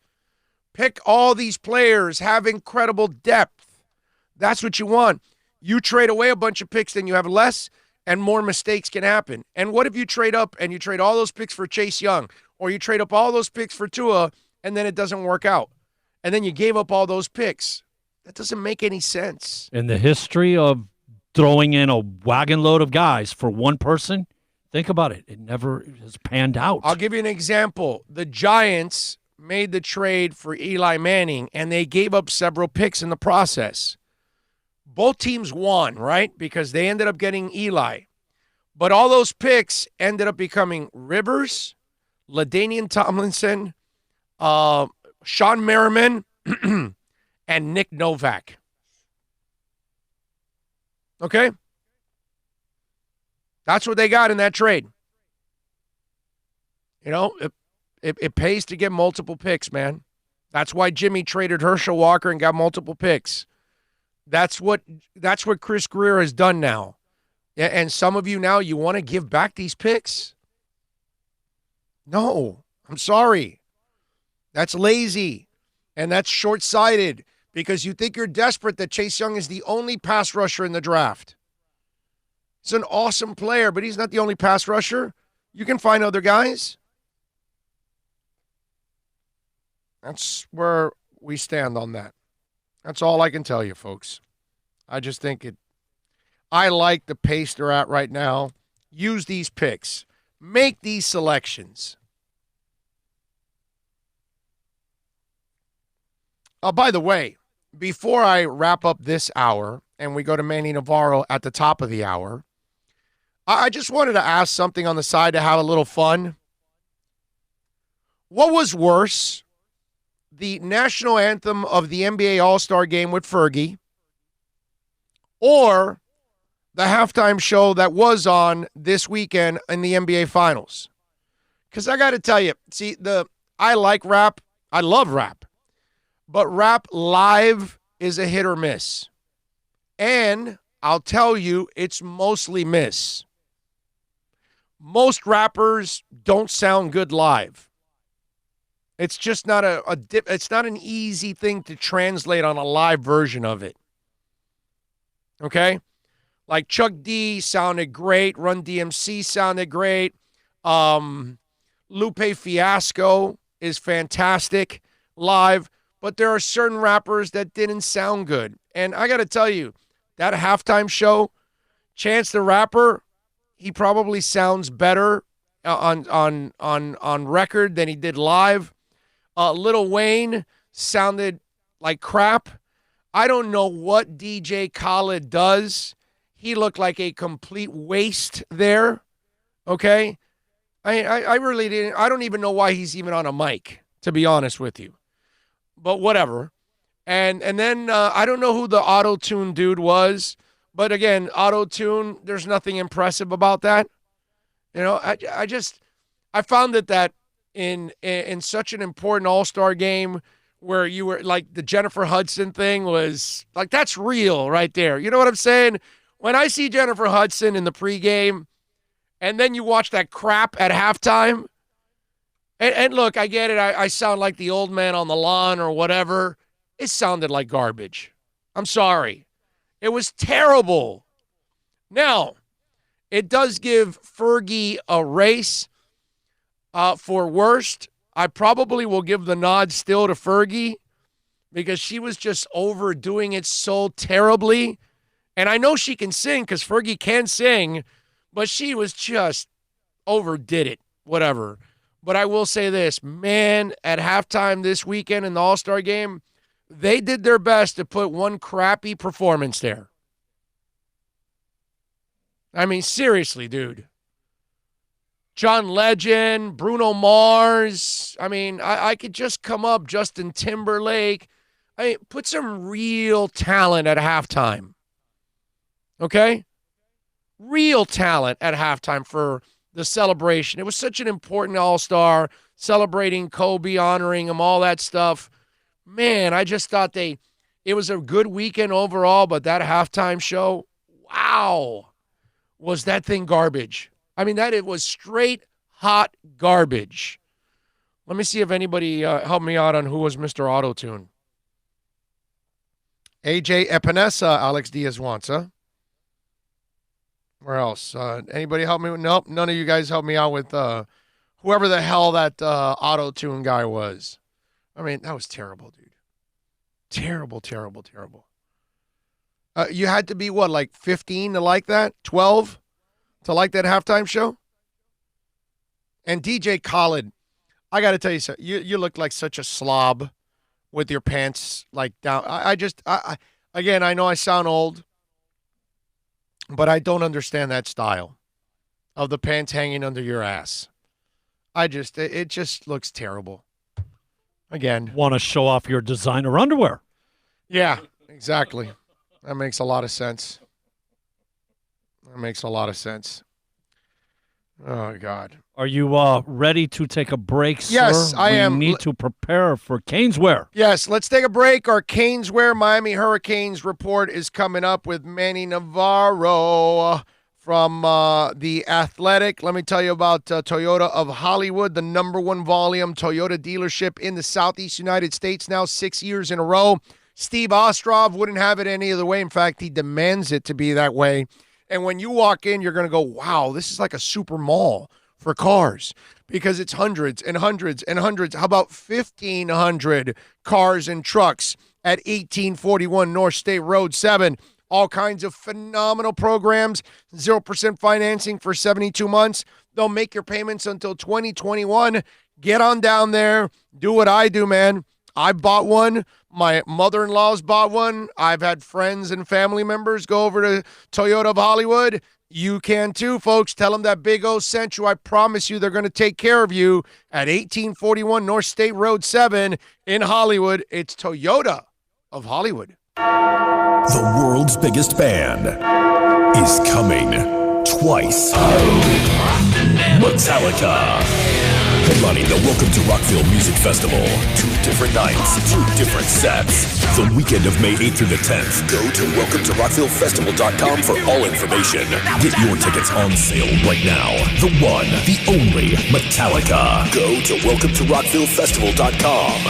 Pick all these players, have incredible depth. That's what you want. You trade away a bunch of picks, then you have less, and more mistakes can happen. And what if you trade up and you trade all those picks for Chase Young, or you trade up all those picks for Tua, and then it doesn't work out? And then you gave up all those picks. That doesn't make any sense. In the history of throwing in a wagon load of guys for one person, think about it. It never has panned out. I'll give you an example. The Giants made the trade for Eli Manning, and they gave up several picks in the process. Both teams won, right? Because they ended up getting Eli. But all those picks ended up becoming Rivers, LaDainian Tomlinson, Sean Merriman, and Nick Novak. Okay? That's what they got in that trade. You know, it pays to get multiple picks, man. That's why Jimmy traded Herschel Walker and got multiple picks. That's what Chris Greer has done now. And some of you now, you want to give back these picks? No, I'm sorry. That's lazy, and that's short-sighted because you think you're desperate that Chase Young is the only pass rusher in the draft. He's an awesome player, but he's not the only pass rusher. You can find other guys. That's where we stand on that. That's all I can tell you, folks. I just think I like the pace they're at right now. Use these picks. Make these selections. By the way, before I wrap up this hour and we go to Manny Navarro at the top of the hour, I just wanted to ask something on the side to have a little fun. What was worse? The national anthem of the NBA All-Star Game with Fergie, or the halftime show that was on this weekend in the NBA Finals? Because I got to tell you, see, I like rap. I love rap. But rap live is a hit or miss. And I'll tell you, it's mostly miss. Most rappers don't sound good live. It's just not it's not an easy thing to translate on a live version of it. Okay? Like Chuck D sounded great. Run DMC sounded great. Lupe Fiasco is fantastic live. But there are certain rappers that didn't sound good. And I got to tell you, that halftime show, Chance the Rapper, he probably sounds better on record than he did live. Lil Wayne sounded like crap. I don't know what DJ Khaled does. He looked like a complete waste there. Okay? I really didn't. I don't even know why he's even on a mic, to be honest with you. But whatever. And then I don't know who the auto-tune dude was. But again, auto-tune, there's nothing impressive about that. You know, I found that in such an important all-star game where you were like the Jennifer Hudson thing was like, that's real right there. You know what I'm saying? When I see Jennifer Hudson in the pregame and then you watch that crap at halftime, and look, I get it. I sound like the old man on the lawn or whatever. It sounded like garbage. I'm sorry. It was terrible. Now, it does give Fergie a race for worst. I probably will give the nod still to Fergie because she was just overdoing it so terribly. And I know she can sing because Fergie can sing, but she was just overdid it, whatever. But I will say this, man, at halftime this weekend in the All-Star game, they did their best to put one crappy performance there. I mean, seriously, dude. John Legend, Bruno Mars. I mean, I could just come up, Justin Timberlake. I mean, put some real talent at halftime. Okay? Real talent at halftime for the celebration. It was such an important All-Star, celebrating Kobe, honoring him, all that stuff. Man, I just thought it was a good weekend overall, but that halftime show, wow, was that thing garbage. I mean, it was straight hot garbage. Let me see if anybody helped me out on who was Mr. Auto-Tune. AJ Epinesa, Alex Diaz wants, huh? Where else? Anybody help me? Nope, none of you guys helped me out with whoever the hell that Auto-Tune guy was. I mean, that was terrible, dude. Terrible, terrible, terrible. You had to be, what, like 15 to like that? 12 to like that halftime show? And DJ Khaled, I got to tell you something. You look like such a slob with your pants like down. Again, I know I sound old, but I don't understand that style of the pants hanging under your ass. It just looks terrible. Again. Want to show off your designer underwear. Yeah, exactly. That makes a lot of sense. Oh, God. Are you ready to take a break, sir? Yes, I am. We need to prepare for Caneswear. Yes, let's take a break. Our Caneswear Miami Hurricanes report is coming up with Manny Navarro from The Athletic. Let me tell you about Toyota of Hollywood, the #1 volume Toyota dealership in the Southeast United States now 6 years in a row. Steve Ostrov wouldn't have it any other way. In fact, he demands it to be that way. And when you walk in, you're going to go, wow, this is like a super mall for cars because it's hundreds and hundreds and hundreds. How about 1,500 cars and trucks at 1841 North State Road 7? All kinds of phenomenal programs, 0% financing for 72 months. They'll make your payments until 2021. Get on down there. Do what I do, man. I bought one. My mother-in-law's bought one. I've had friends and family members go over to Toyota of Hollywood. You can too, folks. Tell them that Big O sent you. I promise you they're going to take care of you at 1841 North State Road 7 in Hollywood. It's Toyota of Hollywood. The world's biggest band is coming twice. Metallica. Headlining the Welcome to Rockville Music Festival. 2 different nights, 2 different sets. The weekend of May 8th through the 10th. Go to welcometorockvillefestival.com for all information. Get your tickets on sale right now. The one, the only Metallica. Go to welcometorockvillefestival.com.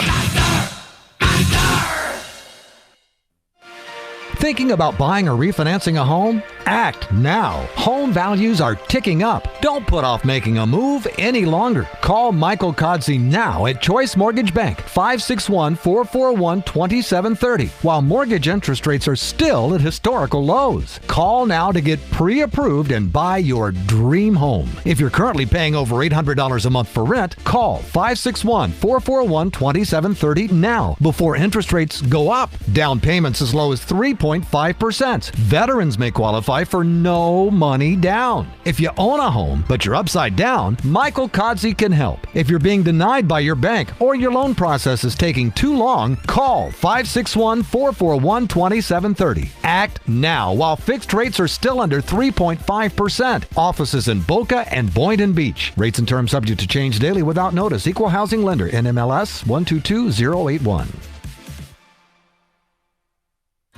Thinking about buying or refinancing a home? Act now. Home values are ticking up. Don't put off making a move any longer. Call Michael Kodsey now at Choice Mortgage Bank, 561-441-2730, while mortgage interest rates are still at historical lows. Call now to get pre-approved and buy your dream home. If you're currently paying over $800 a month for rent, call 561-441-2730 now before interest rates go up. Down payments as low as 3.5%. Veterans may qualify for no money down. If you own a home, but you're upside down, Michael Kodsey can help. If you're being denied by your bank or your loan process is taking too long, call 561-441-2730. Act now while fixed rates are still under 3.5%. Offices in Boca and Boynton Beach. Rates and terms subject to change daily without notice. Equal housing lender. NMLS 122081.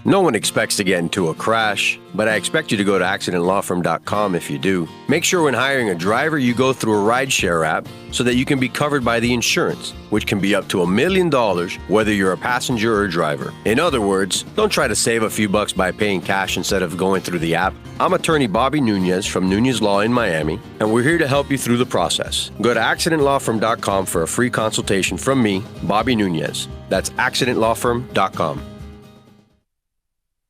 No one expects to get into a crash, but I expect you to go to accidentlawfirm.com if you do. Make sure when hiring a driver, you go through a rideshare app so that you can be covered by the insurance, which can be up to $1 million whether you're a passenger or a driver. In other words, don't try to save a few bucks by paying cash instead of going through the app. I'm attorney Bobby Nunez from Nunez Law in Miami, and we're here to help you through the process. Go to accidentlawfirm.com for a free consultation from me, Bobby Nunez. That's accidentlawfirm.com.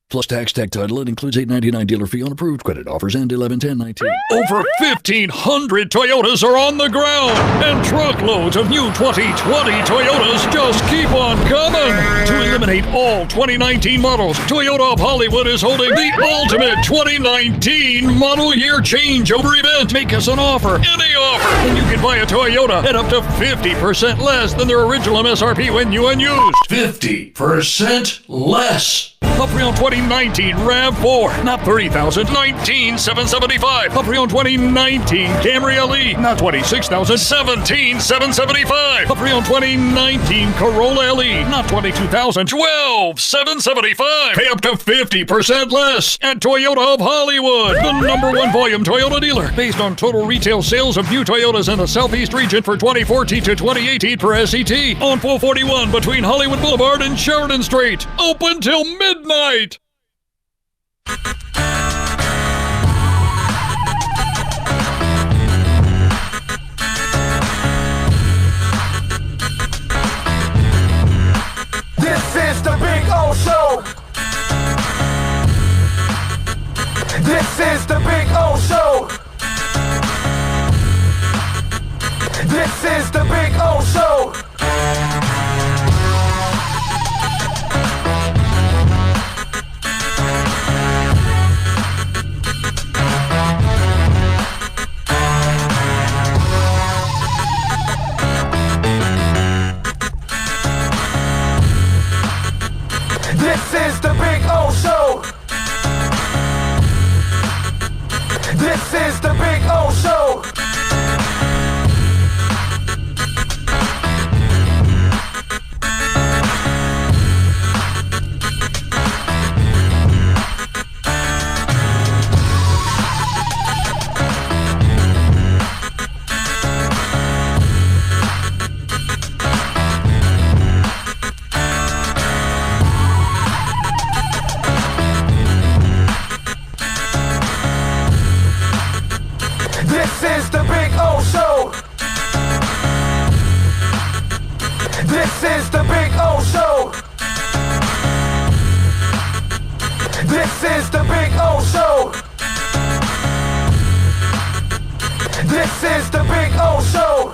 Plus tax, tech title. It includes $8.99 dealer fee on approved credit. Offers end 11/10/19. Over 1,500 Toyotas are on the ground, and truckloads of new 2020 Toyotas just keep on coming. To eliminate all 2019 models, Toyota of Hollywood is holding the ultimate 2019 model year changeover event. Make us an offer, any offer, and you can buy a Toyota at up to 50% less than their original MSRP when new and used. 50% less. A pre-owned 2019 RAV4, not $30,000, $19,775. A pre-owned 2019 Camry LE, not $26,000, $17,775. A pre-owned 2019 Corolla LE, not $22,000, $12,775. Pay up to 50% less at Toyota of Hollywood, the #1 volume Toyota dealer, based on total retail sales of new Toyotas in the Southeast region for 2014 to 2018 per SET, on 441 between Hollywood Boulevard and Sheridan Street. Open till midnight. This is the Big O Show. This is the Big O Show. This is the Big O Show. This is the Big O Show. This is the Big O Show. This is the Big O Show. This is the Big O Show. This is the Big O Show. This is the Big O Show. This is the Big O Show.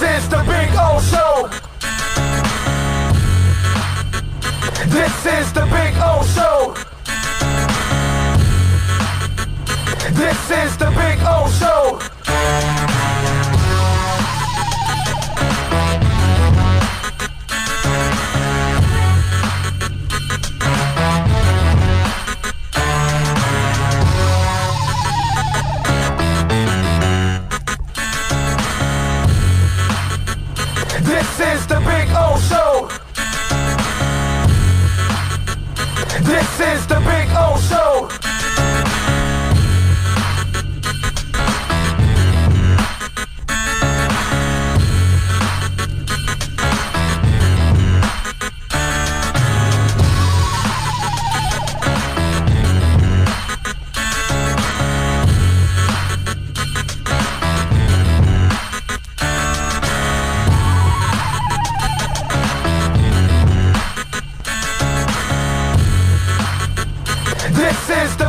This is the Big O Show. This is the Big O Show. This is the Big O Show. This is the Big O Show. This is the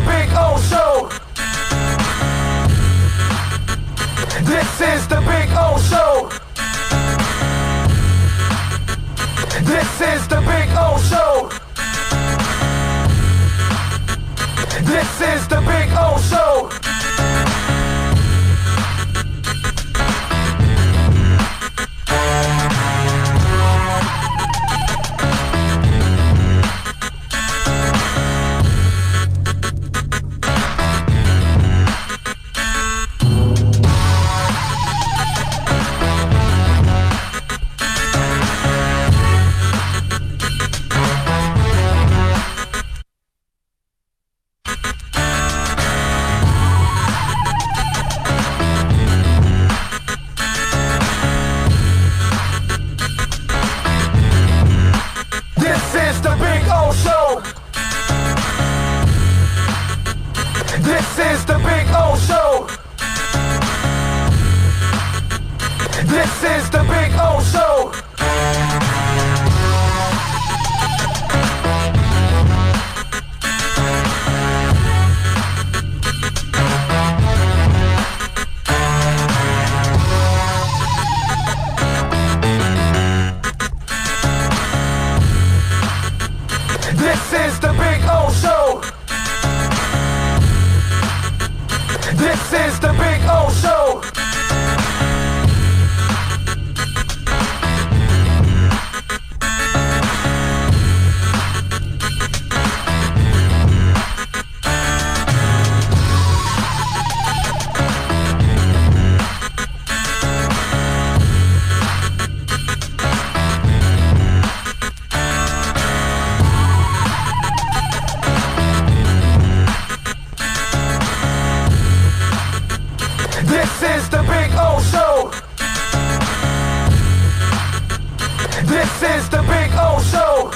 is the Big O Show.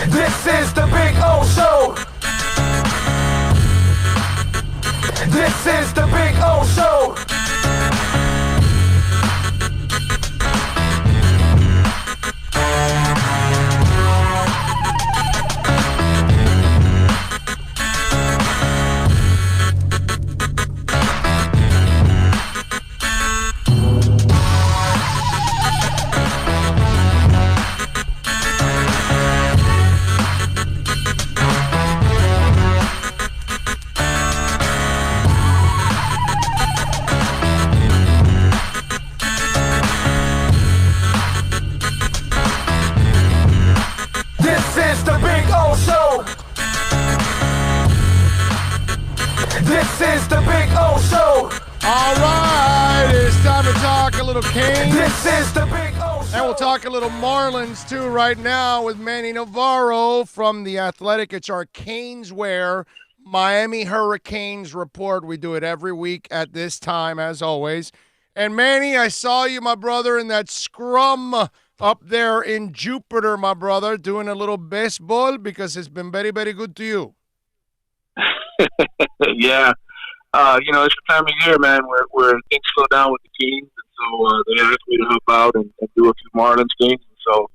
This is the Big O Show. This is the Big O Show. This is the Big O Show. This is the Big O Show. All right, it's time to talk a little Canes. This is the Big O Show. And we'll talk a little Marlins, too, right now with Manny Navarro from The Athletic. It's our Caneswear Miami Hurricanes report. We do it every week at this time, as always. And, Manny, I saw you, my brother, in that scrum up there in Jupiter, my brother, doing a little baseball because it's been very, very good to you. Yeah. It's the time of year, man, where things slow down with the Kings. And so they asked me to help out and do a few Marlins games. And so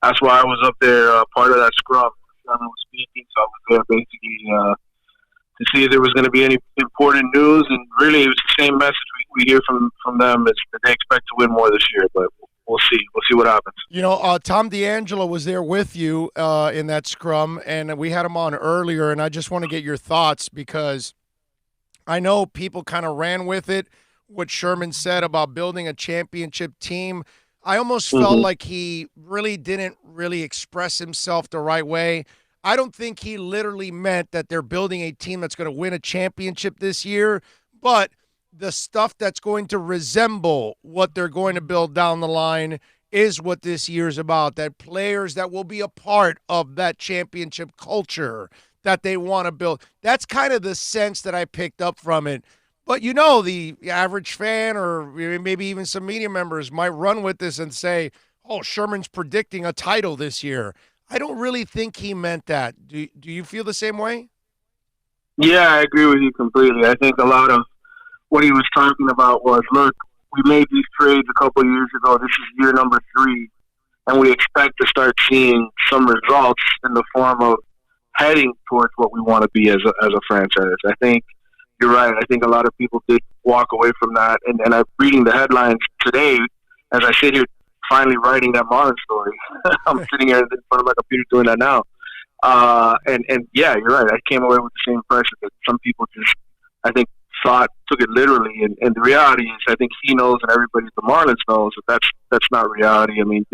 that's why I was up there, part of that scrum. I was speaking, so I was there basically to see if there was going to be any important news. And really, it was the same message we hear from them is that they expect to win more this year. But we'll see. We'll see what happens. Tom D'Angelo was there with you in that scrum, and we had him on earlier, and I just want to get your thoughts because I know people kind of ran with it, what Sherman said about building a championship team. I almost felt like he really didn't really express himself the right way. I don't think he literally meant that they're building a team that's going to win a championship this year, but the stuff that's going to resemble what they're going to build down the line is what this year's about, that players that will be a part of that championship culture that they want to build. That's kind of the sense that I picked up from it. But, the average fan or maybe even some media members might run with this and say, oh, Sherman's predicting a title this year. I don't really think he meant that. Do you feel the same way? Yeah, I agree with you completely. I think a lot of what he was talking about was, look, we made these trades a couple of years ago. This is year number 3, and we expect to start seeing some results in the form of heading towards what we want to be as a franchise. I think you're right. I think a lot of people did walk away from that. And I'm reading the headlines today as I sit here finally writing that Marlins story. I'm sitting here in front of my computer doing that now. And yeah, you're right. I came away with the same impression that some people just, I think, took it literally. And the reality is, I think he knows and everybody at the Marlins knows that that's not reality. I mean,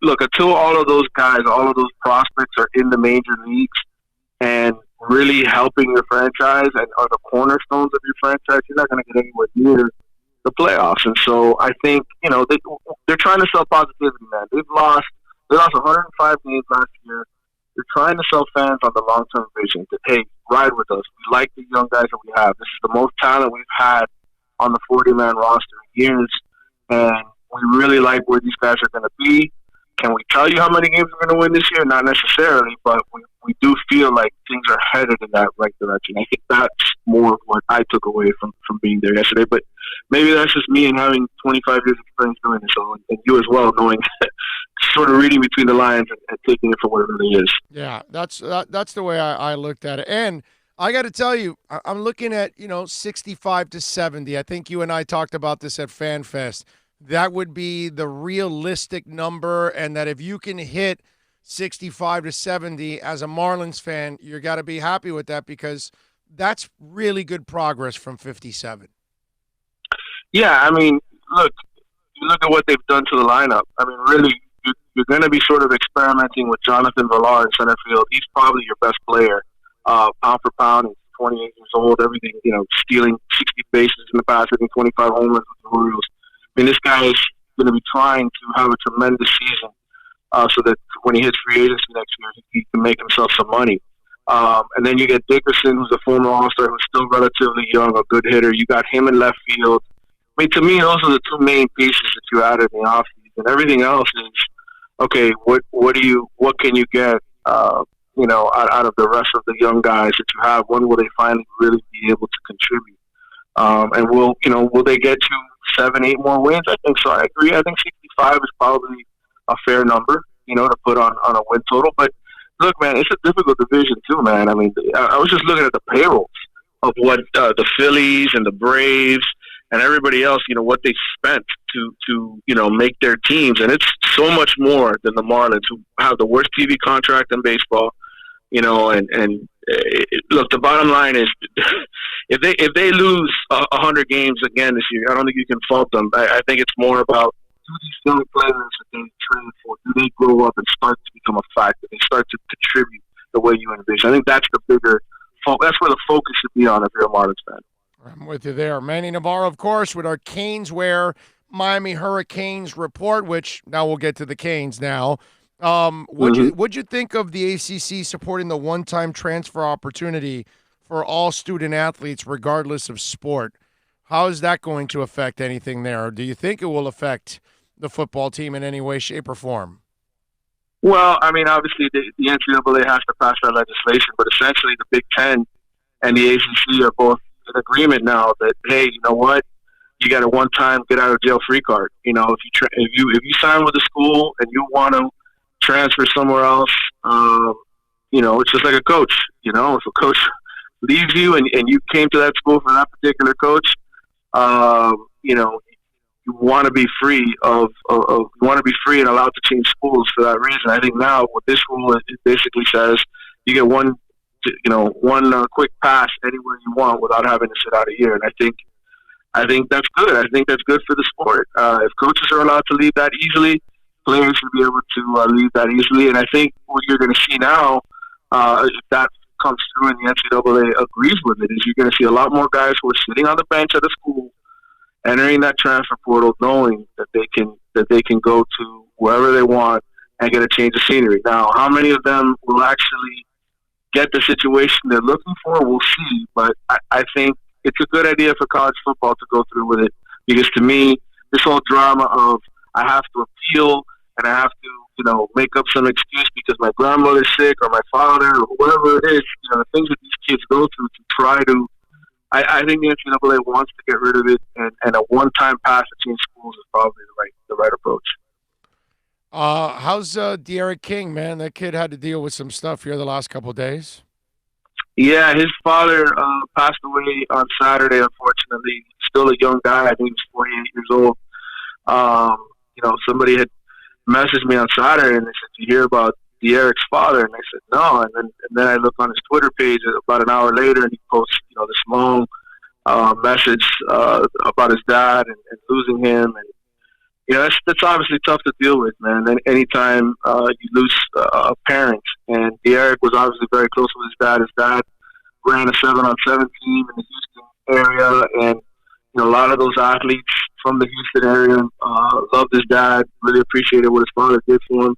look, until all of those guys, all of those prospects are in the major leagues and really helping your franchise and are the cornerstones of your franchise, you're not going to get anywhere near the playoffs. And so I think, they're trying to sell positivity, man. They lost 105 games last year. They're trying to sell fans on the long-term vision that, hey, ride with us. We like the young guys that we have. This is the most talent we've had on the 40-man roster in years, and we really like where these guys are going to be. Can we tell you how many games we're going to win this year? Not necessarily, but we do feel like things are headed in that right direction. I think that's more of what I took away from being there yesterday. But maybe that's just me and having 25 years of experience doing this, so, and you as well, knowing, sort of reading between the lines and taking it for what it really is. Yeah, that's the way I looked at it. And I got to tell you, I'm looking at, 65 to 70. I think you and I talked about this at FanFest. That would be the realistic number, and that if you can hit 65 to 70 as a Marlins fan, you got to be happy with that because that's really good progress from 57. Yeah, I mean, look, you look at what they've done to the lineup. I mean, really, you're going to be sort of experimenting with Jonathan Villar in center field. He's probably your best player, pound for pound. He's 28 years old, everything, stealing 60 bases in the past, hitting 25 home runs with the Orioles. I mean, this guy is going to be trying to have a tremendous season so that when he hits free agency next year, he can make himself some money. And then you get Dickerson, who's a former All-Star, who's still relatively young, a good hitter. You got him in left field. mean, to me, those are the two main pieces that you added in the offseason. Everything else is, okay, what can you get, out of the rest of the young guys that you have? When will they finally really be able to contribute? And will they get to 7, 8 more wins? I think so. I agree. I think 65 is probably a fair number, to put on a win total. But look, man, it's a difficult division too, man. I mean, I was just looking at the payrolls of what the Phillies and the Braves and everybody else, what they spent to make their teams, and it's so much more than the Marlins, who have the worst TV contract in baseball. Look, the bottom line is, if they lose 100 games again this year, I don't think you can fault them. I think it's more about, do these young players that they train for, do they grow up and start to become a factor? They start to contribute the way you envision. I think that's the bigger. That's where the focus should be on if you're a Marlins fan. I'm with you there. Manny Navarro, of course, with our Caneswear Miami Hurricanes report, which now we'll get to the Canes now. What'd you think of the ACC supporting the one-time transfer opportunity for all student athletes, regardless of sport? How is that going to affect anything there? Or do you think it will affect the football team in any way, shape, or form? Well, I mean, obviously the NCAA has to pass that legislation, but essentially the Big Ten and the ACC are both in agreement now that, hey, you know what? You got a one-time get-out-of-jail-free card. If you sign with a school and you want to transfer somewhere else, it's just like a coach. If a coach leaves you and you came to that school for that particular coach, you want to be free and allowed to change schools for that reason. I think now with this rule, it basically says you get one quick pass anywhere you want without having to sit out a year. And I think that's good. I think that's good for the sport. If coaches are allowed to leave that easily, players should be able to leave that easily. And I think what you're going to see now, if that comes through and the NCAA agrees with it, is you're going to see a lot more guys who are sitting on the bench at a school entering that transfer portal, knowing that they can go to wherever they want and get a change of scenery. Now, how many of them will actually get the situation they're looking for, we'll see. But I think it's a good idea for college football to go through with it, because to me, this whole drama of I have to appeal and I have to, make up some excuse because my grandmother's sick or my father or whoever it is, the things that these kids go through to try to. I think the NCAA wants to get rid of it, and a one-time pass to change schools is probably the right approach. How's De'Aaron King, man? That kid had to deal with some stuff here the last couple of days. Yeah, his father passed away on Saturday, unfortunately. Still a young guy. I think he was 48 years old. Somebody had messaged me on Saturday and they said, "Did you hear about De'Aaron's father?" And I said, "No." And then I looked on his Twitter page about an hour later, and he posts, this long message about his dad and losing him. And that's obviously tough to deal with, man. And anytime you lose a parent, and De'Aaron was obviously very close with his dad. His dad ran a 7-on-7 team in the Houston area, and a lot of those athletes from the Houston area loved his dad, really appreciated what his father did for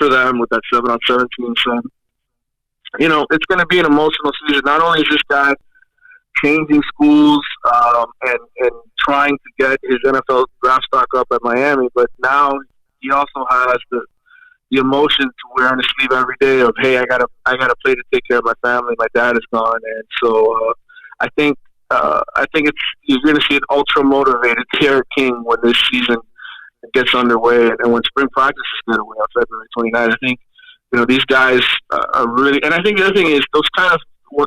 them with that 7-on-7 team. So, it's going to be an emotional season. Not only is this guy changing schools and trying to get his NFL draft stock up at Miami, but now he also has the emotion to wear on his sleeve every day of, hey, I gotta play to take care of my family. My dad is gone, and so I think you're going to see an ultra motivated De'Aaron King when this season gets underway and when spring practices get away on February 29th. I think these guys are really, and I think the other thing is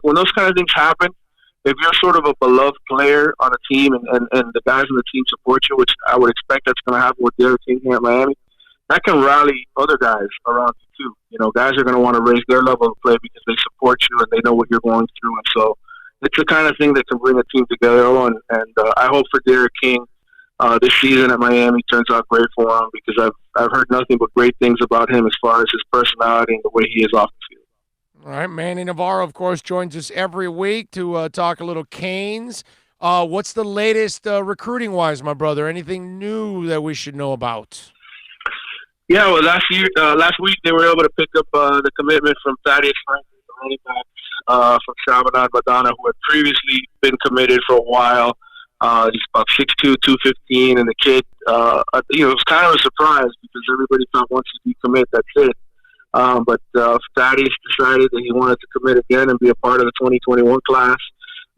when those kind of things happen, if you're sort of a beloved player on a team and the guys on the team support you, which I would expect that's going to happen with De'Aaron King here at Miami, that can rally other guys around you too. Guys are going to want to raise their level of play because they support you and they know what you're going through. And so it's the kind of thing that can bring a team together. And I hope for De'Aaron King this season at Miami turns out great for him, because I've heard nothing but great things about him as far as his personality and the way he is off the field. All right, Manny Navarro, of course, joins us every week to talk a little Canes. What's the latest recruiting-wise, my brother? Anything new that we should know about? Yeah, well, last week they were able to pick up the commitment from Thaddeus Franklin, the running back from Chaminade Madonna, who had previously been committed for a while He's about 6'2", 215, and the kid, it was kind of a surprise because everybody thought once he decommit, that's it. But Thaddeus decided that he wanted to commit again and be a part of the 2021 class.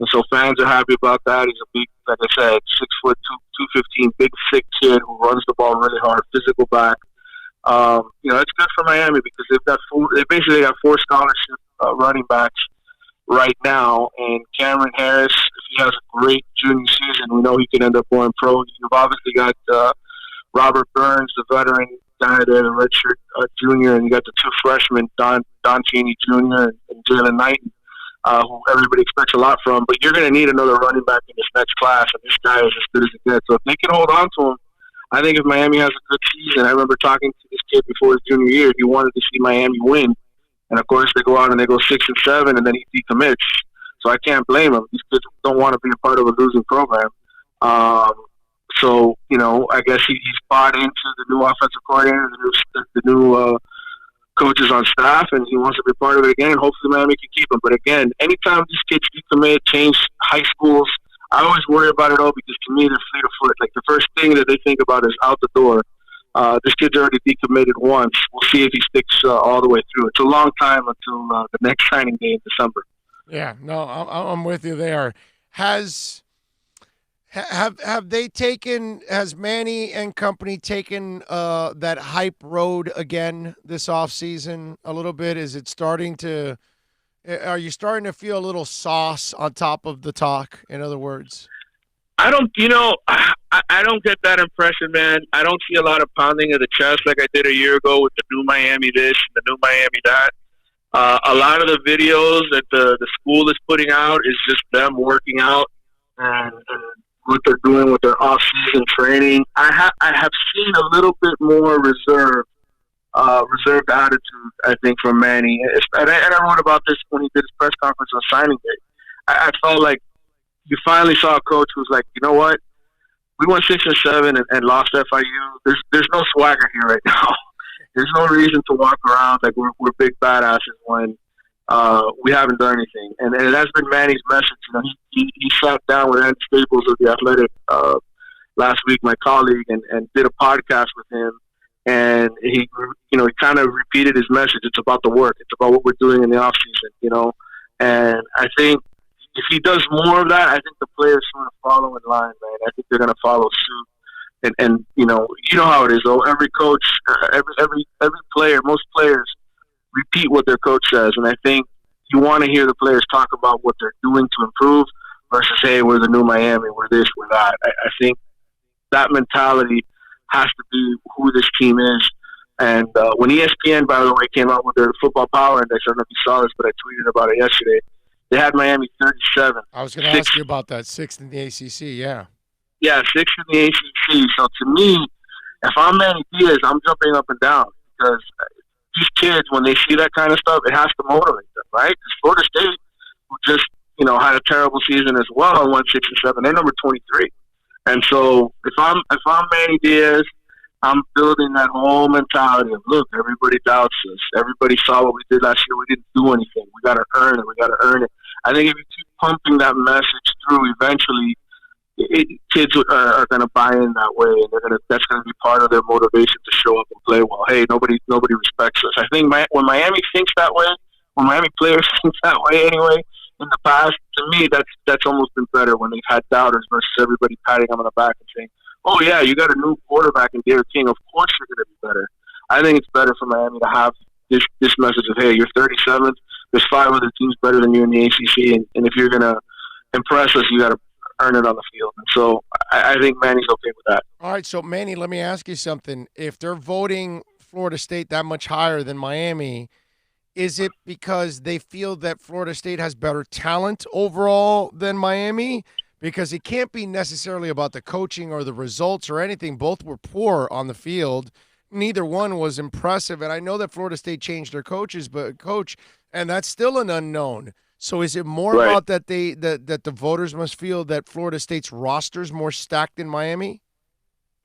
And so fans are happy about that. He's a big, like I said, 6'2", 215, big, thick kid who runs the ball really hard, physical back. It's good for Miami because they basically got 4 scholarship running backs right now. And Cameron Harris, if he has a great junior season, we know he can end up going pro. You've obviously got Robert Burns, the veteran guy there, the redshirt junior, and you got the 2 freshmen, Don Cheney Jr. and Jalen Knighton, who everybody expects a lot from. But you're going to need another running back in this next class, and this guy is as good as it gets. So if they can hold on to him, I think if Miami has a good season, I remember talking to this kid before his junior year, he wanted to see Miami win. And, of course, they go out and they go 6-7, and then he decommits. So I can't blame him. These kids don't want to be a part of a losing program. So, I guess he's bought into the new offensive coordinator, the new coaches on staff, and he wants to be part of it again. Hopefully Miami can keep him. But, again, anytime these kids decommit, change high schools, I always worry about it all because, to me, they're fleet of foot. Like, the first thing that they think about is out the door. This kid's already decommitted once. We'll see if he sticks all the way through. It's a long time until the next signing day in December. Yeah, no, I'm with you there. Have they taken? Has Manny and company taken that hype road again this offseason a little bit? Is it starting to? Are you starting to feel a little sauce on top of the talk? In other words, I don't get that impression, man. I don't see a lot of pounding of the chest like I did a year ago with the new Miami this and the new Miami that. A lot of the videos that the school is putting out is just them working out and what they're doing with their off-season training. I have seen a little bit more reserved attitude, I think, from Manny. And I wrote about this when he did his press conference on signing day. I felt like you finally saw a coach who's like, you know what? We went 6-7 and lost FIU. There's no swagger here right now. There's no reason to walk around like we're big badasses when we haven't done anything. And that's been Manny's message. He sat down with Andy Staples of The Athletic last week, my colleague, and did a podcast with him. And he kind of repeated his message. It's about the work. It's about what we're doing in the off season, And I think if he does more of that, I think the players sort of follow in line, man. I think they're going to follow suit. And you know how it is, though. Every coach, every player, most players repeat what their coach says. And I think you want to hear the players talk about what they're doing to improve versus, hey, we're the new Miami, we're this, we're that. I think that mentality has to be who this team is. And when ESPN, by the way, came out with their football power index, I don't know if you saw this, but I tweeted about it yesterday. They had Miami 37. I was going to ask you about that, 6th in the ACC, yeah. Yeah, 6th in the ACC. So to me, if I'm Manny Diaz, I'm jumping up and down because these kids, when they see that kind of stuff, it has to motivate them, right? Because Florida State, who just had a terrible season as well, won 6-7. They're number 23. And so if I'm Manny Diaz, I'm building that whole mentality of, look, everybody doubts us. Everybody saw what we did last year. We didn't do anything. We got to earn it. We got to earn it. I think if you keep pumping that message through, eventually kids are going to buy in that way, and that's going to be part of their motivation to show up and play well. Hey, nobody respects us. I think when Miami thinks that way, when Miami players think that way anyway, in the past, to me, that's almost been better when they've had doubters versus everybody patting them on the back and saying, oh, yeah, you got a new quarterback in Derek King. Of course you're going to be better. I think it's better for Miami to have this message of, hey, you're 37th. There's 5 other teams better than you in the ACC, and if you're going to impress us, you got to earn it on the field. And so I think Manny's okay with that. All right, so Manny, let me ask you something. If they're voting Florida State that much higher than Miami, is it because they feel that Florida State has better talent overall than Miami? Because it can't be necessarily about the coaching or the results or anything. Both were poor on the field. Neither one was impressive. And I know that Florida State changed their coach, and that's still an unknown. So is it more about that that the voters must feel that Florida State's roster is more stacked than Miami?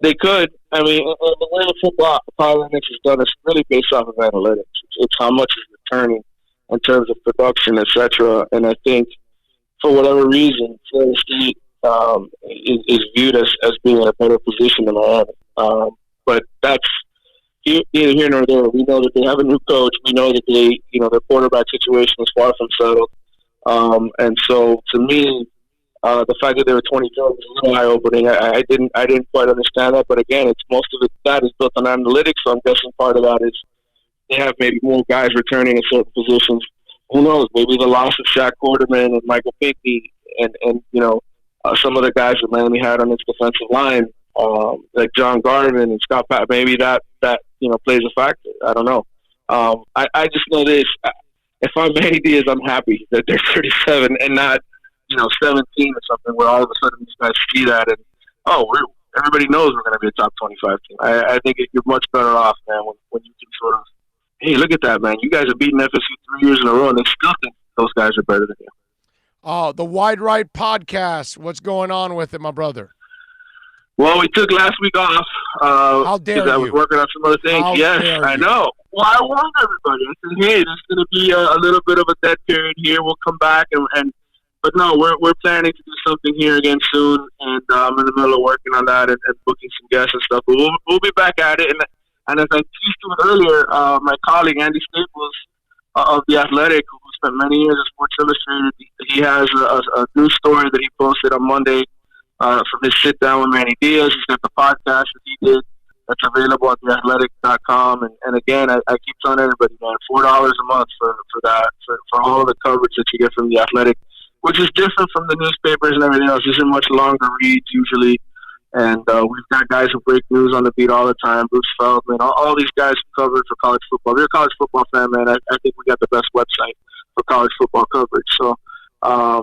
They could. I mean, the way the football power index is done is really based off of analytics. It's how much is returning in terms of production, etc. And I think for whatever reason, Florida State is viewed as being in a better position than Miami. But that's neither here nor there. We know that they have a new coach. We know that their quarterback situation is far from settled. And so, to me, the fact that they were 22 was a little eye-opening. I didn't quite understand that. But again, most of that is built on analytics. So I'm guessing part of that is they have maybe more guys returning in certain positions. Who knows? Maybe the loss of Shaq Quarterman and Michael Pinkney and some of the guys that Miami had on its defensive line, like John Garvin and Scott Pat. Maybe that plays a factor. I don't know. I just know this. If I'm Manny Diaz, I'm happy that they're 37 and not 17 or something, where all of a sudden these guys see that and everybody knows we're going to be a top 25 team. I think you're much better off, man, when you can sort of, hey, look at that, man. You guys have beaten FSU 3 years in a row, and they still think those guys are better than you. Oh, the Wide Right podcast. What's going on with it, my brother? Well, we took last week off. How dare you? I was working on some other things. Yes, I know. Well, I warned everybody. I said, hey, there's going to be a little bit of a dead period here. We'll come back. But no, we're planning to do something here again soon, and I'm in the middle of working on that and booking some guests and stuff. But we'll be back at it. And as I teased to it earlier, my colleague, Andy Staples of The Athletic, who spent many years at Sports Illustrated, he has a new story that he posted on Monday from his sit-down with Manny Diaz. He's got the podcast that he did that's available at theathletic.com. And again, I keep telling everybody, man, $4 a month for that, for all of the coverage that you get from The Athletic, which is different from the newspapers and everything else. These are much longer reads usually. And we've got guys who break news on the beat all the time. Bruce Feldman, all these guys who cover for college football. If you're a college football fan, man, I think we got the best website for college football coverage. So I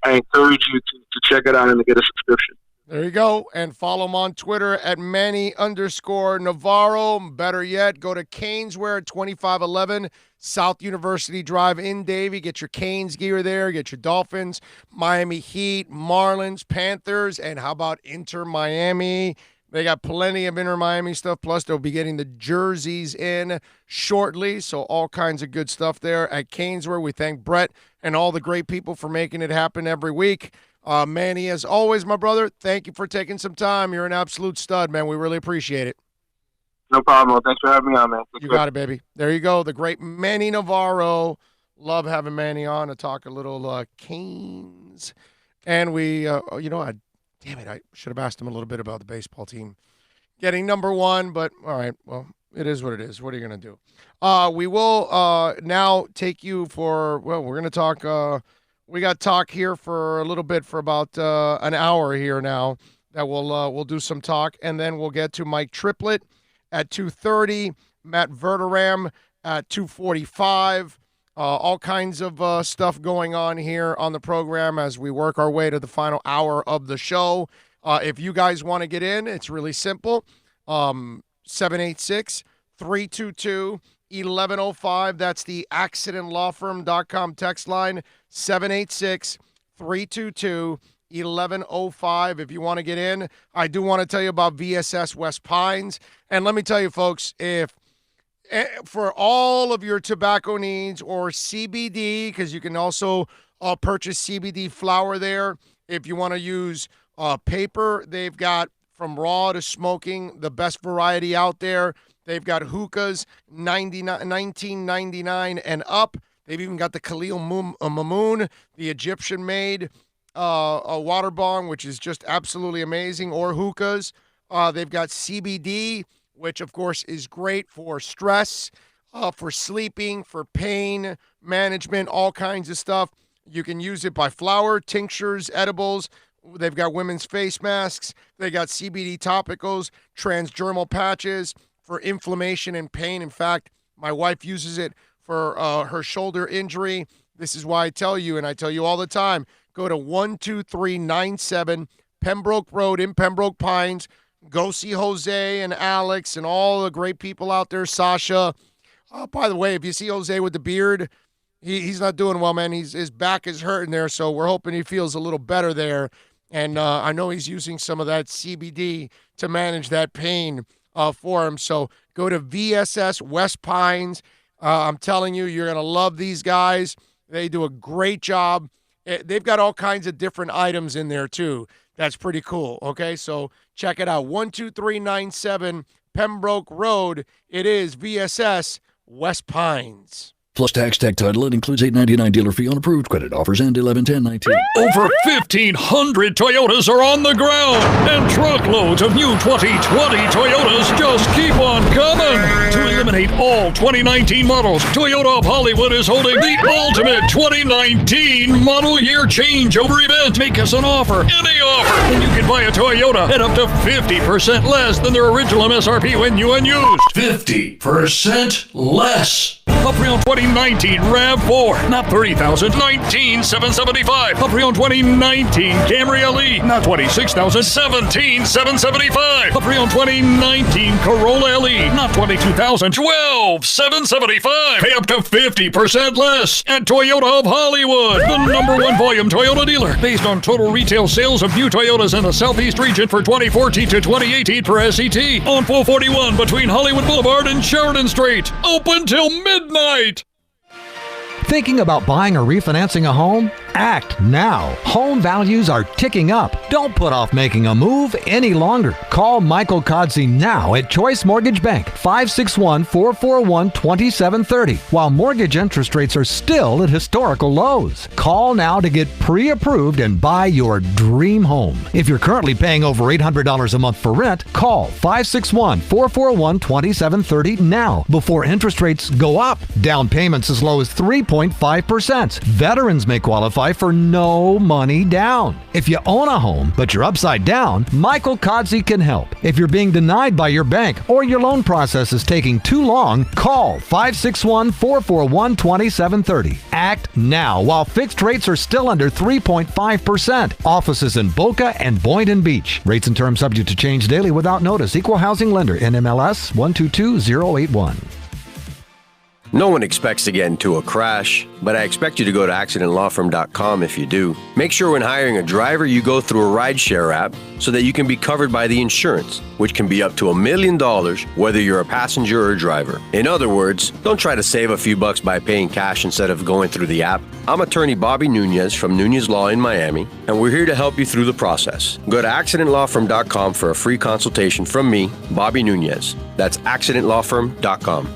encourage you to check it out and to get a subscription. There you go. And follow him on Twitter at Manny_Navarro. Better yet, go to Caneswear at 2511 South University Drive in Davie. Get your Canes gear there. Get your Dolphins, Miami Heat, Marlins, Panthers, and how about Inter Miami? They got plenty of Inter Miami stuff. Plus, they'll be getting the jerseys in shortly. So all kinds of good stuff there at Caneswear. We thank Brett and all the great people for making it happen every week. Manny, as always, my brother, thank you for taking some time. You're an absolute stud, man. We really appreciate it. No problem. Thanks for having me on, man. You got it, baby. There you go. The great Manny Navarro. Love having Manny on to talk a little Canes. And we, damn it, I should have asked him a little bit about the baseball team getting number one, but all right, well, it is what it is. What are you going to do? We will now take you for, we're going to talk, we got talk here for a little bit, for about an hour here now, that we'll do some talk, and then we'll get to Mike Triplett at 2:30, Matt Verderam at 2:45. All kinds of stuff going on here on the program as we work our way to the final hour of the show. If you guys want to get in, it's really simple. 786-322-1105. That's the accidentlawfirm.com text line, 786-322-1105. If you want to get in, I do want to tell you about VSS West Pines. And let me tell you, folks, for all of your tobacco needs or CBD, because you can also purchase CBD flower there. If you want to use paper, they've got from raw to smoking, the best variety out there. They've got hookahs, $19.99 and up. They've even got the Khalil Mamoon, the Egyptian-made a water bong, which is just absolutely amazing, or hookahs. They've got CBD, which, of course, is great for stress, for sleeping, for pain management, all kinds of stuff. You can use it by flower, tinctures, edibles. They've got women's face masks. They got CBD topicals, transdermal patches for inflammation and pain. In fact, my wife uses it for her shoulder injury. This is why I tell you, and I tell you all the time, go to 12397 Pembroke Road in Pembroke Pines. Go see Jose and Alex and all the great people out there, Sasha. By the way, if you see Jose with the beard, he's not doing well, man. His back is hurting there, so we're hoping he feels a little better there. And I know he's using some of that CBD to manage that pain for him. So go to VSS West Pines. I'm telling you, you're going to love these guys. They do a great job. They've got all kinds of different items in there too. That's pretty cool. Okay, so check it out. 12397 Pembroke Road. It is VSS West Pines. Plus tax, tech title. It includes $8.99 dealer fee on approved credit. Offers end 11/10/19. Over 1,500 Toyotas are on the ground, and truckloads of new 2020 Toyotas just keep on coming. To eliminate all 2019 models, Toyota of Hollywood is holding the ultimate 2019 model year changeover event. Make us an offer, any offer, and you can buy a Toyota at up to 50% less than their original MSRP when new and used. 50% less. A pre-owned 2019 RAV4, not $30,000, $19,775. A pre-owned 2019 Camry LE, not $26,000, $17,775. A pre-owned 2019 Corolla LE, not $22,000, $12,775. Pay up to 50% less at Toyota of Hollywood, the #1 volume Toyota dealer, based on total retail sales of new Toyotas in the Southeast region for 2014 to 2018 per SET, on 441 between Hollywood Boulevard and Sheridan Street. Open till midnight. Thinking about buying or refinancing a home? Act now. Home values are ticking up. Don't put off making a move any longer. Call Michael Kodsey now at Choice Mortgage Bank, 561-441-2730, while mortgage interest rates are still at historical lows. Call now to get pre-approved and buy your dream home. If you're currently paying over $800 a month for rent, call 561-441-2730 now before interest rates go up. Down payments as low as 3.5%. Veterans may qualify for no money down. If you own a home, but you're upside down, Michael Kodsey can help. If you're being denied by your bank or your loan process is taking too long, call 561-441-2730. Act now while fixed rates are still under 3.5%. Offices in Boca and Boynton Beach. Rates and terms subject to change daily without notice. Equal housing lender. NMLS 122081. No one expects to get into a crash, but I expect you to go to accidentlawfirm.com if you do. Make sure when hiring a driver, you go through a rideshare app so that you can be covered by the insurance, which can be up to $1 million whether you're a passenger or a driver. In other words, don't try to save a few bucks by paying cash instead of going through the app. I'm attorney Bobby Nunez from Nunez Law in Miami, and we're here to help you through the process. Go to accidentlawfirm.com for a free consultation from me, Bobby Nunez. That's accidentlawfirm.com.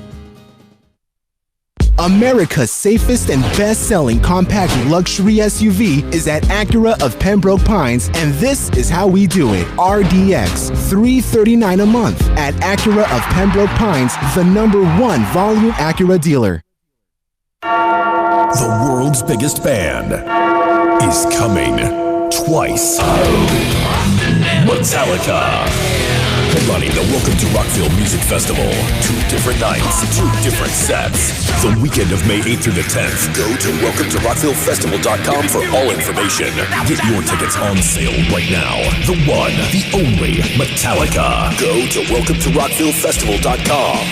America's safest and best-selling compact luxury SUV is at Acura of Pembroke Pines, and this is how we do it. RDX, $339 a month at Acura of Pembroke Pines, the #1 volume Acura dealer. The world's biggest band is coming twice. Metallica. Headlining the Welcome to Rockville Music Festival. 2 different nights, 2 different sets. The weekend of May 8th through the 10th. Go to welcometorocktillefestival.com for all information. Get your tickets on sale right now. The one, the only Metallica. Go to welcometorocktillefestival.com.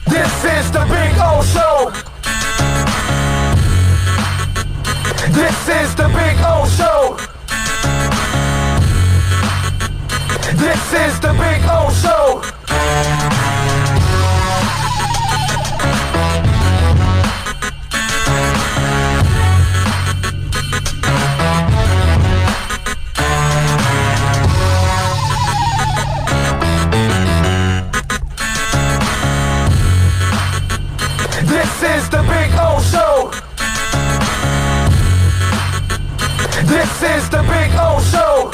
This is the Big O Show. This is the Big O Show. This is the Big O Show. This is the Big O Show.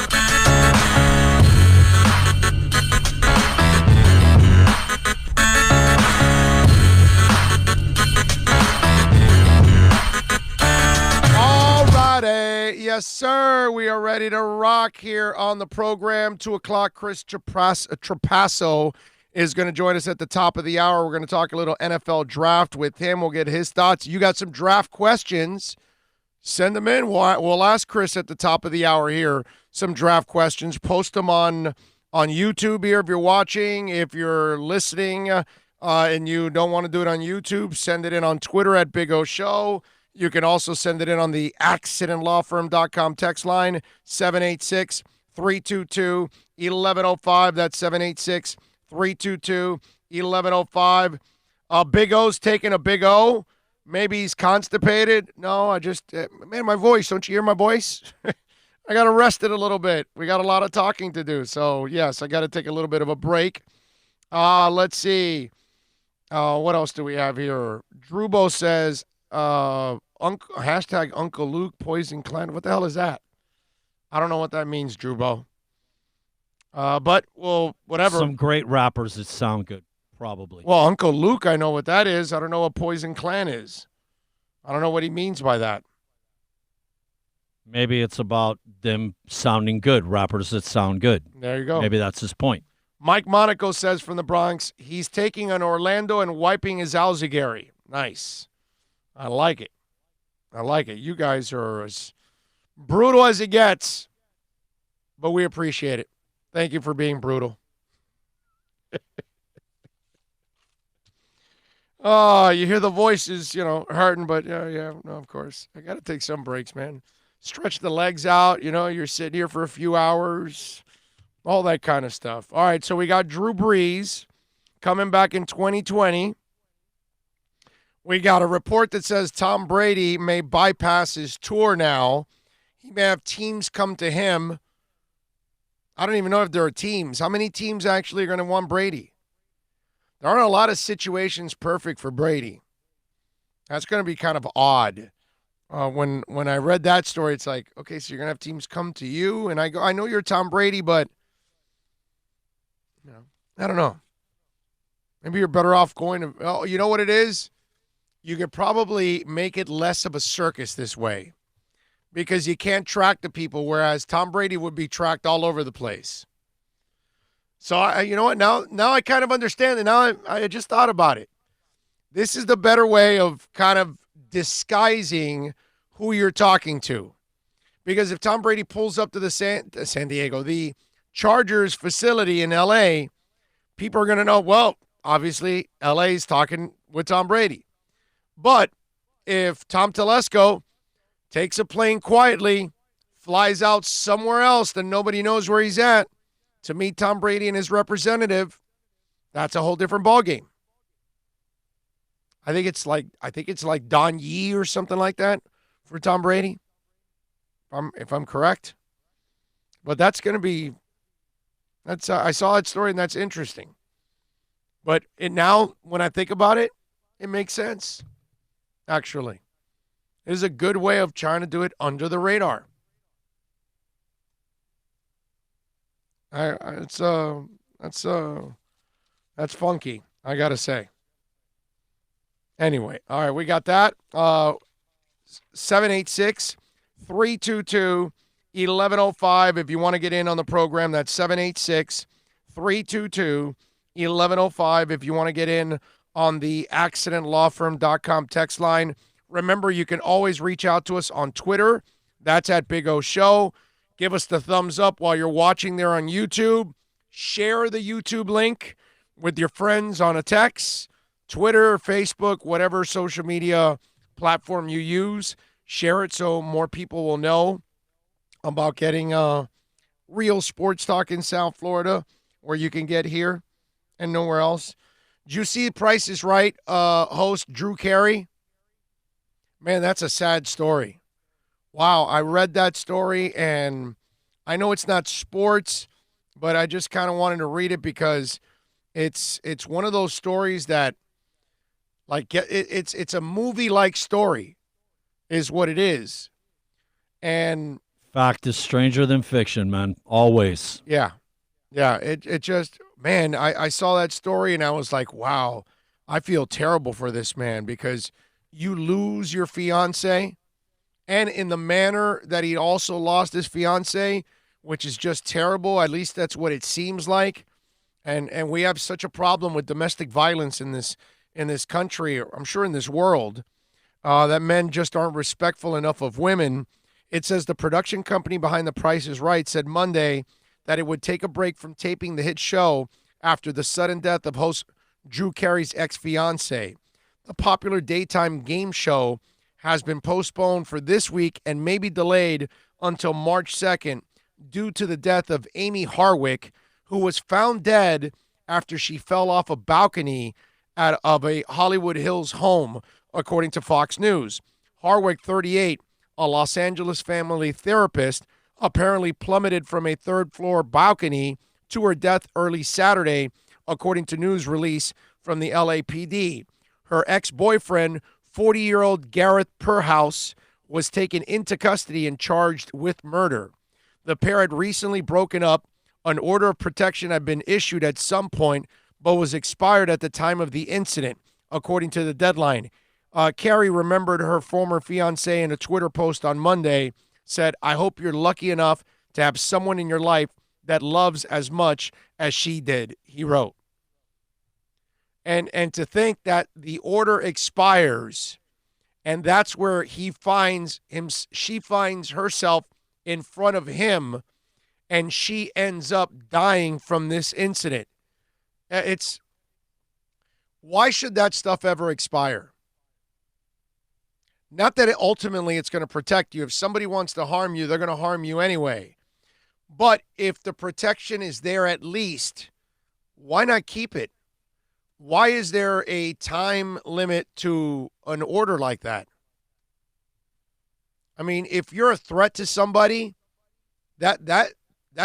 Alrighty, yes sir, we are ready to rock here on the program. 2 o'clock, Chris Trapasso is going to join us at the top of the hour. We're going to talk a little NFL draft with him. We'll get his thoughts. You got some draft questions. Send them in. We'll ask Chris at the top of the hour here some draft questions. Post them on YouTube here if you're watching. If you're listening and you don't want to do it on YouTube, send it in on Twitter at Big O Show. You can also send it in on the accidentlawfirm.com text line, 786-322-1105. That's 786-322-1105. Big O's taking a big O. Maybe he's constipated. No, I just, man, my voice. Don't you hear my voice? I got to rest it a little bit. We got a lot of talking to do. So, yes, I got to take a little bit of a break. Let's see. What else do we have here? Drubo says, hashtag Uncle Luke Poison Clan. What the hell is that? I don't know what that means, Drubo. But, well, whatever. Some great rappers that sound good, probably. Well, Uncle Luke, I know what that is. I don't know what Poison Clan is. I don't know what he means by that. Maybe it's about them sounding good, rappers that sound good. There you go. Maybe that's his point. Mike Monaco says from the Bronx, he's taking an Orlando and wiping his Alzigari. Nice. I like it. I like it. You guys are as brutal as it gets, but we appreciate it. Thank you for being brutal. Oh, you hear the voices, hurting, but yeah, no, of course. I got to take some breaks, man. Stretch the legs out, you're sitting here for a few hours, all that kind of stuff. All right, so we got Drew Brees coming back in 2020. We got a report that says Tom Brady may bypass his tour now. He may have teams come to him. I don't even know if there are teams. How many teams actually are going to want Brady? There aren't a lot of situations perfect for Brady. That's going to be kind of odd. When I read that story, it's like, okay, so you're going to have teams come to you, and I go, I know you're Tom Brady, but I don't know. Maybe you're better off going to, oh, you know what it is? You could probably make it less of a circus this way because you can't track the people, whereas Tom Brady would be tracked all over the place. So, you know what? Now I kind of understand it. Now I just thought about it. This is the better way of kind of disguising who you're talking to. Because if Tom Brady pulls up to the San Diego, the Chargers facility in L.A., people are going to know, well, obviously, L.A. is talking with Tom Brady. But if Tom Telesco takes a plane quietly, flies out somewhere else that nobody knows where he's at to meet Tom Brady and his representative, that's a whole different ballgame. I think it's like Don Yee or something like that for Tom Brady, if I'm correct. But that's going to be I saw that story and that's interesting. But now when I think about it, it makes sense. Actually, it is a good way of trying to do it under the radar. That's funky, I gotta say. Anyway, all right, we got that. 786-322-1105. If you want to get in on the program, that's 786-322-1105. If you want to get in on the accidentlawfirm.com text line. Remember, you can always reach out to us on Twitter. That's at Big O Show. Give us the thumbs up while you're watching there on YouTube. Share the YouTube link with your friends on a text, Twitter, Facebook, whatever social media platform you use. Share it so more people will know about getting real sports talk in South Florida where you can get here and nowhere else. Did you see Price is Right host Drew Carey? Man, that's a sad story. Wow, I read that story, and I know it's not sports, but I just kind of wanted to read it because it's one of those stories that, like, it's a movie-like story is what it is. And fact is stranger than fiction, man, always. Yeah, it just, man, I saw that story, and I was like, wow, I feel terrible for this man because you lose your fiance, and in the manner that he also lost his fiance, which is just terrible. At least that's what it seems like. And we have such a problem with domestic violence in this country, I'm sure in this world, that men just aren't respectful enough of women. It says the production company behind The Price is Right said Monday that it would take a break from taping the hit show after the sudden death of host Drew Carey's ex-fiancée. The popular daytime game show has been postponed for this week and may be delayed until March 2nd due to the death of Amy Harwick, who was found dead after she fell off a balcony of a Hollywood Hills home, according to Fox News. Harwick, 38, a Los Angeles family therapist, apparently plummeted from a third-floor balcony to her death early Saturday, according to news release from the LAPD. Her ex-boyfriend, 40-year-old Gareth Perhouse, was taken into custody and charged with murder. The pair had recently broken up. An order of protection had been issued at some point, but was expired at the time of the incident, according to the Deadline. Carrie remembered her former fiancé in a Twitter post on Monday, said, "I hope you're lucky enough to have someone in your life that loves as much as she did," he wrote. And to think that the order expires, and that's where she finds herself in front of him, and she ends up dying from this incident. Why should that stuff ever expire? Not that ultimately it's going to protect you. If somebody wants to harm you, they're going to harm you anyway. But if the protection is there at least, why not keep it? Why is there a time limit to an order like that? I mean, if you're a threat to somebody, that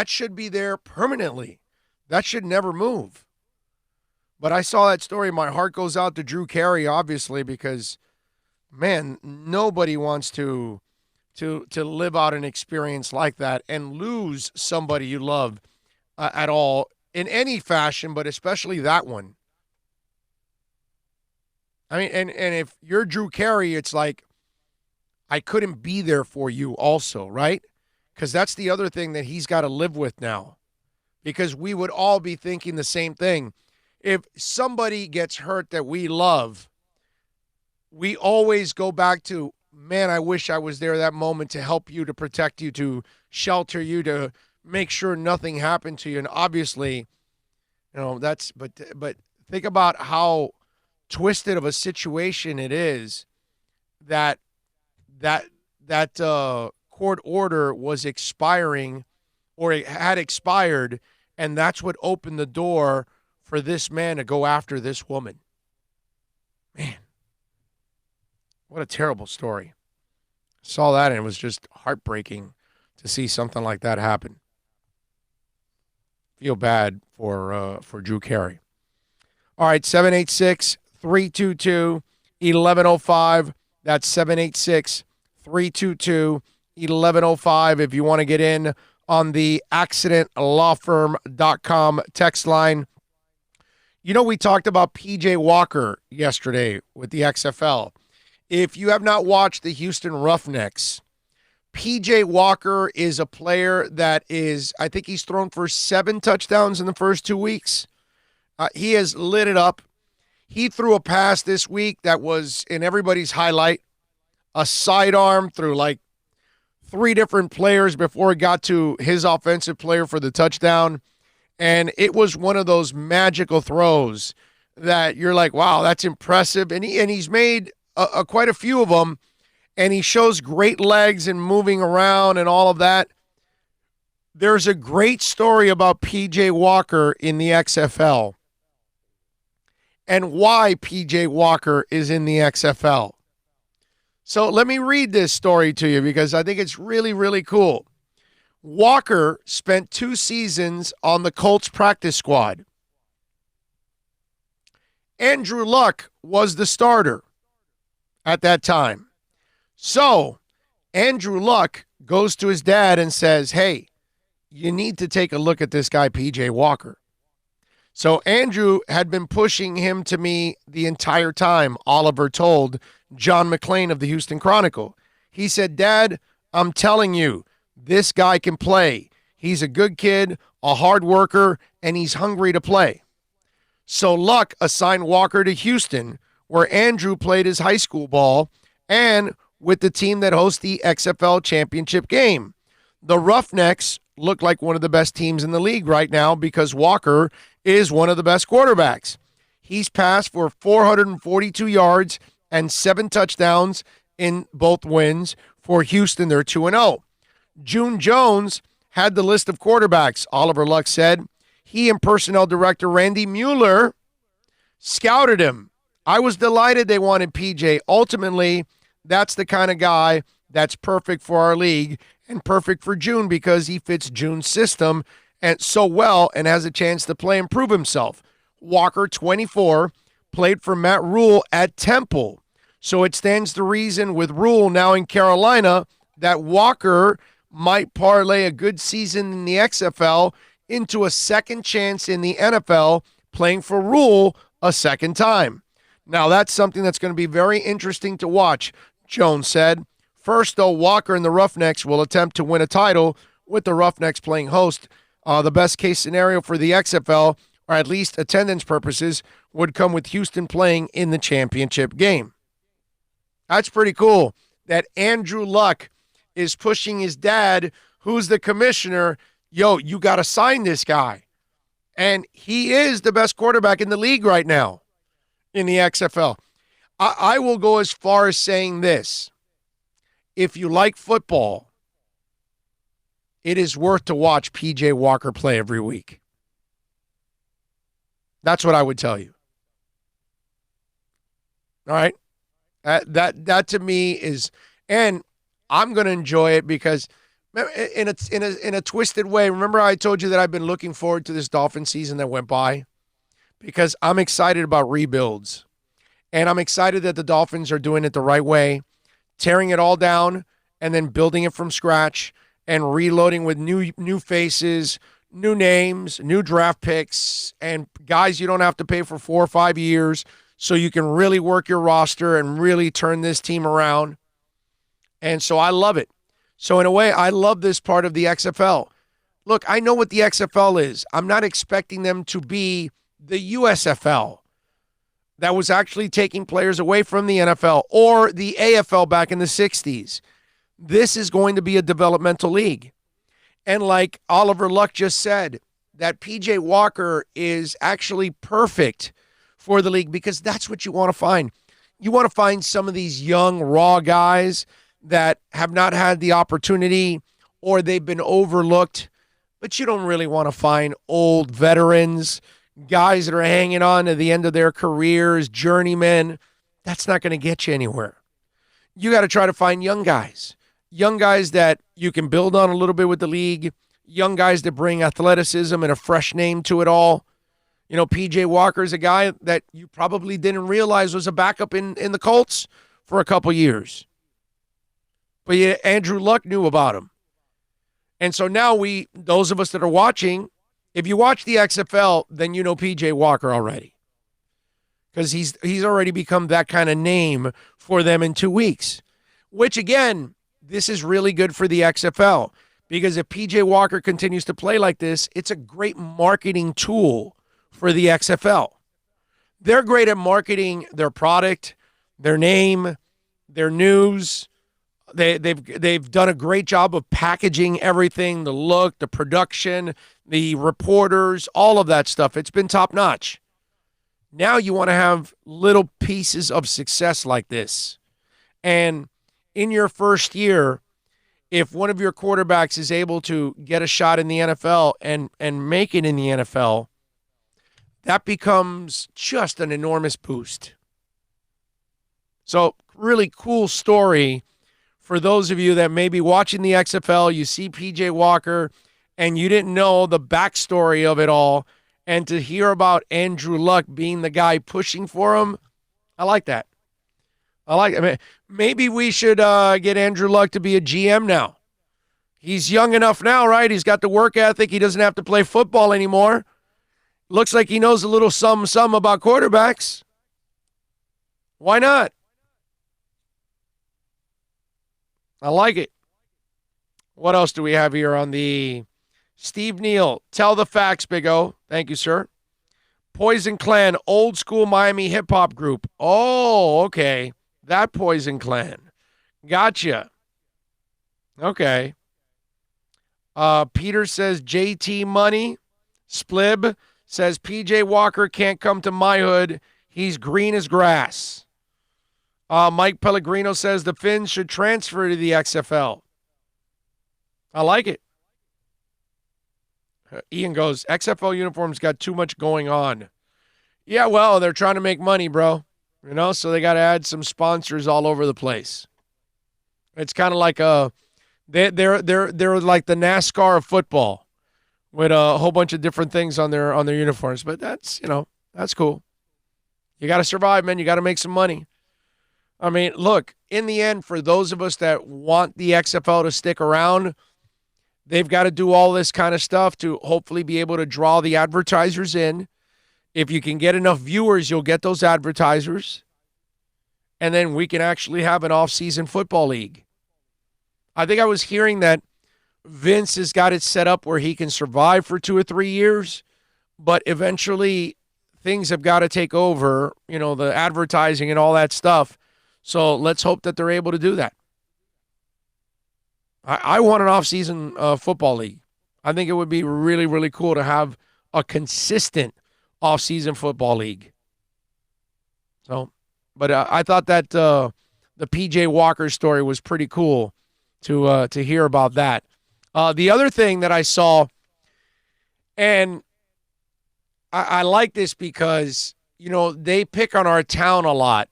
should be there permanently. That should never move. But I saw that story. My heart goes out to Drew Carey, obviously, because, man, nobody wants to live out an experience like that and lose somebody you love at all in any fashion, but especially that one. I mean, and if you're Drew Carey, it's like, I couldn't be there for you also, right? Because that's the other thing that he's got to live with now. Because we would all be thinking the same thing. If somebody gets hurt that we love, we always go back to, man, I wish I was there that moment to help you, to protect you, to shelter you, to make sure nothing happened to you. And obviously, but think about how twisted of a situation it is that court order was expiring, or it had expired, and that's what opened the door for this man to go after this woman. Man, what a terrible story. Saw that, and it was just heartbreaking to see something like that happen. Feel bad for Drew Carey. All right, 786-322-1105. That's 786-322-1105 if you want to get in on the accidentlawfirm.com text line. You know, we talked about P.J. Walker yesterday with the XFL. If you have not watched the Houston Roughnecks, P.J. Walker is a player that is, I think he's thrown for 7 touchdowns in the first 2 weeks. He has lit it up. He threw a pass this week that was in everybody's highlight, a sidearm through like 3 different players before it got to his offensive player for the touchdown. And it was one of those magical throws that you're like, wow, that's impressive. And he's made quite a few of them, and he shows great legs and moving around and all of that. There's a great story about P.J. Walker in the XFL and why P.J. Walker is in the XFL. So let me read this story to you because I think it's really, really cool. Walker spent 2 seasons on the Colts practice squad. Andrew Luck was the starter at that time. So Andrew Luck goes to his dad and says, hey, you need to take a look at this guy, P.J. Walker. So Andrew had been pushing him to me the entire time, Oliver told John McClain of the Houston Chronicle. He said, Dad, I'm telling you, this guy can play. He's a good kid, a hard worker, and he's hungry to play. So Luck assigned Walker to Houston, where Andrew played his high school ball, and with the team that hosts the XFL championship game. The Roughnecks look like one of the best teams in the league right now because Walker is one of the best quarterbacks. He's passed for 442 yards and 7 touchdowns in both wins. For Houston, they're 2-0. June Jones had the list of quarterbacks. Oliver Luck said he and personnel director Randy Mueller scouted him. I was delighted they wanted PJ. Ultimately, that's the kind of guy that's perfect for our league and perfect for June because he fits June's system and so well and has a chance to play and prove himself. Walker, 24, played for Matt Rule at Temple. So it stands to reason with Rule now in Carolina that Walker might parlay a good season in the XFL into a second chance in the NFL playing for Rule a second time. Now, that's something that's going to be very interesting to watch, Jones said. First, though, Walker and the Roughnecks will attempt to win a title with the Roughnecks playing host. The best case scenario for the XFL, or at least attendance purposes, would come with Houston playing in the championship game. That's pretty cool that Andrew Luck is pushing his dad, who's the commissioner, yo, you got to sign this guy. And he is the best quarterback in the league right now in the XFL. I will go as far as saying this. If you like football, it is worth to watch P.J. Walker play every week. That's what I would tell you. All right? That to me is, and I'm going to enjoy it because in a twisted way, remember I told you that I've been looking forward to this Dolphin season that went by? Because I'm excited about rebuilds. And I'm excited that the Dolphins are doing it the right way, tearing it all down and then building it from scratch and reloading with new faces, new names, new draft picks, and guys you don't have to pay for 4 or 5 years so you can really work your roster and really turn this team around. And so I love it. So in a way, I love this part of the XFL. Look, I know what the XFL is. I'm not expecting them to be the USFL that was actually taking players away from the NFL or the AFL back in the 60s. This is going to be a developmental league. And like Oliver Luck just said, that P.J. Walker is actually perfect for the league because that's what you want to find. You want to find some of these young, raw guys that have not had the opportunity or they've been overlooked, but you don't really want to find old veterans, guys that are hanging on to the end of their careers, journeymen. That's not going to get you anywhere. You got to try to find young guys that you can build on a little bit with the league, young guys that bring athleticism and a fresh name to it all. You know, P.J. Walker is a guy that you probably didn't realize was a backup in the Colts for a couple years. But yeah, Andrew Luck knew about him. And so now those of us that are watching, if you watch the XFL, then you know P.J. Walker already. Because he's already become that kind of name for them in 2 weeks. Which, again, this is really good for the XFL. Because if P.J. Walker continues to play like this, it's a great marketing tool for the XFL. They're great at marketing their product, their name, their news. They've done a great job of packaging everything, the look, the production, the reporters, all of that stuff. It's been top notch. Now you want to have little pieces of success like this. And in your first year, if one of your quarterbacks is able to get a shot in the NFL and make it in the NFL, that becomes just an enormous boost. So really cool story for those of you that may be watching the XFL. You see P.J. Walker and you didn't know the backstory of it all. And to hear about Andrew Luck being the guy pushing for him, I like that. I mean, maybe we should get Andrew Luck to be a GM now. He's young enough now, right? He's got the work ethic. He doesn't have to play football anymore. Looks like he knows a little something about quarterbacks. Why not? I like it. What else do we have here on the Steve Neal? Tell the facts, Big O. Thank you, sir. Poison Clan, old school Miami hip hop group. Oh, okay. That Poison Clan. Gotcha. Okay. Peter says JT Money. Splib says PJ Walker can't come to my hood. He's green as grass. Mike Pellegrino says the Finns should transfer to the XFL. I like it. Ian goes, XFL uniforms got too much going on. Yeah, well, they're trying to make money, bro. So they got to add some sponsors all over the place. It's kind of like they're like the NASCAR of football, with a whole bunch of different things on their uniforms. But that's cool. You got to survive, man. You got to make some money. I mean, look, in the end, for those of us that want the XFL to stick around, they've got to do all this kind of stuff to hopefully be able to draw the advertisers in. If you can get enough viewers, you'll get those advertisers. And then we can actually have an off-season football league. I think I was hearing that Vince has got it set up where he can survive for 2 or 3 years, but eventually things have got to take over, the advertising and all that stuff. So let's hope that they're able to do that. I want an off-season football league. I think it would be really, really cool to have a consistent off-season football league. So, but I thought that the PJ Walker story was pretty cool to hear about that. The other thing that I saw, and I like this because, they pick on our town a lot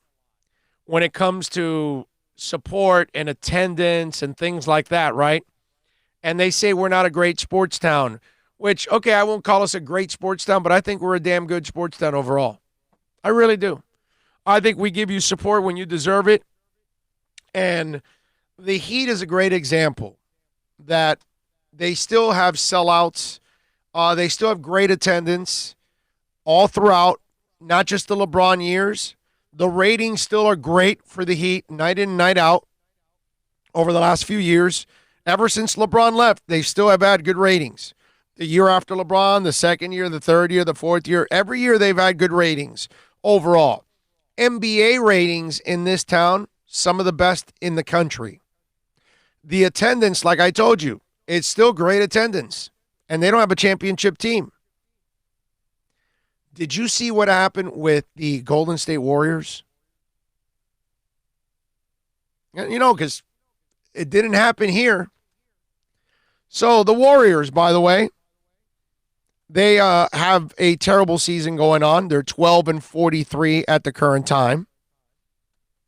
when it comes to support and attendance and things like that, right? And they say we're not a great sports town, which, okay, I won't call us a great sports town, but I think we're a damn good sports town overall. I really do. I think we give you support when you deserve it. And the Heat is a great example that they still have sellouts. They still have great attendance all throughout, not just the LeBron years. The ratings still are great for the Heat, night in, night out, over the last few years. Ever since LeBron left, they still have had good ratings. The year after LeBron, the second year, the third year, the fourth year, every year they've had good ratings overall. NBA ratings in this town, some of the best in the country. The attendance, like I told you, it's still great attendance, and they don't have a championship team. Did you see what happened with the Golden State Warriors? Because it didn't happen here. So the Warriors, by the way, they have a terrible season going on. They're 12-43 at the current time.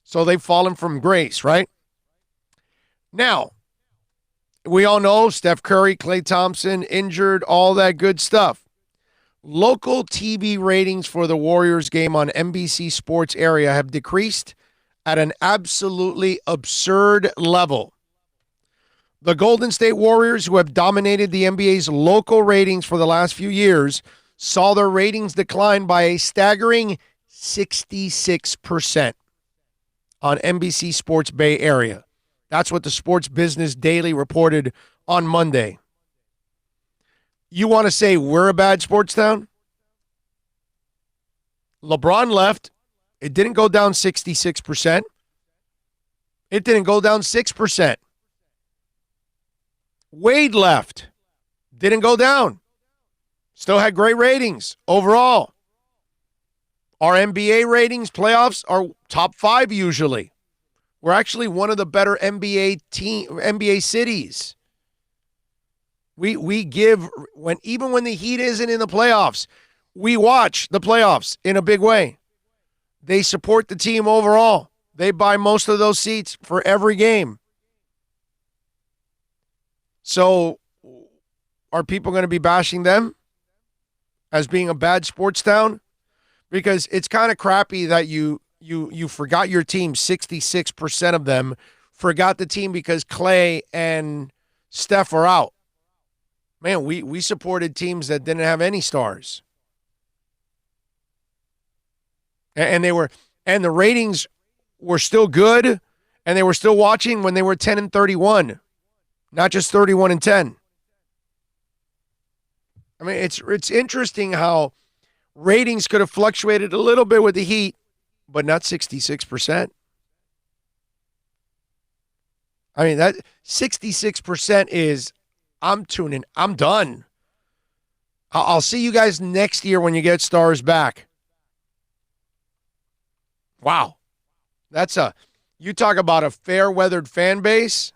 So they've fallen from grace, right? Now, we all know Steph Curry, Klay Thompson, injured, all that good stuff. Local TV ratings for the Warriors game on NBC Sports area have decreased at an absolutely absurd level. The Golden State Warriors, who have dominated the NBA's local ratings for the last few years, saw their ratings decline by a staggering 66% on NBC Sports Bay Area. That's what the Sports Business Daily reported on Monday. You want to say we're a bad sports town? LeBron left. It didn't go down 66%. It didn't go down 6%. Wade left. Didn't go down. Still had great ratings overall. Our NBA ratings, playoffs, are top 5 usually. We're actually one of the better NBA cities. We give, even when the Heat isn't in the playoffs, we watch the playoffs in a big way. They support the team overall. They buy most of those seats for every game. So are people going to be bashing them as being a bad sports town? Because it's kind of crappy that you forgot your team. 66% of them forgot the team because Klay and Steph are out. Man, we supported teams that didn't have any stars. And the ratings were still good, and they were still watching when they were 10-31, not just 31-10. I mean, it's interesting how ratings could have fluctuated a little bit with the Heat, but not 66%. I mean, that 66% is, I'm tuning. I'm done. I'll see you guys next year when you get stars back. Wow. You talk about a fair-weathered fan base.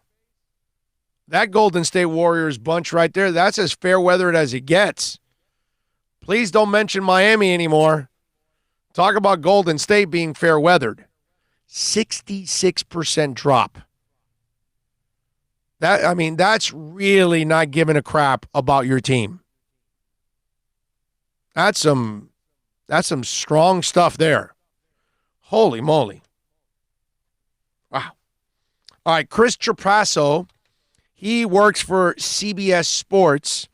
That Golden State Warriors bunch right there, that's as fair-weathered as it gets. Please don't mention Miami anymore. Talk about Golden State being fair-weathered. 66% drop. That's really not giving a crap about your team. That's some strong stuff there. Holy moly. Wow. All right, Chris Trapasso, he works for CBS Sports.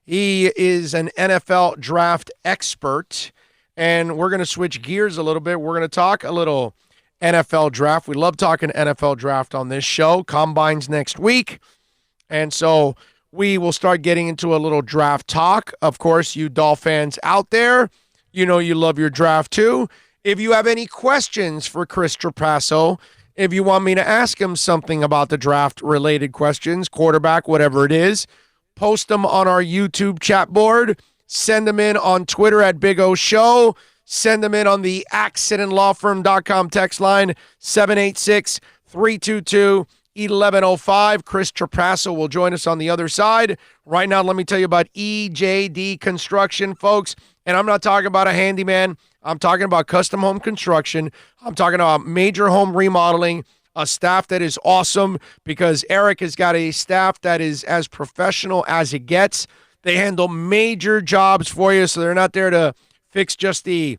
He is an NFL draft expert, and we're going to switch gears a little bit. We're going to talk a little NFL draft. We love talking NFL draft on this show. Combine's next week, and so we will start getting into a little draft talk. Of course, you Dolph fans out there, you know you love your draft too. If you have any questions for Chris Trapasso, if you want me to ask him something about the draft-related questions, quarterback, whatever it is, post them on our YouTube chat board. Send them in on Twitter at Big O Show. Send them in on the accidentlawfirm.com text line, 786-322-1105. Chris Trapasso will join us on the other side. Right now, let me tell you about EJD Construction, folks. And I'm not talking about a handyman. I'm talking about custom home construction. I'm talking about major home remodeling, a staff that is awesome because Eric has got a staff that is as professional as it gets. They handle major jobs for you, so they're not there to fix just the,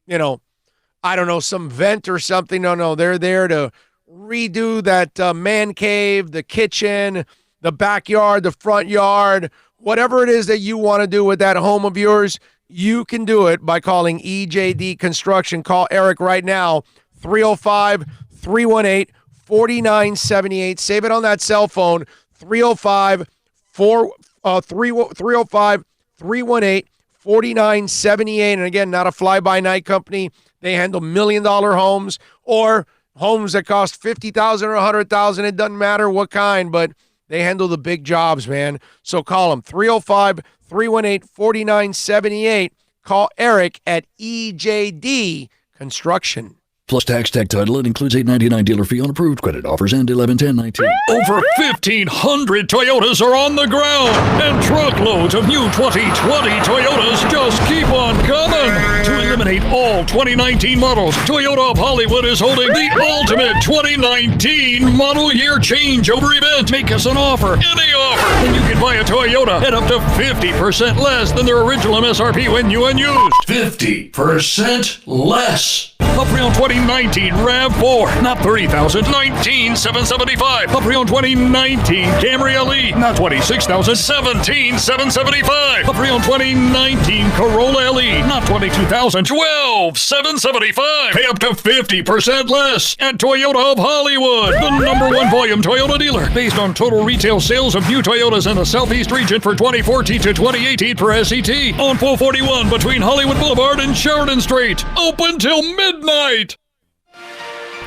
some vent or something. No, they're there to redo that man cave, the kitchen, the backyard, the front yard, whatever it is that you want to do with that home of yours. You can do it by calling EJD Construction. Call Eric right now, 305-318-4978. Save it on that cell phone, 305-318-4978. And again, not a fly-by-night company. They handle $1 million homes or homes that cost $50,000 or $100,000. It doesn't matter what kind, but they handle the big jobs, man. So call them, 305-318-4978. Call Eric at EJD Construction. Plus tax, tech title. It includes $8.99 dealer fee on approved credit. Offers end 11/10/19. Over 1,500 Toyotas are on the ground, and truckloads of new 2020 Toyotas just keep on coming. To eliminate all 2019 models, Toyota of Hollywood is holding the ultimate 2019 model year changeover event. Make us an offer, any offer, and you can buy a Toyota at up to 50% less than their original MSRP when new and used. 50% less. A pre-owned 2019 RAV4, not $30,000, $19,775. A pre-owned 2019 Camry LE, not $26,000, $17,775. A pre-owned 2019 Corolla LE, not $22,000, $12,775. Pay up to 50% less at Toyota of Hollywood, the #1 volume Toyota dealer, based on total retail sales of new Toyotas in the Southeast region for 2014 to 2018 per SCT. On 441 between Hollywood Boulevard and Sheridan Street. Open till midnight.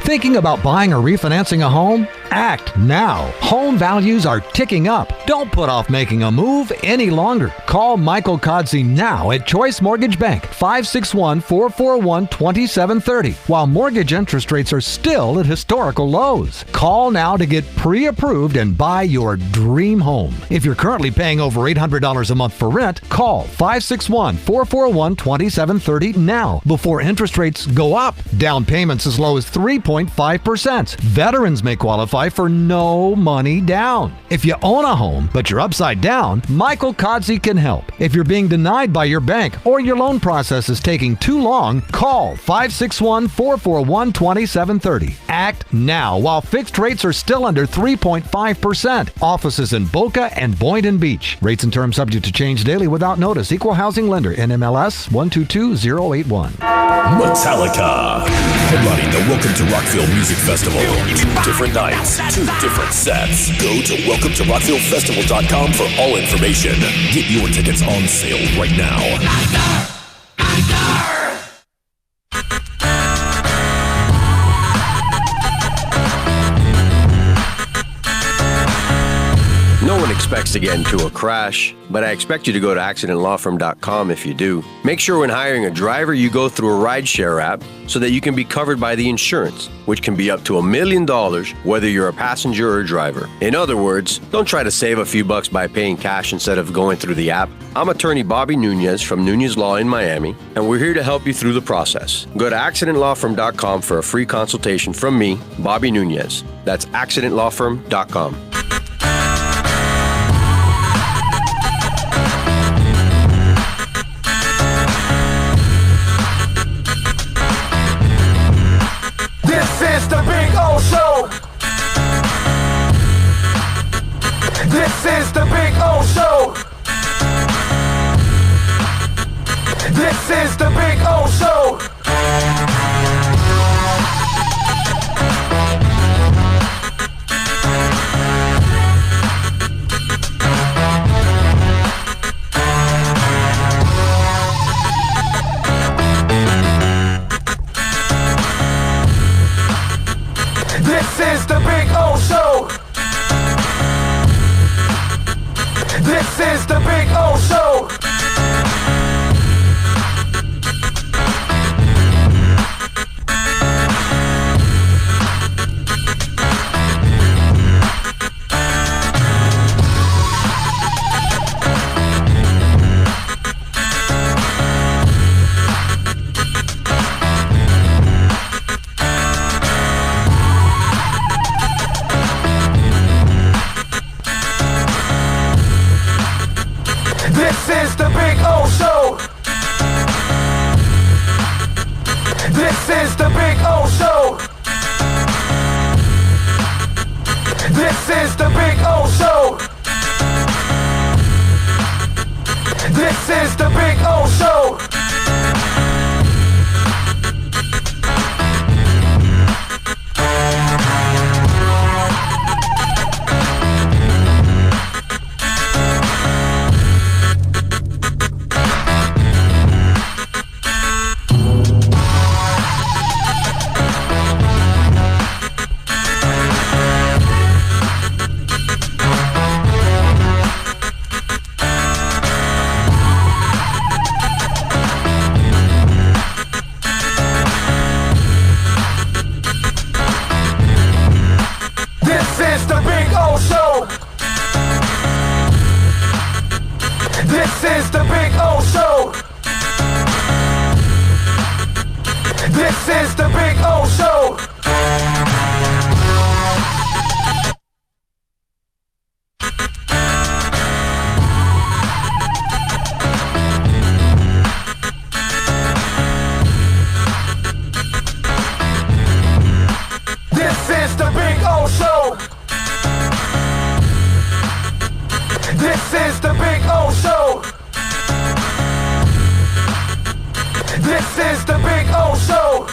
Thinking about buying or refinancing a home? Act now. Home values are ticking up. Don't put off making a move any longer. Call Michael Kodsey now at Choice Mortgage Bank, 561-441-2730, while mortgage interest rates are still at historical lows. Call now to get pre-approved and buy your dream home. If you're currently paying over $800 a month for rent, call 561-441-2730 now before interest rates go up. Down payments as low as 3.5%. Veterans may qualify for no money down. If you own a home, but you're upside down, Michael Kodsey can help. If you're being denied by your bank or your loan process is taking too long, call 561-441-2730. Act now while fixed rates are still under 3.5%. Offices in Boca and Boynton Beach. Rates and terms subject to change daily without notice. Equal housing lender. NMLS 122081. Metallica. Headlining the Welcome to Rockville Music Festival. 2 different nights, 2 different sets. Go to welcometorocvillefestival.com for all information. Get your tickets on sale right now. No one expects to get into a crash, but I expect you to go to accidentlawfirm.com if you do. Make sure when hiring a driver, you go through a rideshare app so that you can be covered by the insurance, which can be up to $1 million whether you're a passenger or a driver. In other words, don't try to save a few bucks by paying cash instead of going through the app. I'm attorney Bobby Nunez from Nunez Law in Miami, and we're here to help you through the process. Go to accidentlawfirm.com for a free consultation from me, Bobby Nunez. That's accidentlawfirm.com. This is the Big O Show. This is the Big O Show. This is the Big O Show. This is the Big O Show. This is the Big O Show. This is the Big O Show. This is the Big O Show. This is the Big O Show. This is the Big O Show. This is the Big O Show. This is the Big O Show. This is the Big O Show. This is the Big O Show. This is the Big O Show. This is the Big O Show.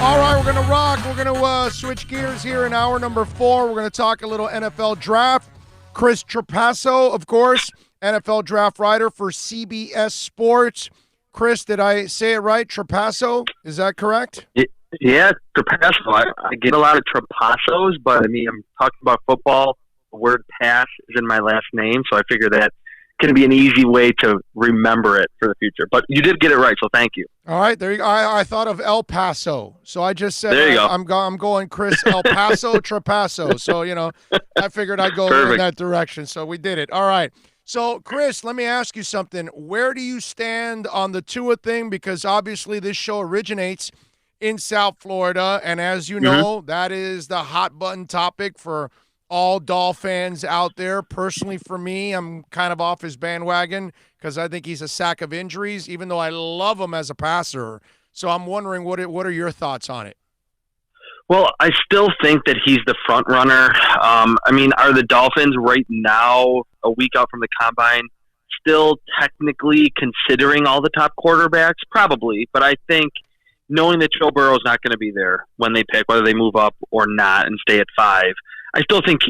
All right, we're going to rock. We're going to switch gears here in hour number 4. We're going to talk a little NFL draft. Chris Trapasso, of course, NFL draft writer for CBS Sports. Chris, did I say it right? Trapasso? Is that correct? Yeah, Trapasso. I get a lot of Trapassos, but I mean, I'm talking about football. The word pass is in my last name, so I figure that can be an easy way to remember it for the future. But you did get it right, so thank you. All right, there you go. I thought of El Paso, so I just said there you go. I'm going Chris El Paso Trapasso. So, I figured I'd go in that direction, so we did it. All right. So, Chris, let me ask you something. Where do you stand on the Tua thing? Because obviously this show originates in South Florida, and as you know, that is the hot button topic for all Doll fans out there. Personally, for me, I'm kind of off his bandwagon because I think he's a sack of injuries, even though I love him as a passer. So I'm wondering, what are your thoughts on it? Well, I still think that he's the front runner. I mean, are the Dolphins right now, a week out from the combine, still technically considering all the top quarterbacks? Probably, but I think knowing that Joe Burrow is not going to be there when they pick, whether they move up or not and stay at 5, I still think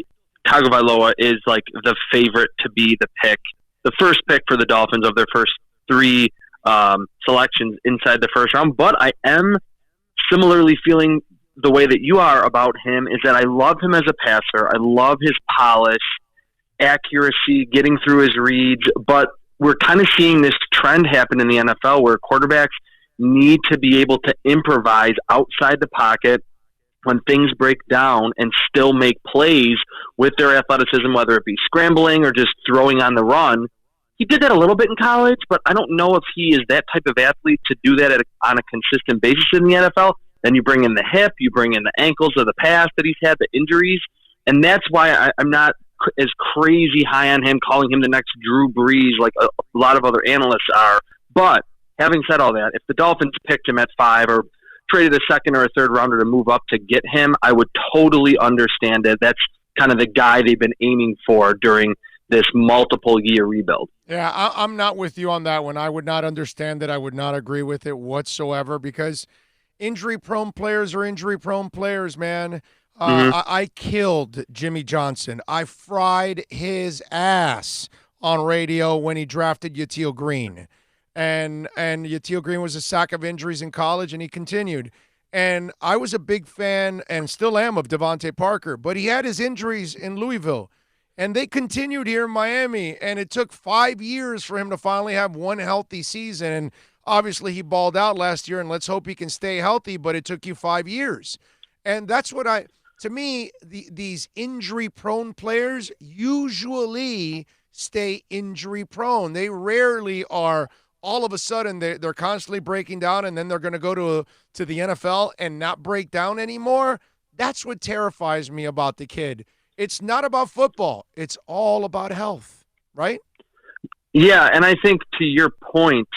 Tagovailoa is like the favorite to be the pick, the first pick for the Dolphins of their first 3 selections inside the first round. But I am similarly feeling the way that you are about him is that I love him as a passer. I love his polish, accuracy, getting through his reads, but we're kind of seeing this trend happen in the NFL where quarterbacks need to be able to improvise outside the pocket when things break down and still make plays with their athleticism, whether it be scrambling or just throwing on the run. He did that a little bit in college, but I don't know if he is that type of athlete to do that on a consistent basis in the NFL. Then you bring in the hip, you bring in the ankles of the past that he's had, the injuries, and that's why I'm not as crazy high on him, calling him the next Drew Brees like a lot of other analysts are. But having said all that, if the Dolphins picked him at 5 or traded a second or a third rounder to move up to get him, I would totally understand it. That's kind of the guy they've been aiming for during this multiple-year rebuild. Yeah, I'm not with you on that one. I would not understand it. I would not agree with it whatsoever because injury-prone players are injury-prone players, man. I killed Jimmy Johnson. I fried his ass on radio when he drafted Yatil Green. And Yatil Green was a sack of injuries in college, and he continued. And I was a big fan, and still am, of Devontae Parker, but he had his injuries in Louisville. And they continued here in Miami, and it took 5 years for him to finally have one healthy season. And obviously he balled out last year, and let's hope he can stay healthy, but it took you 5 years. And that's what to me, these injury-prone players usually stay injury-prone. They rarely are all of a sudden they're constantly breaking down, and then they're going to go to the NFL and not break down anymore. That's what terrifies me about the kid. It's not about football. It's all about health, right? Yeah, and I think to your point,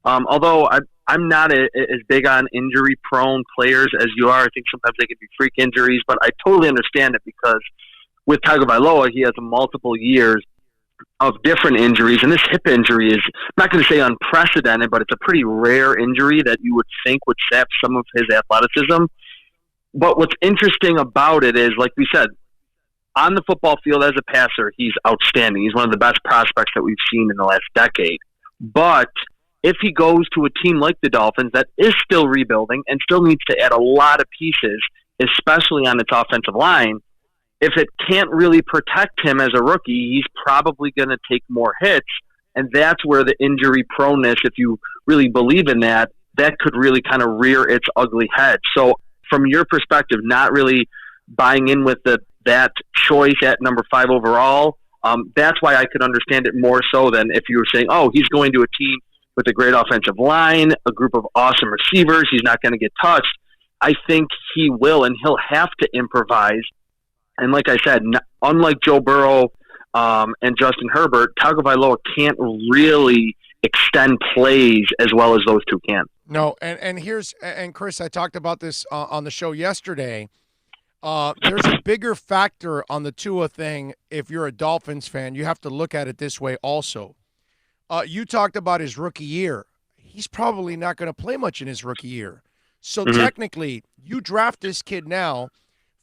although I'm not as big on injury-prone players as you are, I think sometimes they can be freak injuries, but I totally understand it because with Tagovailoa, he has multiple years of different injuries, and this hip injury is, I'm not going to say unprecedented, but it's a pretty rare injury that you would think would sap some of his athleticism. But what's interesting about it is, like we said, on the football field as a passer, he's outstanding. He's one of the best prospects that we've seen in the last decade. But if he goes to a team like the Dolphins that is still rebuilding and still needs to add a lot of pieces, especially on its offensive line, if it can't really protect him as a rookie, he's probably going to take more hits. And that's where the injury proneness, if you really believe in that, that could really kind of rear its ugly head. So from your perspective, not really buying in with that choice at number 5 overall, that's why I could understand it more so than if you were saying, oh, he's going to a team with a great offensive line, a group of awesome receivers, he's not going to get touched. I think he will, and he'll have to improvise. And like I said, unlike Joe Burrow and Justin Herbert, Tagovailoa can't really extend plays as well as those two can. No, and Chris, I talked about this on the show yesterday. There's a bigger factor on the Tua thing. If you're a Dolphins fan, you have to look at it this way also. You talked about his rookie year. He's probably not going to play much in his rookie year. So technically, you draft this kid now,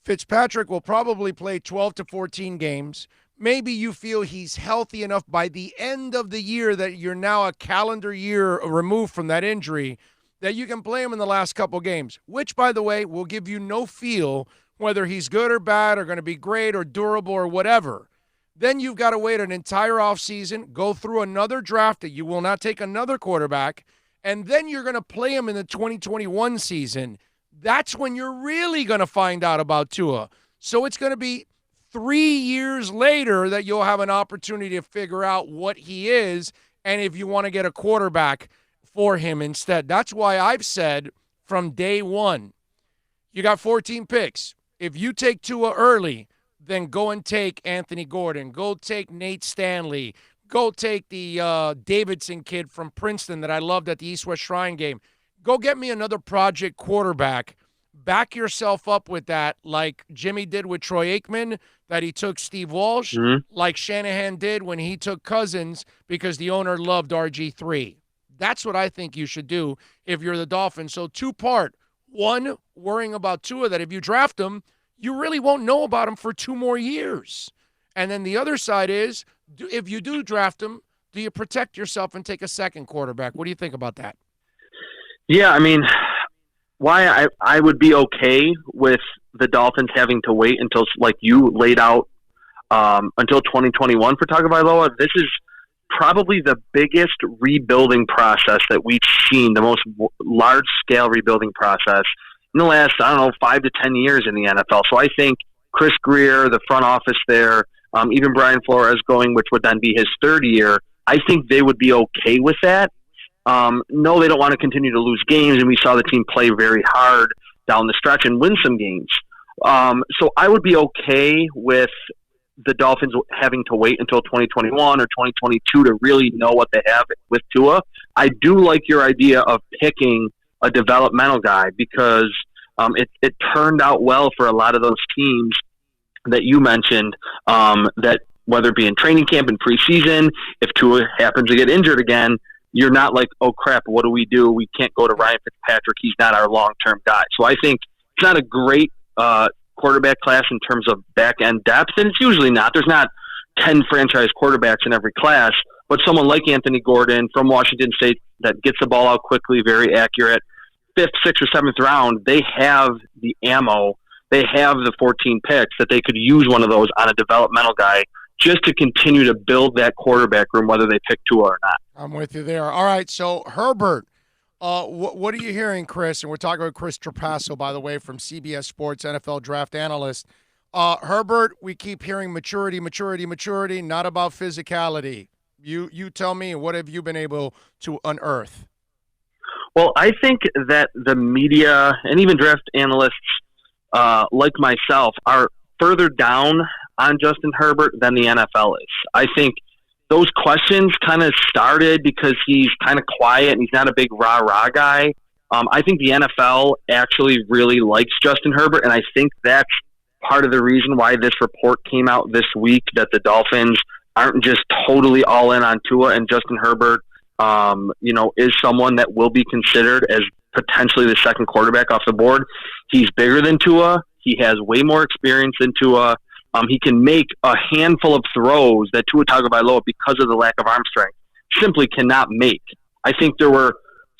Fitzpatrick will probably play 12 to 14 games. Maybe you feel he's healthy enough by the end of the year that you're now a calendar year removed from that injury that you can play him in the last couple games, which, by the way, will give you no feel whether he's good or bad or going to be great or durable or whatever. Then you've got to wait an entire offseason, go through another draft that you will not take another quarterback, and then you're going to play him in the 2021 season. That's when you're really going to find out about Tua. So it's going to be 3 years later that you'll have an opportunity to figure out what he is and if you want to get a quarterback for him instead. That's why I've said from day one, you got 14 picks. If you take Tua early, then go and take Anthony Gordon. Go take Nate Stanley. Go take the Davidson kid from Princeton that I loved at the East-West Shrine game. Go get me another project quarterback. Back yourself up with that, like Jimmy did with Troy Aikman, that he took Steve Walsh, like Shanahan did when he took Cousins because the owner loved RG3. That's what I think you should do if you're the Dolphins. So two-part. One, worrying about Tua, that if you draft him, you really won't know about him for 2 more years. And then the other side is, if you do draft him, do you protect yourself and take a second quarterback? What do you think about that? Yeah, I mean, why I would be okay with the Dolphins having to wait until, like you laid out, until 2021 for Tagovailoa. This is probably the biggest rebuilding process that we've seen, the most large-scale rebuilding process in the last, 5 to 10 years in the NFL. So I think Chris Grier, the front office there, even Brian Flores going, which would then be his third year, I think they would be okay with that. No, they don't want to continue to lose games, and we saw the team play very hard down the stretch and win some games. So I would be okay with the Dolphins having to wait until 2021 or 2022 to really know what they have with Tua. I do like your idea of picking a developmental guy because it turned out well for a lot of those teams that you mentioned, that whether it be in training camp and preseason, if Tua happens to get injured again, you're not like, oh crap, what do? We can't go to Ryan Fitzpatrick. He's not our long-term guy. So I think it's not a great quarterback class in terms of back-end depth, and it's usually not. There's not 10 franchise quarterbacks in every class, but someone like Anthony Gordon from Washington State that gets the ball out quickly, very accurate, 5th, 6th, or 7th round, they have the ammo, they have the 14 picks that they could use one of those on a developmental guy just to continue to build that quarterback room, whether they pick Tua or not. I'm with you there. All right, so Herbert, what are you hearing, Chris? And we're talking with Chris Trapasso, by the way, from CBS Sports, NFL draft analyst. Herbert, we keep hearing maturity, not about physicality. You tell me, what have you been able to unearth? Well, I think that the media and even draft analysts like myself are further down on Justin Herbert than the NFL is. I think those questions kind of started because he's kind of quiet and he's not a big rah-rah guy. I think the NFL actually really likes Justin Herbert, and I think that's part of the reason why this report came out this week, that the Dolphins aren't just totally all in on Tua, and Justin Herbert is someone that will be considered as potentially the second quarterback off the board. He's bigger than Tua. He has way more experience than Tua. He can make a handful of throws that Tua Tagovailoa, because of the lack of arm strength, simply cannot make. I think there were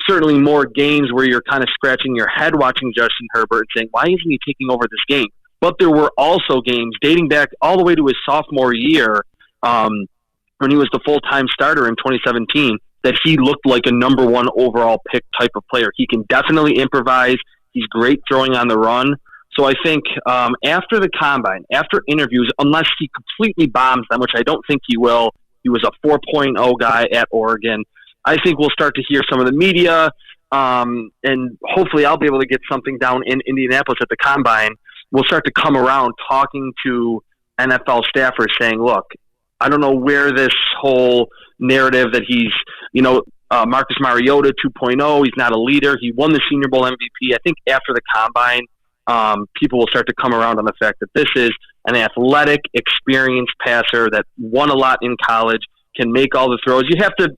certainly more games where you're kind of scratching your head watching Justin Herbert and saying, why isn't he taking over this game? But there were also games dating back all the way to his sophomore year, when he was the full-time starter in 2017, that he looked like a number one overall pick type of player. He can definitely improvise. He's great throwing on the run. So I think after the combine, after interviews, unless he completely bombs them, which I don't think he will, he was a 4.0 guy at Oregon, I think we'll start to hear some of the media, and hopefully I'll be able to get something down in Indianapolis at the combine. We'll start to come around talking to NFL staffers saying, look, I don't know where this whole narrative that he's, Marcus Mariota 2.0, he's not a leader. He won the Senior Bowl MVP. I think after the combine, people will start to come around on the fact that this is an athletic, experienced passer that won a lot in college, can make all the throws. You have to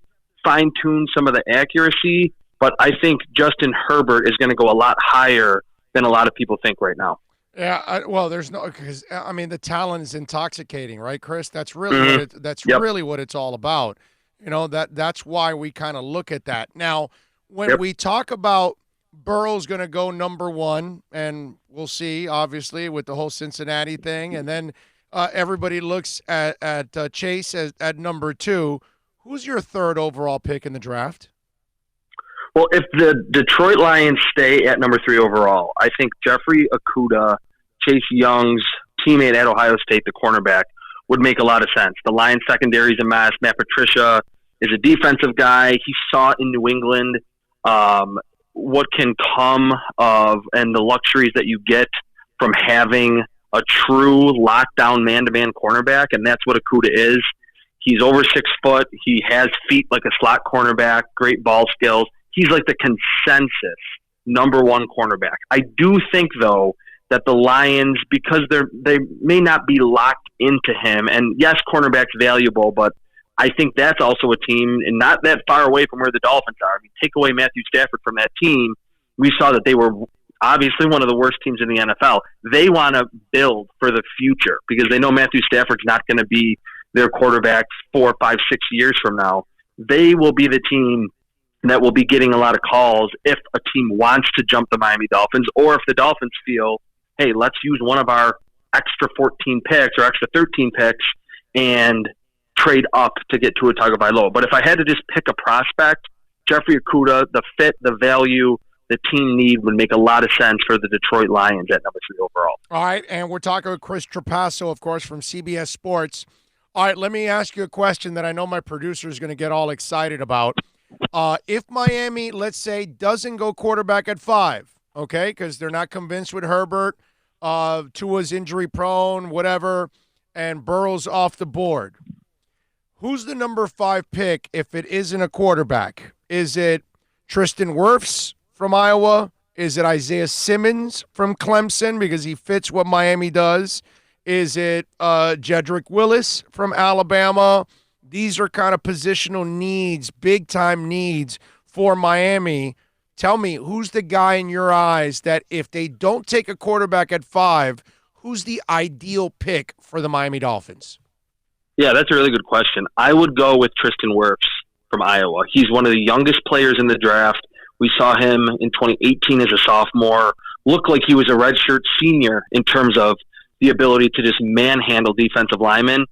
fine-tune some of the accuracy, but I think Justin Herbert is going to go a lot higher than a lot of people think right now. Yeah, because the talent is intoxicating, right, Chris? That's really really what it's all about. That's why we kind of look at that. Now, when we talk about Burrow's going to go number one, and we'll see, obviously, with the whole Cincinnati thing, and then everybody looks at Chase at number two. Who's your third overall pick in the draft? Well, if the Detroit Lions stay at number 3 overall, I think Jeffrey Okudah, Chase Young's teammate at Ohio State, the cornerback, would make a lot of sense. The Lions secondary is a mess. Matt Patricia is a defensive guy. He saw in New England what can come of and the luxuries that you get from having a true lockdown man-to-man cornerback, and that's what Okudah is. He's over 6 foot. He has feet like a slot cornerback, great ball skills. He's like the consensus number one cornerback. I do think, though, that the Lions, because they may not be locked into him, and yes, cornerback's valuable, but I think that's also a team, and not that far away from where the Dolphins are. I mean, take away Matthew Stafford from that team, we saw that they were obviously one of the worst teams in the NFL. They want to build for the future because they know Matthew Stafford's not going to be their quarterback 4, 5, 6 years from now. They will be the team that will be getting a lot of calls if a team wants to jump the Miami Dolphins, or if the Dolphins feel, hey, let's use one of our extra 14 picks or extra 13 picks and trade up to get Tua Tagovailoa. But if I had to just pick a prospect, Jeffrey Okudah, the fit, the value, the team need would make a lot of sense for the Detroit Lions at number 3 overall. All right, and we're talking with Chris Trapasso, of course, from CBS Sports. All right, let me ask you a question that I know my producer is going to get all excited about. If Miami, let's say, doesn't go quarterback at 5, okay, because they're not convinced with Herbert, Tua's injury prone, whatever, and Burrow's off the board, who's the number 5 pick if it isn't a quarterback? Is it Tristan Wirfs from Iowa? Is it Isaiah Simmons from Clemson because he fits what Miami does? Is it Jedrick Willis from Alabama? These are kind of positional needs, big-time needs for Miami. Tell me, who's the guy in your eyes that if they don't take a quarterback at 5, who's the ideal pick for the Miami Dolphins? Yeah, that's a really good question. I would go with Tristan Wirfs from Iowa. He's one of the youngest players in the draft. We saw him in 2018 as a sophomore, look like he was a redshirt senior in terms of the ability to just manhandle defensive linemen.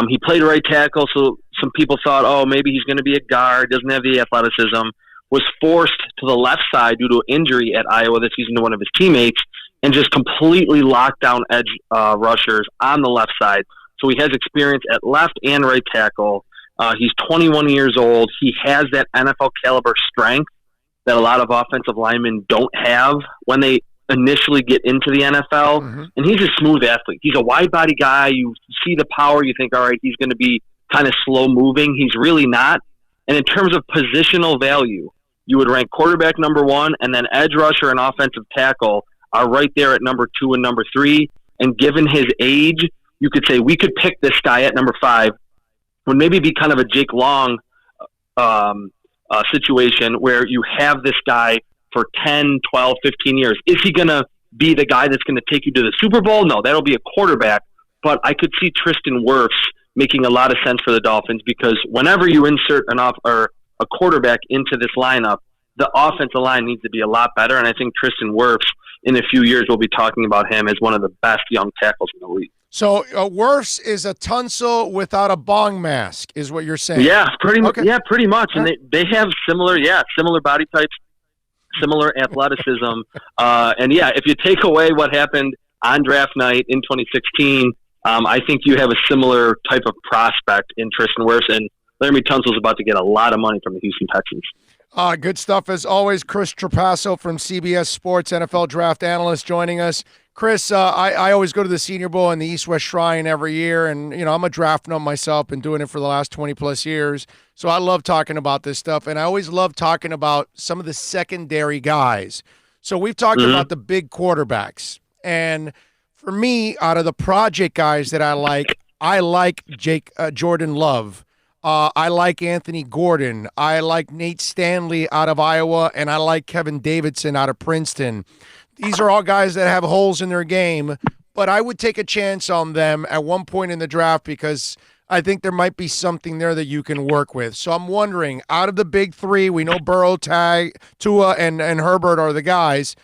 He played right tackle, so some people thought, oh, maybe he's going to be a guard, doesn't have the athleticism, was forced to the left side due to injury at Iowa this season to one of his teammates, and just completely locked down edge rushers on the left side. So he has experience at left and right tackle. He's 21 years old. He has that NFL caliber strength that a lot of offensive linemen don't have when they initially get into the NFL. Mm-hmm. And he's a smooth athlete. He's a wide body guy. You see the power. You think, all right, he's going to be kind of slow moving. He's really not. And in terms of positional value, you would rank quarterback number 1, and then edge rusher and offensive tackle are right there at number 2 and number 3. And given his age, you could say we could pick this guy at number 5. Would maybe be kind of a Jake Long situation where you have this guy for 10, 12, 15 years. Is he going to be the guy that's going to take you to the Super Bowl? No, that'll be a quarterback. But I could see Tristan Wirfs making a lot of sense for the Dolphins because whenever you insert a quarterback into this lineup, the offensive line needs to be a lot better. And I think Tristan Wirfs, in a few years, we'll be talking about him as one of the best young tackles in the league. So Wirfs is a Tunsil without a bong mask, is what you're saying? Yeah, pretty much. Yeah, pretty much. And they have similar body types, similar athleticism. And yeah, if you take away what happened on draft night in 2016, I think you have a similar type of prospect in Tristan Wirfs, and Laremy Tunsil's about to get a lot of money from the Houston Texans. Good stuff as always. Chris Trapasso from CBS Sports, NFL draft analyst, joining us. Chris, I always go to the Senior Bowl and the East-West Shrine every year, and I'm a draft nut myself, been doing it for the last 20-plus years, so I love talking about this stuff, and I always love talking about some of the secondary guys. So we've talked about the big quarterbacks, and for me, out of the project guys that I like Jordan Love. I like Anthony Gordon. I like Nate Stanley out of Iowa, and I like Kevin Davidson out of Princeton. These are all guys that have holes in their game, but I would take a chance on them at one point in the draft because I think there might be something there that you can work with. So I'm wondering, out of the big 3, we know Burrow, Tua, and Herbert are the guys.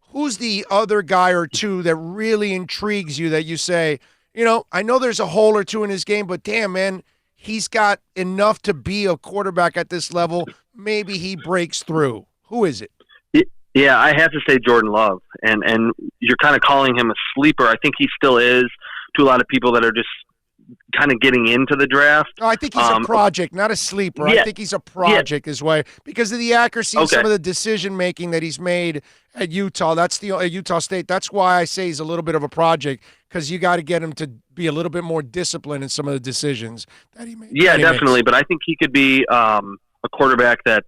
Who's the other guy or two that really intrigues you that you say, I know there's a hole or two in his game, but damn, man, he's got enough to be a quarterback at this level. Maybe he breaks through. Who is it? Yeah, I have to say Jordan Love. And you're kind of calling him a sleeper. I think he still is to a lot of people that are just kind of getting into the draft. No, I think he's a project, not a sleeper. Yeah, I think he's a project this way because of the accuracy of some of the decision-making that he's made at Utah. That's at Utah State. That's why I say he's a little bit of a project because you got to get him to be a little bit more disciplined in some of the decisions that he made. Yeah, definitely. But I think he could be a quarterback that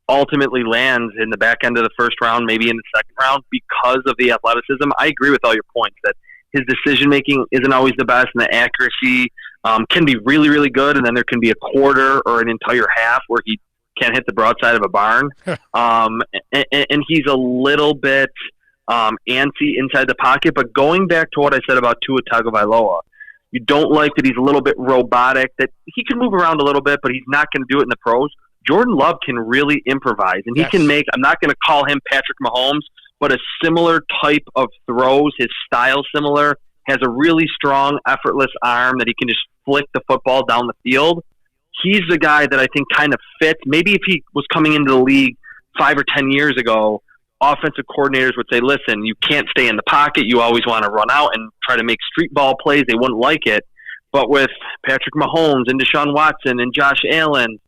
ultimately lands in the back end of the first round, maybe in the second round because of the athleticism. I agree with all your points that his decision-making isn't always the best, and the accuracy can be really, really good, and then there can be a quarter or an entire half where he can't hit the broadside of a barn. And he's a little bit antsy inside the pocket. But going back to what I said about Tua Tagovailoa, you don't like that he's a little bit robotic, that he can move around a little bit, but he's not going to do it in the pros. Jordan Love can really improvise, and he can make, I'm not going to call him Patrick Mahomes, but a similar type of throws, his style similar, has a really strong, effortless arm that he can just flick the football down the field. He's the guy that I think kind of fits. Maybe if he was coming into the league 5 or 10 years ago, offensive coordinators would say, listen, you can't stay in the pocket. You always want to run out and try to make street ball plays. They wouldn't like it. But with Patrick Mahomes and Deshaun Watson and Josh Allen,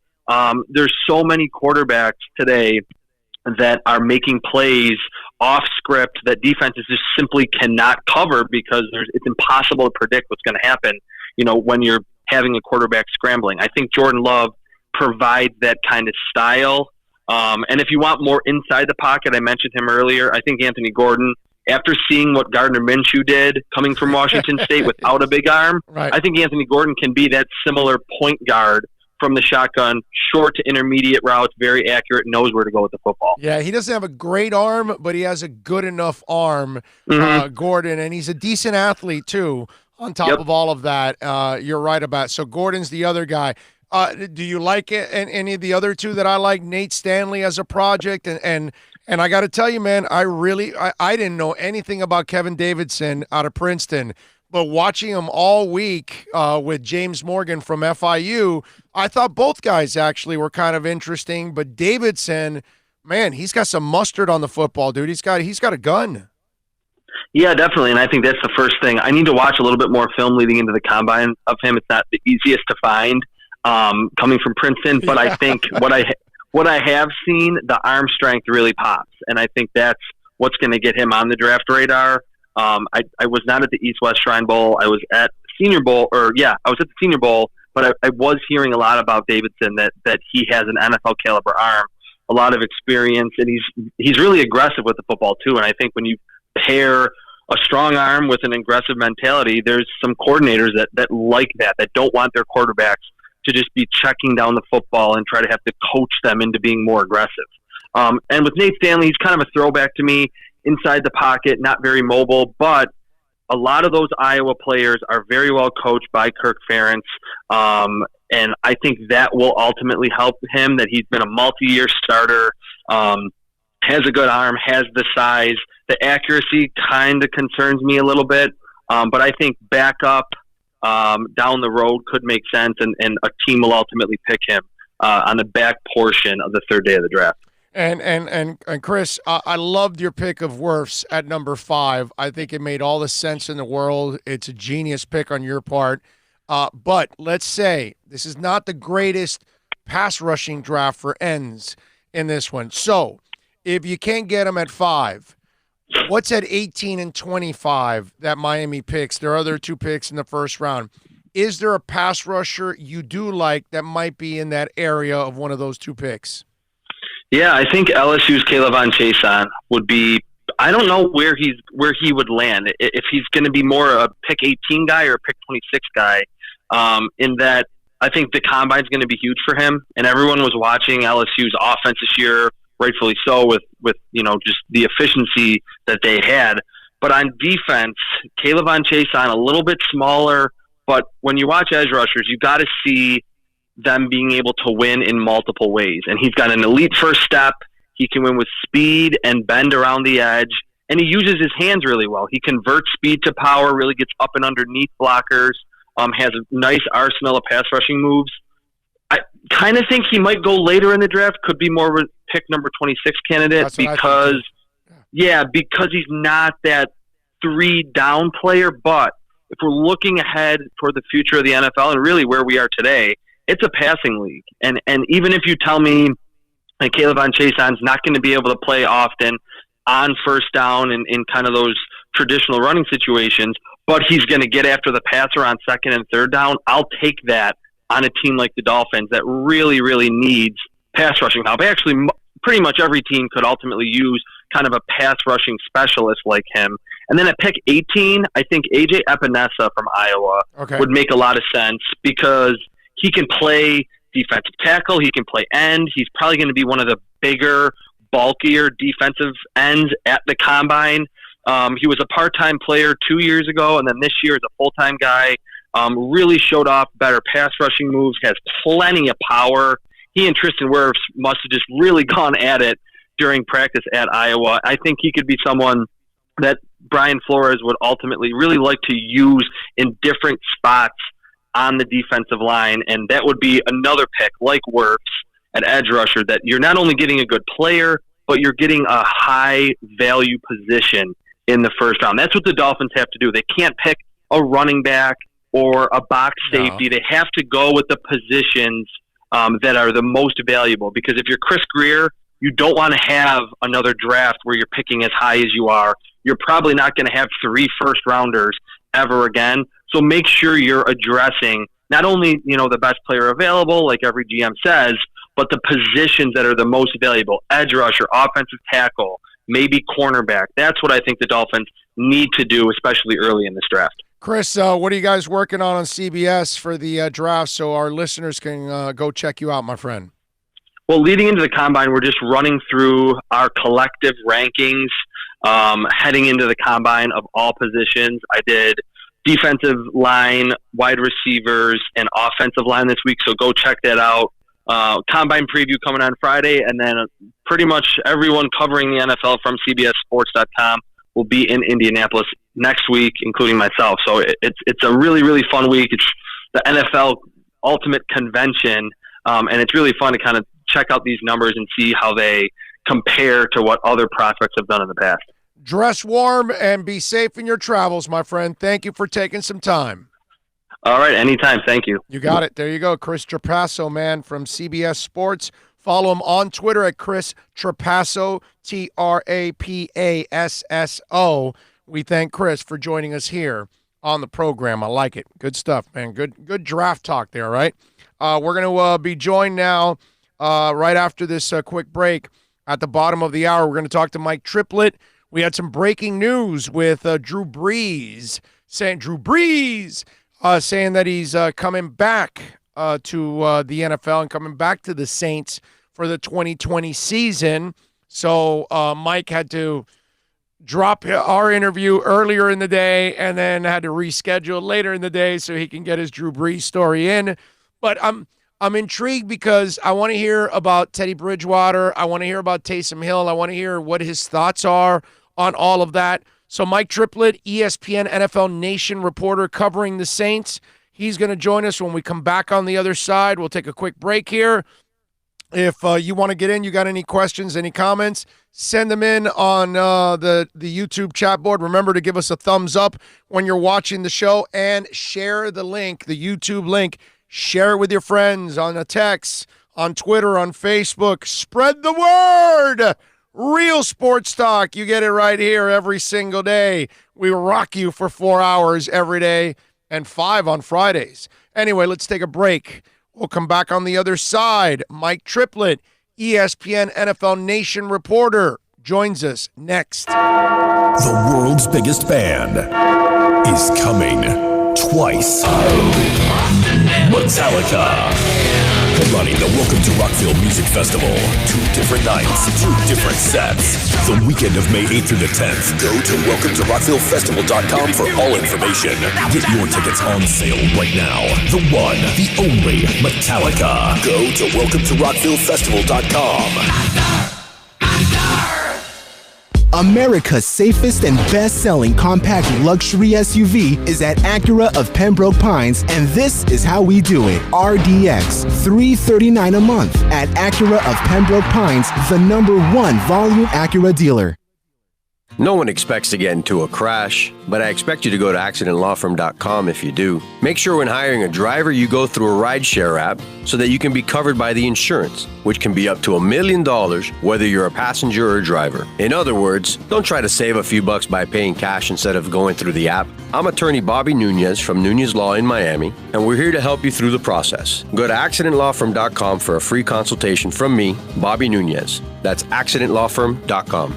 there's so many quarterbacks today that are making plays off script that defenses just simply cannot cover because it's impossible to predict what's going to happen, when you're having a quarterback scrambling. I think Jordan Love provides that kind of style. And if you want more inside the pocket, I mentioned him earlier. I think Anthony Gordon, after seeing what Gardner Minshew did coming from Washington State without a big arm, I think Anthony Gordon can be that similar point guard from the shotgun, short to intermediate routes, very accurate, knows where to go with the football. Yeah, he doesn't have a great arm, but he has a good enough arm, Gordon, and he's a decent athlete too. On top of all of that, you're right about. So Gordon's the other guy. Do you like any of the other two that I like? Nate Stanley as a project, and I got to tell you, man, I didn't know anything about Kevin Davidson out of Princeton. But watching him all week with James Morgan from FIU, I thought both guys actually were kind of interesting. But Davidson, man, he's got some mustard on the football, dude. He's got a gun. Yeah, definitely, and I think that's the first thing. I need to watch a little bit more film leading into the combine of him. It's not the easiest to find coming from Princeton, but I think what I have seen, the arm strength really pops, and I think that's what's going to get him on the draft radar. I was not at the East-West Shrine Bowl. I was at the Senior Bowl, I was at the Senior Bowl, but I was hearing a lot about Davidson, that he has an NFL caliber arm, a lot of experience, and he's really aggressive with the football too. And I think when you pair a strong arm with an aggressive mentality, there's some coordinators that like that don't want their quarterbacks to just be checking down the football and try to have to coach them into being more aggressive. And with Nate Stanley, he's kind of a throwback to me. Inside the pocket, not very mobile, but a lot of those Iowa players are very well coached by Kirk Ferentz, and I think that will ultimately help him, that he's been a multi-year starter, has a good arm, has the size. The accuracy kind of concerns me a little bit, but I think backup down the road could make sense, and a team will ultimately pick him on the back portion of the third day of the draft. And Chris, I loved your pick of Wirfs at number 5. I think it made all the sense in the world. It's a genius pick on your part. But let's say this is not the greatest pass rushing draft for ends in this one. So if you can't get him at 5, what's at 18 and 25 that Miami picks? There are other 2 picks in the first round. Is there a pass rusher you do like that might be in that area of one of those 2 picks? Yeah, I think LSU's Kayvon Chaisson would be. I don't know where he would land, if he's going to be more a pick 18 guy or a pick 26 guy. In that, I think the combine's going to be huge for him, and everyone was watching LSU's offense this year, rightfully so, with just the efficiency that they had. But on defense, Kayvon Chaisson, a little bit smaller, but when you watch edge rushers, you got to see them being able to win in multiple ways. And he's got an elite first step. He can win with speed and bend around the edge. And he uses his hands really well. He converts speed to power, really gets up and underneath blockers, has a nice arsenal of pass rushing moves. I kind of think he might go later in the draft, could be more of a pick number 26 candidate because he's not that 3-down player. But if we're looking ahead toward the future of the NFL and really where we are today, it's a passing league. And even if you tell me that Kayvon Chaisson's not going to be able to play often on first down in kind of those traditional running situations, but he's going to get after the passer on second and third down, I'll take that on a team like the Dolphins that really, really needs pass rushing help. Actually, pretty much every team could ultimately use kind of a pass rushing specialist like him. And then at pick 18, I think A.J. Epinesa from Iowa would make a lot of sense because he can play defensive tackle. He can play end. He's probably going to be one of the bigger, bulkier defensive ends at the combine. He was a part-time player 2 years ago, and then this year is a full-time guy. Really showed off better pass rushing moves, has plenty of power. he and Tristan Wirfs must have just really gone at it during practice at Iowa. I think he could be someone that Brian Flores would ultimately really like to use in different spots on the defensive line, and that would be another pick like Wirfs at edge rusher, that you're not only getting a good player, but you're getting a high value position in the first round. That's what the Dolphins have to do. They can't pick a running back or a box safety. They have to go with the positions that are the most valuable, because if you're Chris Greer, you don't want to have another draft where you're picking as high as you are. You're probably not going to have 3 first-rounders ever again. So make sure you're addressing not only, the best player available, like every GM says, but the positions that are the most valuable: edge rusher, offensive tackle, maybe cornerback. That's what I think the Dolphins need to do, especially early in this draft. Chris, what are you guys working on CBS for the draft so our listeners can go check you out, my friend? Well, leading into the Combine, we're just running through our collective rankings heading into the Combine of all positions. I did defensive line, wide receivers, and offensive line this week, so go check that out. Combine preview coming on Friday, and then pretty much everyone covering the NFL from CBSSports.com will be in Indianapolis next week, including myself. So it's a really, really fun week. It's the NFL Ultimate Convention, and it's really fun to kind of check out these numbers and see how they compare to what other prospects have done in the past. Dress warm and be safe in your travels, my friend. Thank you for taking some time. All right, anytime. Thank you. You got it. There you go. Chris Trapasso, man, from CBS Sports. Follow him on Twitter at Chris Trapasso, Trapasso. We thank Chris for joining us here on the program. I like it. Good stuff, man. Good draft talk there, right? We're going to be joined now right after this quick break. At the bottom of the hour, we're going to talk to Mike Triplett. We had some breaking news with Drew Brees saying that he's coming back to the NFL and coming back to the Saints for the 2020 season. So Mike had to drop our interview earlier in the day and then had to reschedule later in the day so he can get his Drew Brees story in. But I'm intrigued because I want to hear about Teddy Bridgewater. I want to hear about Taysom Hill. I want to hear what his thoughts are on all of that. So Mike Triplett, ESPN NFL Nation reporter covering the Saints, he's going to join us when we come back on the other side. We'll take a quick break here. If you want to get in, you got any questions, any comments, send them in on the YouTube chat board. Remember to give us a thumbs up when you're watching the show and share the link, the YouTube link. Share it with your friends on a text, on Twitter, on Facebook. Spread the word. Real sports talk. You get it right here every single day. We rock you for 4 hours every day and 5 on Fridays. Anyway, let's take a break. We'll come back on the other side. Mike Triplett, ESPN NFL Nation reporter, joins us next. The world's biggest band is coming twice. Metallica. Headlining the Welcome to Rockville Music Festival. 2 different nights, 2 different sets. The weekend of May 8th through the 10th. Go to WelcomeToRockvilleFestival.com for all information. Get your tickets on sale right now. The one, the only Metallica. Go to WelcomeToRockvilleFestival.com. America's safest and best-selling compact luxury SUV is at Acura of Pembroke Pines, and this is how we do it. RDX, $339 a month at Acura of Pembroke Pines, the #1 volume Acura dealer. No one expects to get into a crash, but I expect you to go to accidentlawfirm.com if you do. Make sure when hiring a driver, you go through a rideshare app so that you can be covered by the insurance, which can be up to $1 million whether you're a passenger or a driver. In other words, don't try to save a few bucks by paying cash instead of going through the app. I'm attorney Bobby Nunez from Nunez Law in Miami, and we're here to help you through the process. Go to accidentlawfirm.com for a free consultation from me, Bobby Nunez. That's accidentlawfirm.com.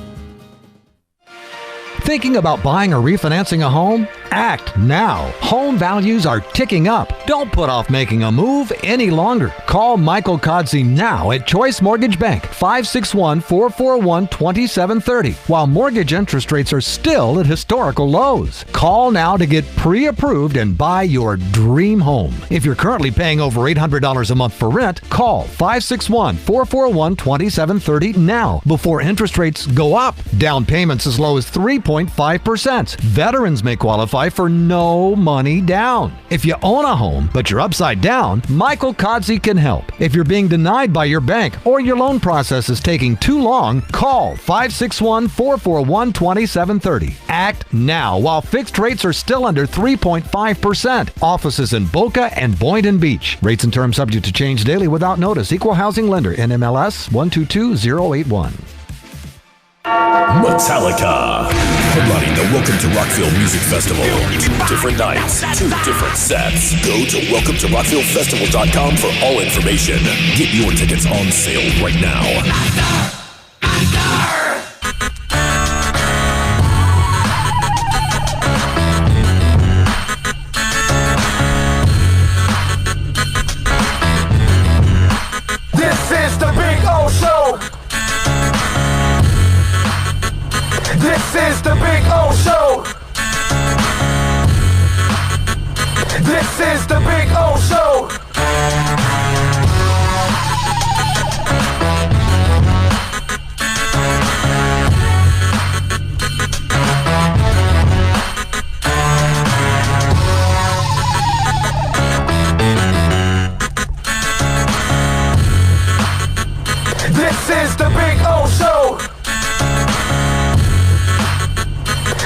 Thinking about buying or refinancing a home? Act now. Home values are ticking up. Don't put off making a move any longer. Call Michael Kodsey now at Choice Mortgage Bank, 561-441-2730, while mortgage interest rates are still at historical lows. Call now to get pre-approved and buy your dream home. If you're currently paying over $800 a month for rent, call 561-441-2730 now before interest rates go up. Down payments as low as 3.5%. Veterans may qualify for no money down. If you own a home, but you're upside down, Michael Kodsey can help. If you're being denied by your bank or your loan process is taking too long, call 561-441-2730. Act now while fixed rates are still under 3.5%. Offices in Boca and Boynton Beach. Rates and terms subject to change daily without notice. Equal housing lender. NMLS 122081. Metallica, headlining the Welcome to Rockville Music Festival. 2 different nights, 2 different sets. Go to WelcomeToRockvilleFestival.com for all information. Get your tickets on sale right now. This is the Big O Show. This is the Big O Show. This is the Big O Show. This is the Big O Show.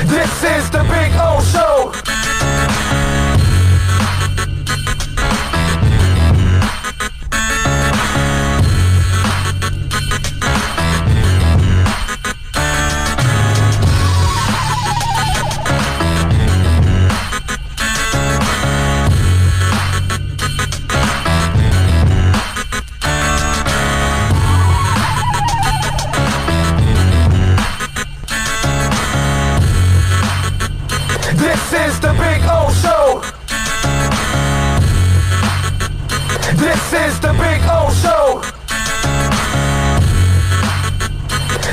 This is the Big O Show. This is the Big O Show. This is the Big O Show.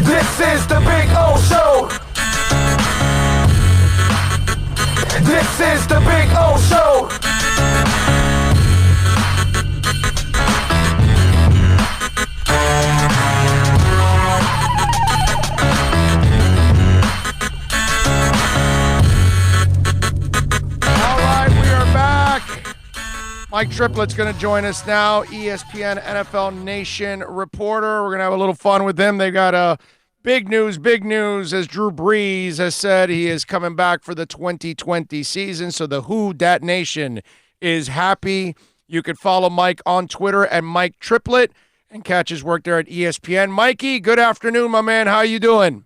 This is the Big O Show. This is the Big O Show. Mike Triplett's going to join us now, ESPN NFL Nation reporter. We're going to have a little fun with him. They got big news, as Drew Brees has said he is coming back for the 2020 season. So the Who Dat Nation is happy. You can follow Mike on Twitter at Mike Triplett and catch his work there at ESPN. Mikey, good afternoon, my man. How you doing?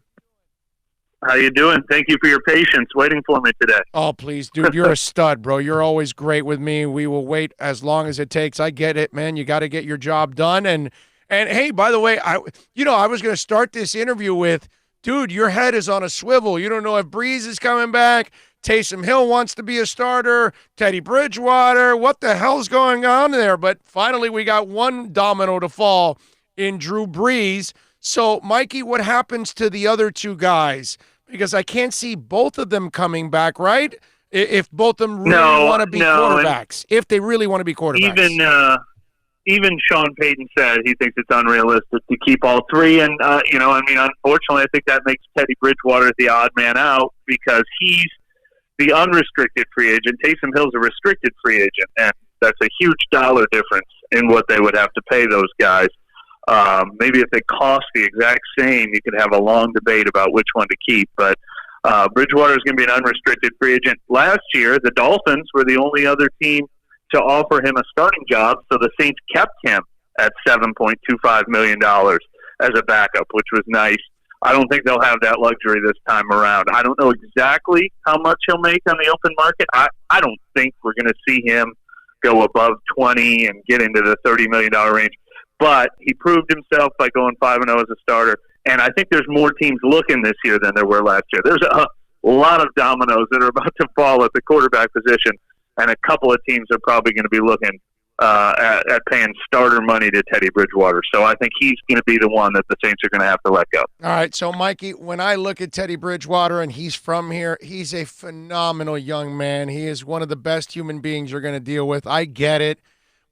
How you doing? Thank you for your patience waiting for me today. Oh, please, dude. You're a stud, bro. You're always great with me. We will wait as long as it takes. I get it, man. You got to get your job done. And hey, by the way, I was going to start this interview with, dude, your head is on a swivel. You don't know if Brees is coming back. Taysom Hill wants to be a starter. Teddy Bridgewater. What the hell's going on there? But finally, we got one domino to fall in Drew Brees. So, Mikey, what happens to the other two guys? Because I can't see both of them coming back, right? If both of them really want to be quarterbacks. If they really want to be quarterbacks. Even Sean Payton said he thinks it's unrealistic to keep all three. And, unfortunately, I think that makes Teddy Bridgewater the odd man out because he's the unrestricted free agent. Taysom Hill's a restricted free agent, and that's a huge dollar difference in what they would have to pay those guys. Maybe if they cost the exact same, you could have a long debate about which one to keep. But Bridgewater is going to be an unrestricted free agent. Last year, the Dolphins were the only other team to offer him a starting job, so the Saints kept him at $7.25 million as a backup, which was nice. I don't think they'll have that luxury this time around. I don't know exactly how much he'll make on the open market. I don't think we're going to see him go above 20 and get into the $30 million range. But he proved himself by going 5-0 as a starter. And I think there's more teams looking this year than there were last year. There's a lot of dominoes that are about to fall at the quarterback position, and a couple of teams are probably going to be looking at paying starter money to Teddy Bridgewater. So I think he's going to be the one that the Saints are going to have to let go. All right, so Mikey, when I look at Teddy Bridgewater and he's from here, he's a phenomenal young man. He is one of the best human beings you're going to deal with. I get it,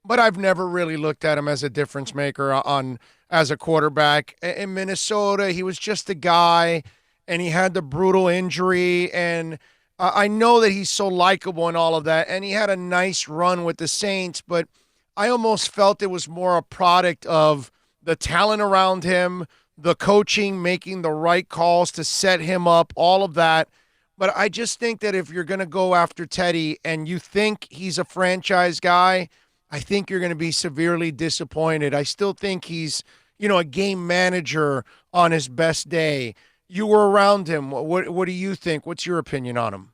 but I've never really looked at him as a difference maker as a quarterback. In Minnesota, he was just a guy, and he had the brutal injury, and I know that he's so likable and all of that, and he had a nice run with the Saints, but I almost felt it was more a product of the talent around him, the coaching, making the right calls to set him up, all of that. But I just think that if you're going to go after Teddy and you think he's a franchise guy, I think you're going to be severely disappointed. I still think he's, a game manager on his best day. You were around him. What do you think? What's your opinion on him?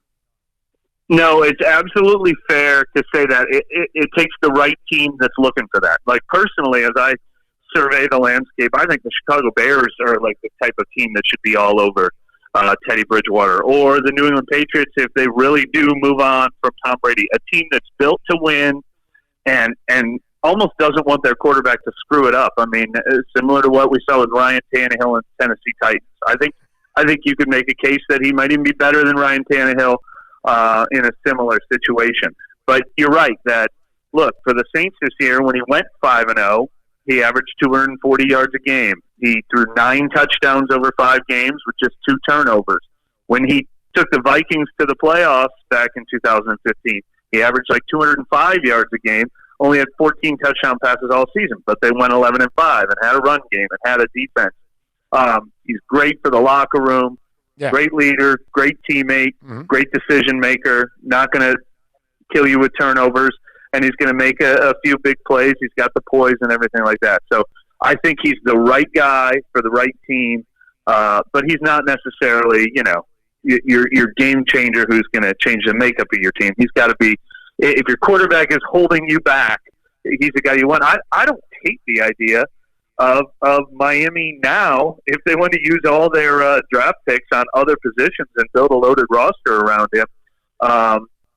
No, it's absolutely fair to say that it takes the right team that's looking for that. Like, personally, as I survey the landscape, I think the Chicago Bears are like the type of team that should be all over Teddy Bridgewater, or the New England Patriots if they really do move on from Tom Brady. A team that's built to win and almost doesn't want their quarterback to screw it up. I mean, similar to what we saw with Ryan Tannehill and Tennessee Titans. I think you could make a case that he might even be better than Ryan Tannehill in a similar situation. But you're right that, look, for the Saints this year, when he went 5-0, he averaged 240 yards a game. He threw 9 touchdowns over 5 games with just 2 turnovers. When he took the Vikings to the playoffs back in 2015, he averaged like 205 yards a game, only had 14 touchdown passes all season, but they went 11-5 and had a run game and had a defense. He's great for the locker room. Yeah. Great leader, great teammate, great decision maker, not going to kill you with turnovers, and he's going to make a few big plays. He's got the poise and everything like that. So I think he's the right guy for the right team, but he's not necessarily, your game changer who's going to change the makeup of your team. He's got to be, if your quarterback is holding you back, he's the guy you want. I don't hate the idea of Miami now, if they want to use all their draft picks on other positions and build a loaded roster around him.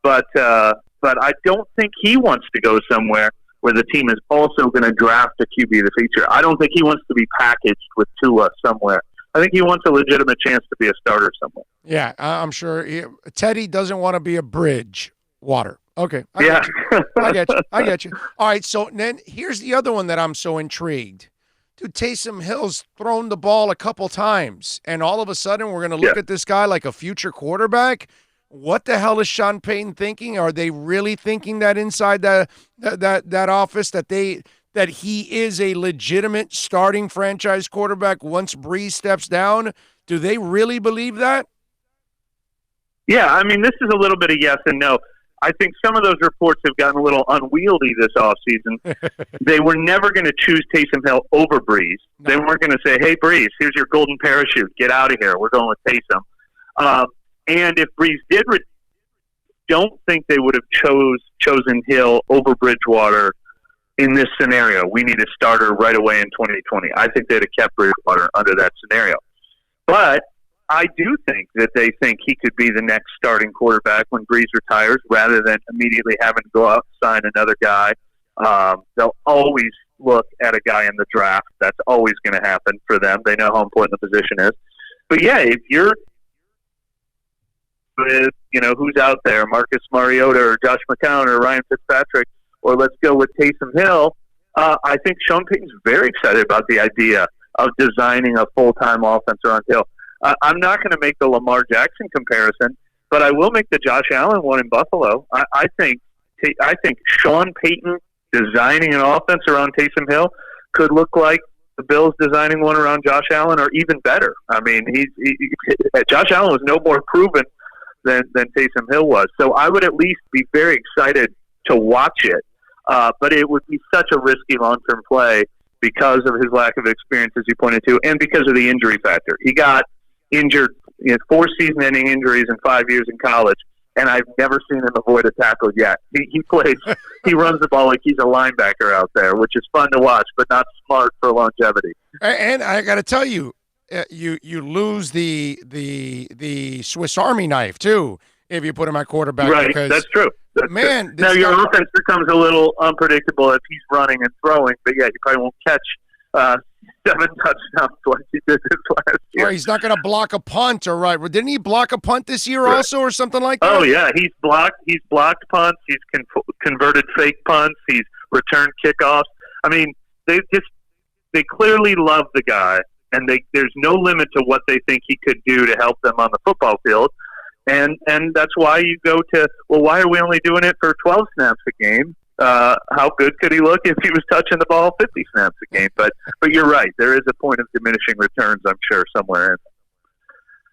But I don't think he wants to go somewhere where the team is also going to draft a QB of the future. I don't think he wants to be packaged with Tua somewhere. I think he wants a legitimate chance to be a starter somewhere. Yeah, I'm sure. Teddy doesn't want to be a Bridgewater. Okay. I get you. All right, so then here's the other one that I'm so intrigued. Dude, Taysom Hill's thrown the ball a couple times, and all of a sudden we're going to look at this guy like a future quarterback. What the hell is Sean Payton thinking? Are they really thinking that inside that office that he is a legitimate starting franchise quarterback once Breeze steps down? Do they really believe that? Yeah, I mean, this is a little bit of yes and no. I think some of those reports have gotten a little unwieldy this offseason. They were never going to choose Taysom Hill over Breeze. No. They weren't going to say, hey, Breeze, here's your golden parachute. Get out of here. We're going with Taysom. And if Breeze did, don't think they would have chosen Hill over Bridgewater in this scenario. We need a starter right away in 2020. I think they'd have kept Bridgewater under that scenario. But I do think that they think he could be the next starting quarterback when Breeze retires, rather than immediately having to go out and sign another guy. They'll always look at a guy in the draft. That's always going to happen for them. They know how important the position is. But yeah, if you're with, who's out there, Marcus Mariota or Josh McCown or Ryan Fitzpatrick, or let's go with Taysom Hill, I think Sean Payton's very excited about the idea of designing a full-time offense around Hill. I'm not going to make the Lamar Jackson comparison, but I will make the Josh Allen one in Buffalo. I think Sean Payton designing an offense around Taysom Hill could look like the Bills designing one around Josh Allen, or even better. I mean, Josh Allen was no more proven than Taysom Hill was. So I would at least be very excited to watch it. But it would be such a risky long-term play because of his lack of experience, as you pointed to, and because of the injury factor. He got injured, 4 season-ending injuries in 5 years in college, and I've never seen him avoid a tackle yet. He plays, he runs the ball like he's a linebacker out there, which is fun to watch, but not smart for longevity. And I got to tell you, you lose the Swiss Army knife too if you put him at quarterback. Right, because, that's true. Man, now your offense becomes a little unpredictable if he's running and throwing, but yeah, he probably won't catch 7 touchdowns like he did this last year. Or he's not going to block a punt, or right? Didn't he block a punt this year also, or something like that? Oh yeah, he's blocked punts. He's converted fake punts. He's returned kickoffs. I mean, they clearly love the guy, and there's no limit to what they think he could do to help them on the football field. And that's why you go to, well, why are we only doing it for 12 snaps a game? How good could he look if he was touching the ball 50 snaps a game? But you're right. There is a point of diminishing returns, I'm sure, somewhere in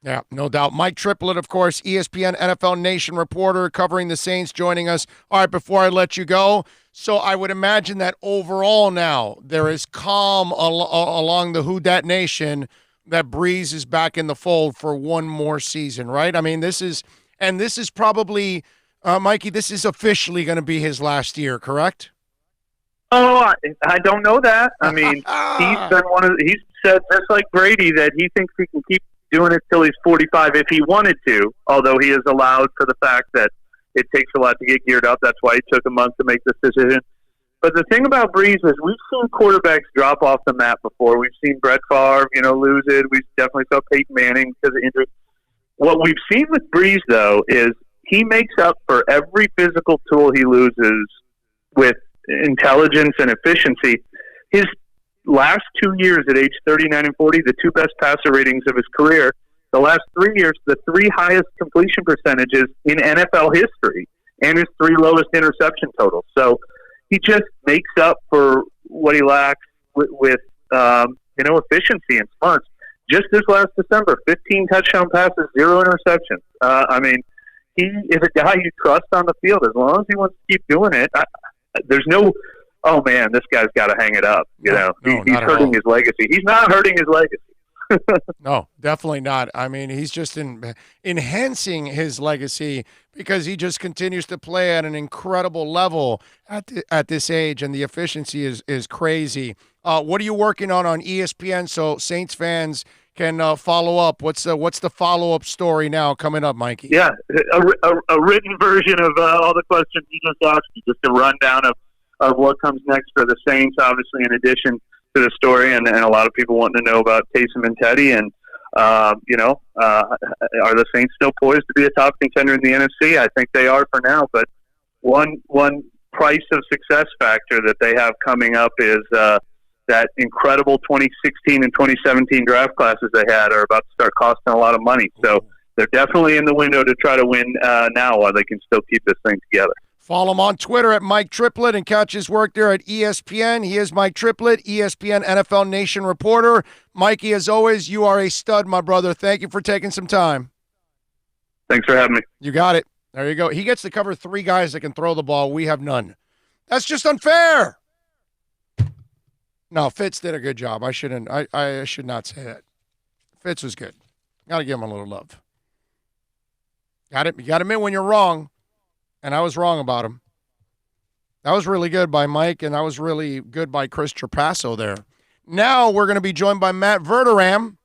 there. Yeah, no doubt. Mike Triplett, of course, ESPN NFL Nation reporter covering the Saints, joining us. All right, before I let you go, so I would imagine that overall now there is calm along the Who Dat Nation that Brees is back in the fold for one more season, right? I mean, this is probably, Mikey, this is officially going to be his last year, correct? Oh, I don't know that. I mean, he's said just like Brady that he thinks he can keep doing it till he's 45 if he wanted to, although he is allowed for the fact that it takes a lot to get geared up. That's why he took a month to make this decision. But the thing about Brees is we've seen quarterbacks drop off the map before. We've seen Brett Favre, lose it. We definitely saw Peyton Manning because of injury. What we've seen with Brees, though, is he makes up for every physical tool he loses with intelligence and efficiency. His last 2 years at age 39 and 40, the 2 best passer ratings of his career. The last 3 years, the 3 highest completion percentages in NFL history, and his 3 lowest interception totals. So he just makes up for what he lacks with efficiency and smarts. Just this last December, 15 touchdown passes, 0 interceptions. I mean, he is a guy you trust on the field. As long as he wants to keep doing it, there's no, oh man, this guy's got to hang it up. He's hurting his legacy. He's not hurting his legacy. No, definitely not. I mean, he's just enhancing his legacy because he just continues to play at an incredible level at this age, and the efficiency is crazy. What are you working on ESPN so Saints fans can follow up? What's the follow-up story now coming up, Mikey? Yeah, a written version of all the questions you just asked, just a rundown of what comes next for the Saints, obviously, in addition to the story, and a lot of people wanting to know about Taysom and Teddy, and are the Saints still poised to be a top contender in the NFC? I think they are for now, but one price of success factor that they have coming up is that incredible 2016 and 2017 draft classes they had are about to start costing a lot of money. So they're definitely in the window to try to win now while they can still keep this thing together. Follow him on Twitter at Mike Triplett and catch his work there at ESPN. He is Mike Triplett, ESPN NFL Nation reporter. Mikey, as always, you are a stud, my brother. Thank you for taking some time. Thanks for having me. You got it. There you go. He gets to cover 3 guys that can throw the ball. We have none. That's just unfair. No, Fitz did a good job. I should not say that. Fitz was good. Got to give him a little love. Got it. You got to admit when you're wrong. And I was wrong about him. That was really good by Mike, and that was really good by Chris Trapasso there. Now we're going to be joined by Matt Verderam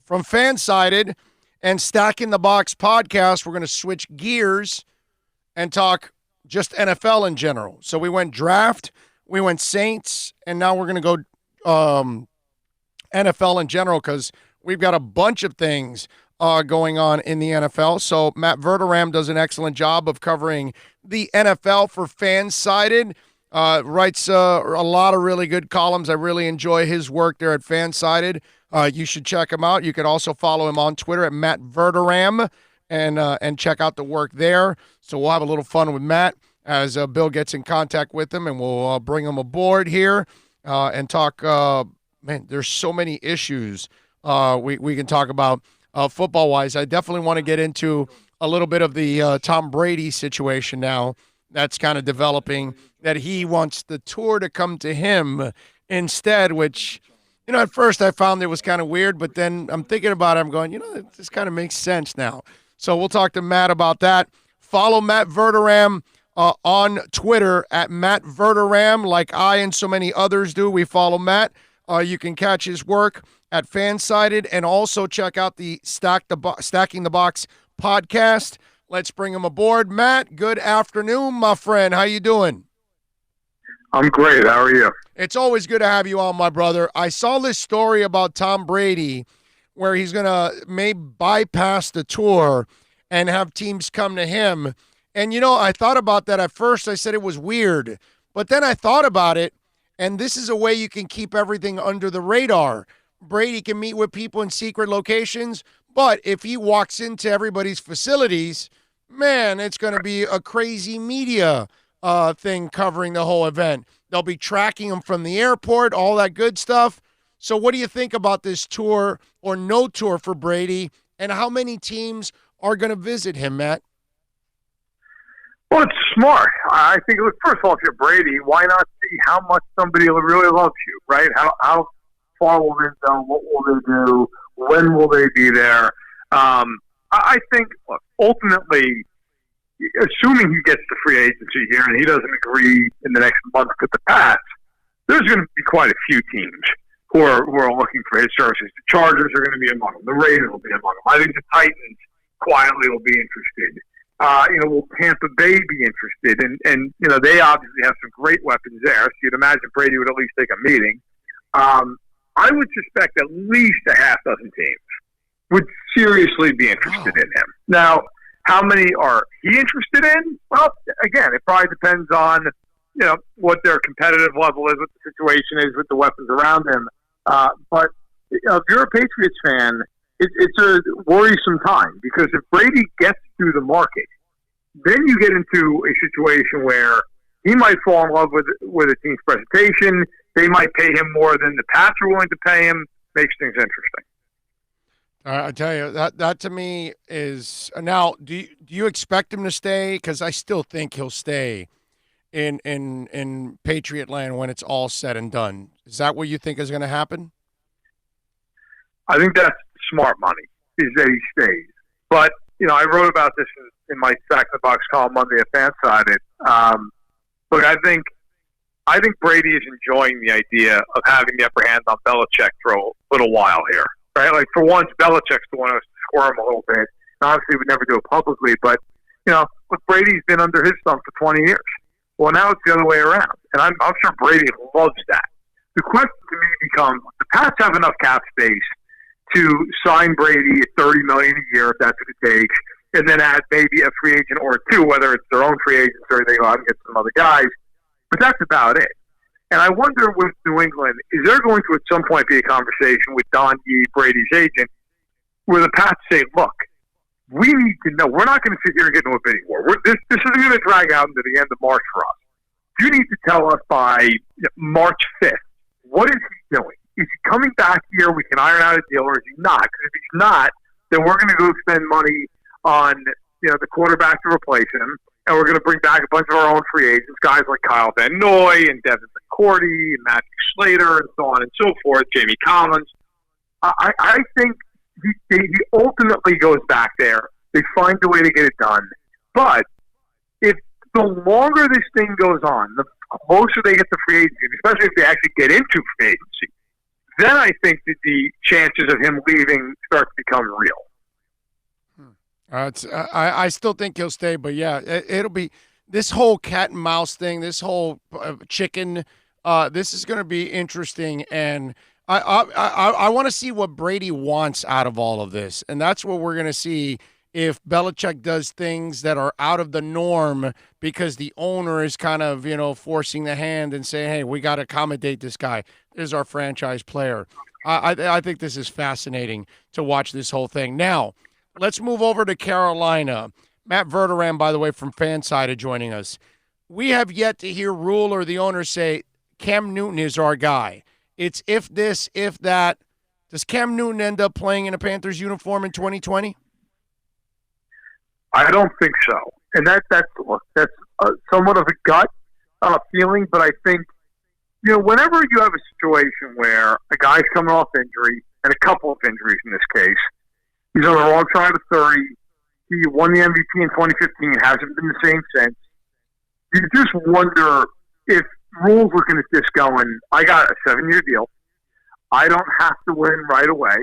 from Fansided and Stacking the Box podcast. We're going to switch gears and talk just NFL in general. So we went draft, we went Saints, and now we're going to go NFL in general because we've got a bunch of things going on in the NFL. So Matt Verderam does an excellent job of covering the NFL for Fansided. Writes a lot of really good columns. I really enjoy his work there at Fansided. You should check him out. You can also follow him on Twitter at Matt Verderam and check out the work there. So we'll have a little fun with Matt as Bill gets in contact with him, and we'll bring him aboard here and talk. Man, there's so many issues we can talk about. Football-wise, I definitely want to get into a little bit of the Tom Brady situation now that's kind of developing, that he wants the tour to come to him instead, which, at first I found it was kind of weird, but then I'm thinking about it, I'm going, this kind of makes sense now. So we'll talk to Matt about that. Follow Matt Verderam on Twitter at Matt Verderam, like I and so many others do. We follow Matt. You can catch his work at Fansided and also check out the Stacking the Box podcast. Let's bring him aboard. Matt, good afternoon, my friend. How you doing? I'm great. How are you? It's always good to have you on, my brother. I saw this story about Tom Brady where he's going to maybe bypass the tour and have teams come to him. And, I thought about that at first. I said it was weird. But then I thought about it, and this is a way you can keep everything under the radar. Brady can meet with people in secret locations, but if he walks into everybody's facilities, man, it's going to be a crazy media thing covering the whole event. They'll be tracking him from the airport, all that good stuff. So what do you think about this tour or no tour for Brady, and how many teams are going to visit him, Matt? Well, it's smart. I think, first of all, if you're Brady, why not see how much somebody really loves you, right? How far will they go? What will they do? When will they be there? I think, look, ultimately, assuming he gets the free agency here and he doesn't agree in the next month with the Pats, there's going to be quite a few teams who are looking for his services. The Chargers are going to be among them. The Raiders will be among them. I think the Titans quietly will be interested. Will Tampa Bay be interested? And they obviously have some great weapons there. So you'd imagine Brady would at least take a meeting. I would suspect at least a half dozen teams would seriously be interested in him. Now, how many are he interested in? Well, again, it probably depends on, what their competitive level is, what the situation is with the weapons around him. But if you're a Patriots fan, it's a worrisome time, because if Brady gets through the market, then you get into a situation where he might fall in love with a team's presentation. They might pay him more than the Pats are willing to pay him. Makes things interesting. I tell you, that to me is – now, do you expect him to stay? Because I still think he'll stay in Patriot land when it's all said and done. Is that what you think is going to happen? I think that's smart money, is that he stays. But, I wrote about this in my Stack the Box column Monday at Fansided. Look, I think Brady is enjoying the idea of having the upper hand on Belichick for a little while here, right? Like, for once, Belichick's the one who has to squirm a little bit. And obviously, would never do it publicly, but, look, Brady's been under his thumb for 20 years. Well, now it's the other way around, and I'm sure Brady loves that. The question to me becomes, the Pats have enough cap space to sign Brady at $30 million a year, if that's what it takes, and then add maybe a free agent or two, whether it's their own free agents or they go out and get some other guys. But that's about it. And I wonder with New England, is there going to at some point be a conversation with Don Yee, Brady's agent, where the Pats say, look, we need to know. We're not going to sit here and get into a bidding war. This isn't going to drag out into the end of March for us. You need to tell us by March 5th, what is he doing? Is he coming back here? We can iron out a deal, or is he not? Because if he's not, then we're going to go spend money on the quarterback to replace him, and we're going to bring back a bunch of our own free agents, guys like Kyle Van Noy and Devin McCourty and Matthew Slater and so on and so forth, Jamie Collins. I think he ultimately goes back there. They find a way to get it done. But if the longer this thing goes on, the closer they get to free agency, especially if they actually get into free agency, then I think that the chances of him leaving start to become real. I still think he'll stay, but yeah, it'll be this whole cat and mouse thing, this whole chicken. This is going to be interesting, and I want to see what Brady wants out of all of this, and that's what we're going to see if Belichick does things that are out of the norm because the owner is kind of forcing the hand and saying, "Hey, we got to accommodate this guy. This is our franchise player." I think this is fascinating to watch this whole thing. Now, let's move over to Carolina. Matt Verderam, by the way, from Fansided joining us. We have yet to hear Rule or the owner say, Cam Newton is our guy. It's if this, if that. Does Cam Newton end up playing in a Panthers uniform in 2020? I don't think so. And that's somewhat of a gut feeling, but I think, whenever you have a situation where a guy's coming off injury, and a couple of injuries in this case, he's on the wrong side of 30, he won the MVP in 2015, hasn't been the same since. You just wonder if Rule's looking at this going, I got a 7-year deal. I don't have to win right away.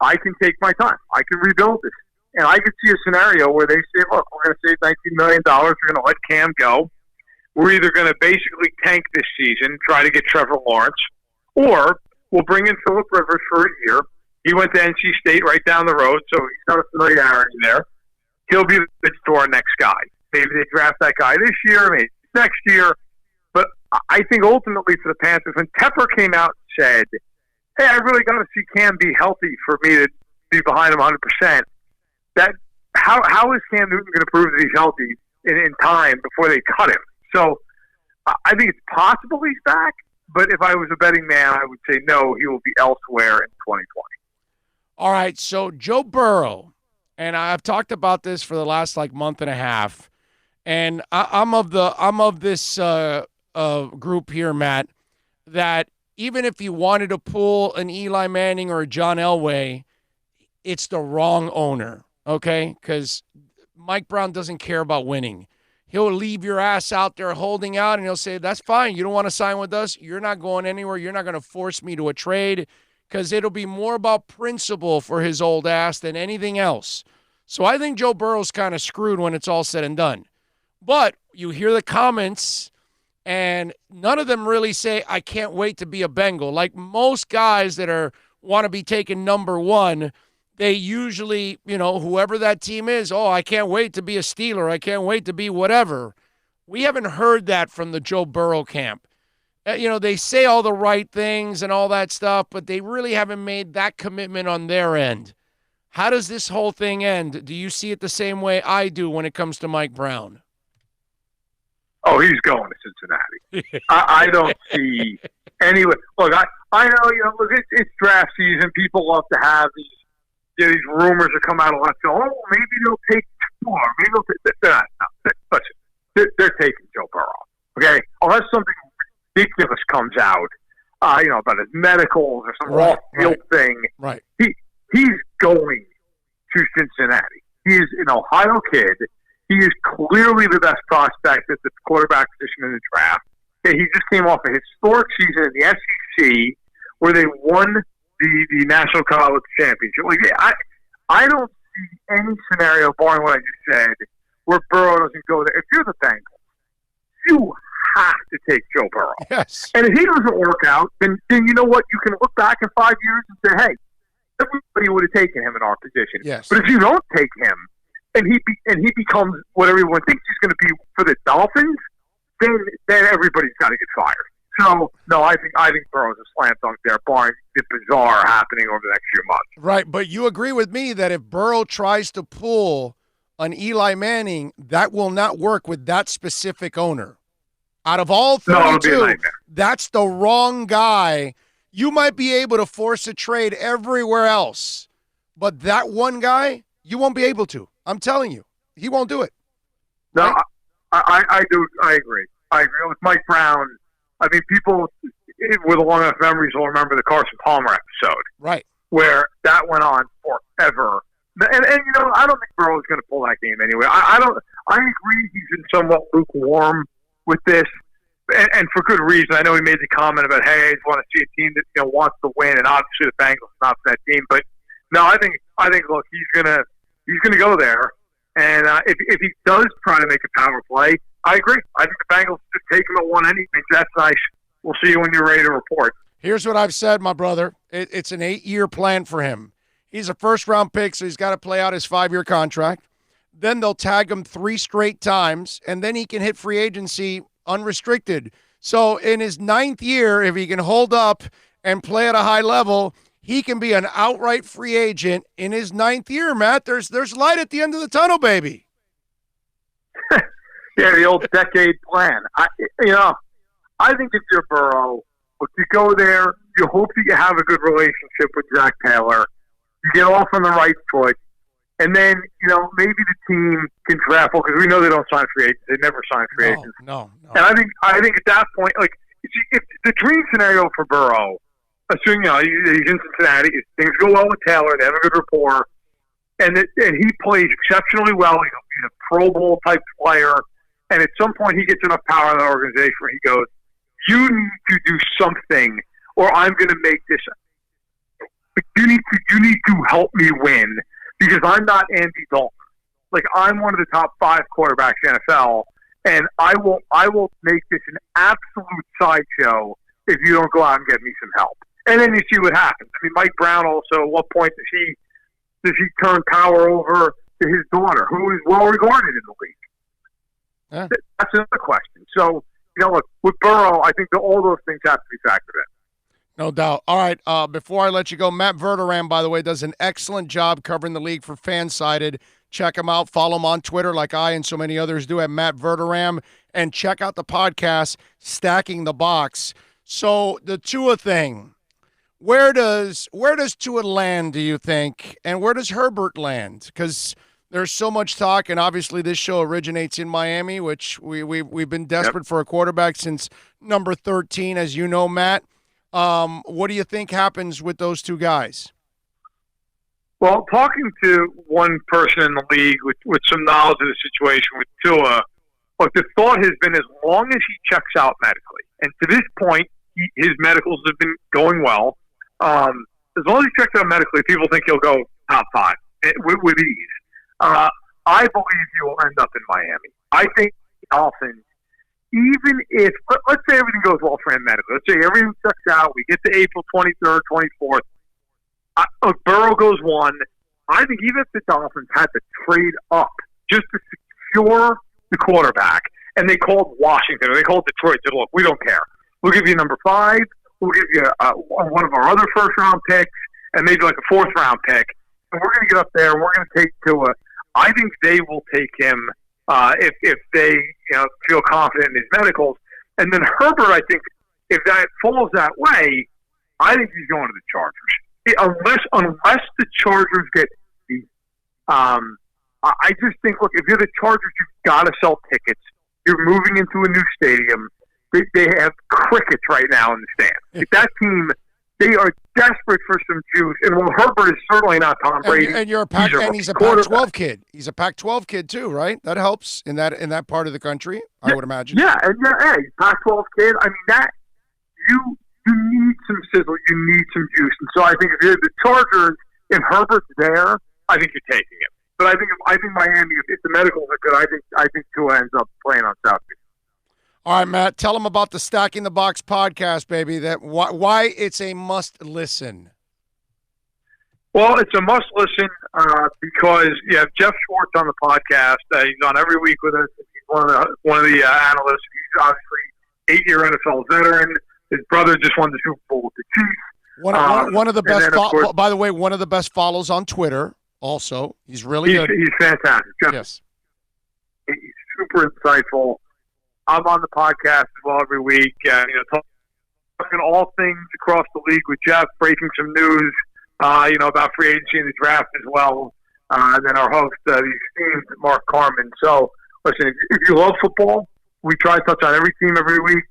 I can take my time. I can rebuild this. And I could see a scenario where they say, look, we're going to save $19 million. We're going to let Cam go. We're either going to basically tank this season, try to get Trevor Lawrence, or we'll bring in Phillip Rivers for a year. He went to NC State right down the road, so he's got a familiarity there. He'll be our next guy. Maybe they draft that guy this year, maybe next year. But I think ultimately for the Panthers, when Tepper came out and said, hey, I really got to see Cam be healthy for me to be behind him 100%, that how is Cam Newton going to prove that he's healthy in time before they cut him? So I think it's possible he's back, but if I was a betting man, I would say no, he will be elsewhere in 2020. All right, so Joe Burrow, and I've talked about this for the last month and a half, and I'm of this group here, Matt, that even if you wanted to pull an Eli Manning or a John Elway, it's the wrong owner, okay? Because Mike Brown doesn't care about winning. He'll leave your ass out there holding out, and he'll say, that's fine. You don't want to sign with us? You're not going anywhere. You're not going to force me to a trade, because it'll be more about principle for his old ass than anything else. So I think Joe Burrow's kind of screwed when it's all said and done. But you hear the comments, and none of them really say, I can't wait to be a Bengal. Like most guys that want to be taken number one, they usually, whoever that team is, I can't wait to be a Steeler. I can't wait to be whatever. We haven't heard that from the Joe Burrow camp. They say all the right things and all that stuff, but they really haven't made that commitment on their end. How does this whole thing end? Do you see it the same way I do when it comes to Mike Brown? Oh, he's going to Cincinnati. I don't see any. Look, I know, look, it's draft season. People love to have these rumors that come out a lot. So, maybe they'll take more. Maybe they'll take. Listen, they're taking Joe Burrow. Okay, unless something ridiculous comes out, about his medicals or some off-field thing. Right. He's going to Cincinnati. He is an Ohio kid. He is clearly the best prospect at the quarterback position in the draft. Okay, he just came off a historic season in the SEC where they won the National College Championship. I don't see any scenario, barring what I just said, where Burrow doesn't go there. If you're the Bengals, you have to take Joe Burrow. Yes. And if he doesn't work out, then you know what? You can look back in 5 years and say, hey, everybody would have taken him in our position. Yes. But if you don't take him, and he becomes what everyone thinks he's going to be for the Dolphins, then everybody's got to get fired. So no, I think Burrow's a slam dunk there, barring the bizarre happening over the next few months. Right, but you agree with me that if Burrow tries to pull an Eli Manning, that will not work with that specific owner. Out of all 32, that's the wrong guy. You might be able to force a trade everywhere else, but that one guy, you won't be able to. I'm telling you, he won't do it. No, right? I do. I agree. With Mike Brown. I mean, people with long enough memories will remember the Carson Palmer episode, right, where that went on forever. And I don't think Burrow is going to pull that game anyway. I agree he's been somewhat lukewarm with this, and for good reason. I know he made the comment about, hey, I just want to see a team that wants to win, and obviously the Bengals are not that team. But no, I think look, he's gonna go there, and if he does try to make a power play, I agree. I think the Bengals just take him at one anything. That's nice. We'll see you when you're ready to report. Here's what I've said, my brother. It's an 8-year plan for him. He's a first-round pick, so he's got to play out his 5-year contract. Then they'll tag him 3 straight times, and then he can hit free agency unrestricted. So in his 9th year, if he can hold up and play at a high level, he can be an outright free agent in his 9th year, Matt. There's light at the end of the tunnel, baby. Yeah, the old decade plan. I think if you're Burrow, if you go there, you hope that you have a good relationship with Zach Taylor. You get off on the right foot, and then maybe the team can draft because we know they don't sign free agents. They never sign free agents. No. And I think at that point, if the dream scenario for Burrow, assuming he's in Cincinnati, if things go well with Taylor, they have a good rapport, and he plays exceptionally well. He's a Pro Bowl type player. And at some point, he gets enough power in the organization where he goes, you need to do something or I'm going to make this. You need to help me win because I'm not Andy Dalton. Like, I'm one of the top 5 quarterbacks in the NFL, and I will make this an absolute sideshow if you don't go out and get me some help. And then you see what happens. I mean, Mike Brown also, at what point does he turn power over to his daughter, who is well regarded in the league? Yeah. That's another question. So, look, with Burrow, I think that all those things have to be factored in. No doubt. All right, before I let you go, Matt Verderam, by the way, does an excellent job covering the league for Fansided. Check him out. Follow him on Twitter like I and so many others do at Matt Verderam. And check out the podcast, Stacking the Box. So the Tua thing, where does Tua land, do you think? And where does Herbert land? Because there's so much talk, and obviously this show originates in Miami, which we've been desperate for a quarterback since number 13, as you know, Matt. What do you think happens with those two guys? Well, talking to one person in the league with some knowledge of the situation with Tua, look, the thought has been as long as he checks out medically, and to this point, his medicals have been going well. As long as he checks out medically, people think he'll go top 5 with ease. I believe he will end up in Miami. I think the Dolphins, even if, let's say everything goes well for him medically, let's say everything checks out, we get to April 23rd, 24th, Burrow goes 1. I think even if the Dolphins had to trade up just to secure the quarterback, and they called Washington or they called Detroit, said, look, we don't care. We'll give you number 5. We'll give you one of our other first-round picks and maybe like a 4th-round pick. And we're going to get up there and we're going to take Tua. I think they will take him if they feel confident in his medicals. And then Herbert, I think, if that falls that way, I think he's going to the Chargers. Unless the Chargers get beat. I just think, look, if you're the Chargers, you've got to sell tickets. You're moving into a new stadium. They have crickets right now in the stands. That team, they are desperate for some juice. And while Herbert is certainly not Tom Brady, and you're he's a Pac-12 kid. He's a Pac-12 kid too, right? That helps in that part of the country, I would imagine. Yeah, and Pac-12 kid. I mean, that you need some sizzle. You need some juice. And so I think if you're the Chargers, if Herbert's there, I think you're taking him. But I think Miami, if the medicals are good, I think Tua ends up playing on South Beach. All right, Matt, tell them about the Stacking the Box podcast, baby. That why it's a must listen. Well, it's a must listen because you have Jeff Schwartz on the podcast. He's on every week with us. He's one of the analysts. He's obviously 8-year NFL veteran. His brother just won the Super Bowl with the Chiefs. One of the best. By the way, one of the best follows on Twitter. Also, he's really good. He's fantastic. Yes, he's super insightful. I'm on the podcast as well every week. Talking all things across the league with Jeff, breaking some news. About free agency and the draft as well. And then our host, the esteemed Mark Carman. So, listen, if you love football, we try to touch on every team every week.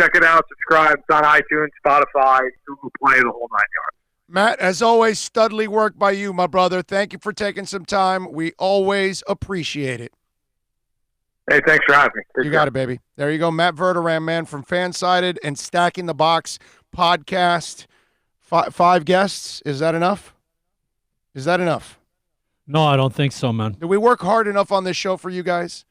Check it out. Subscribe. It's on iTunes, Spotify, Google Play, the whole 9 yards. Matt, as always, studly work by you, my brother. Thank you for taking some time. We always appreciate it. Hey, thanks for having me. You got it, baby. There you go. Matt Verderam, man, from Fansided and Stacking the Box podcast. 5 guests. Is that enough? No, I don't think so, man. Do we work hard enough on this show for you guys?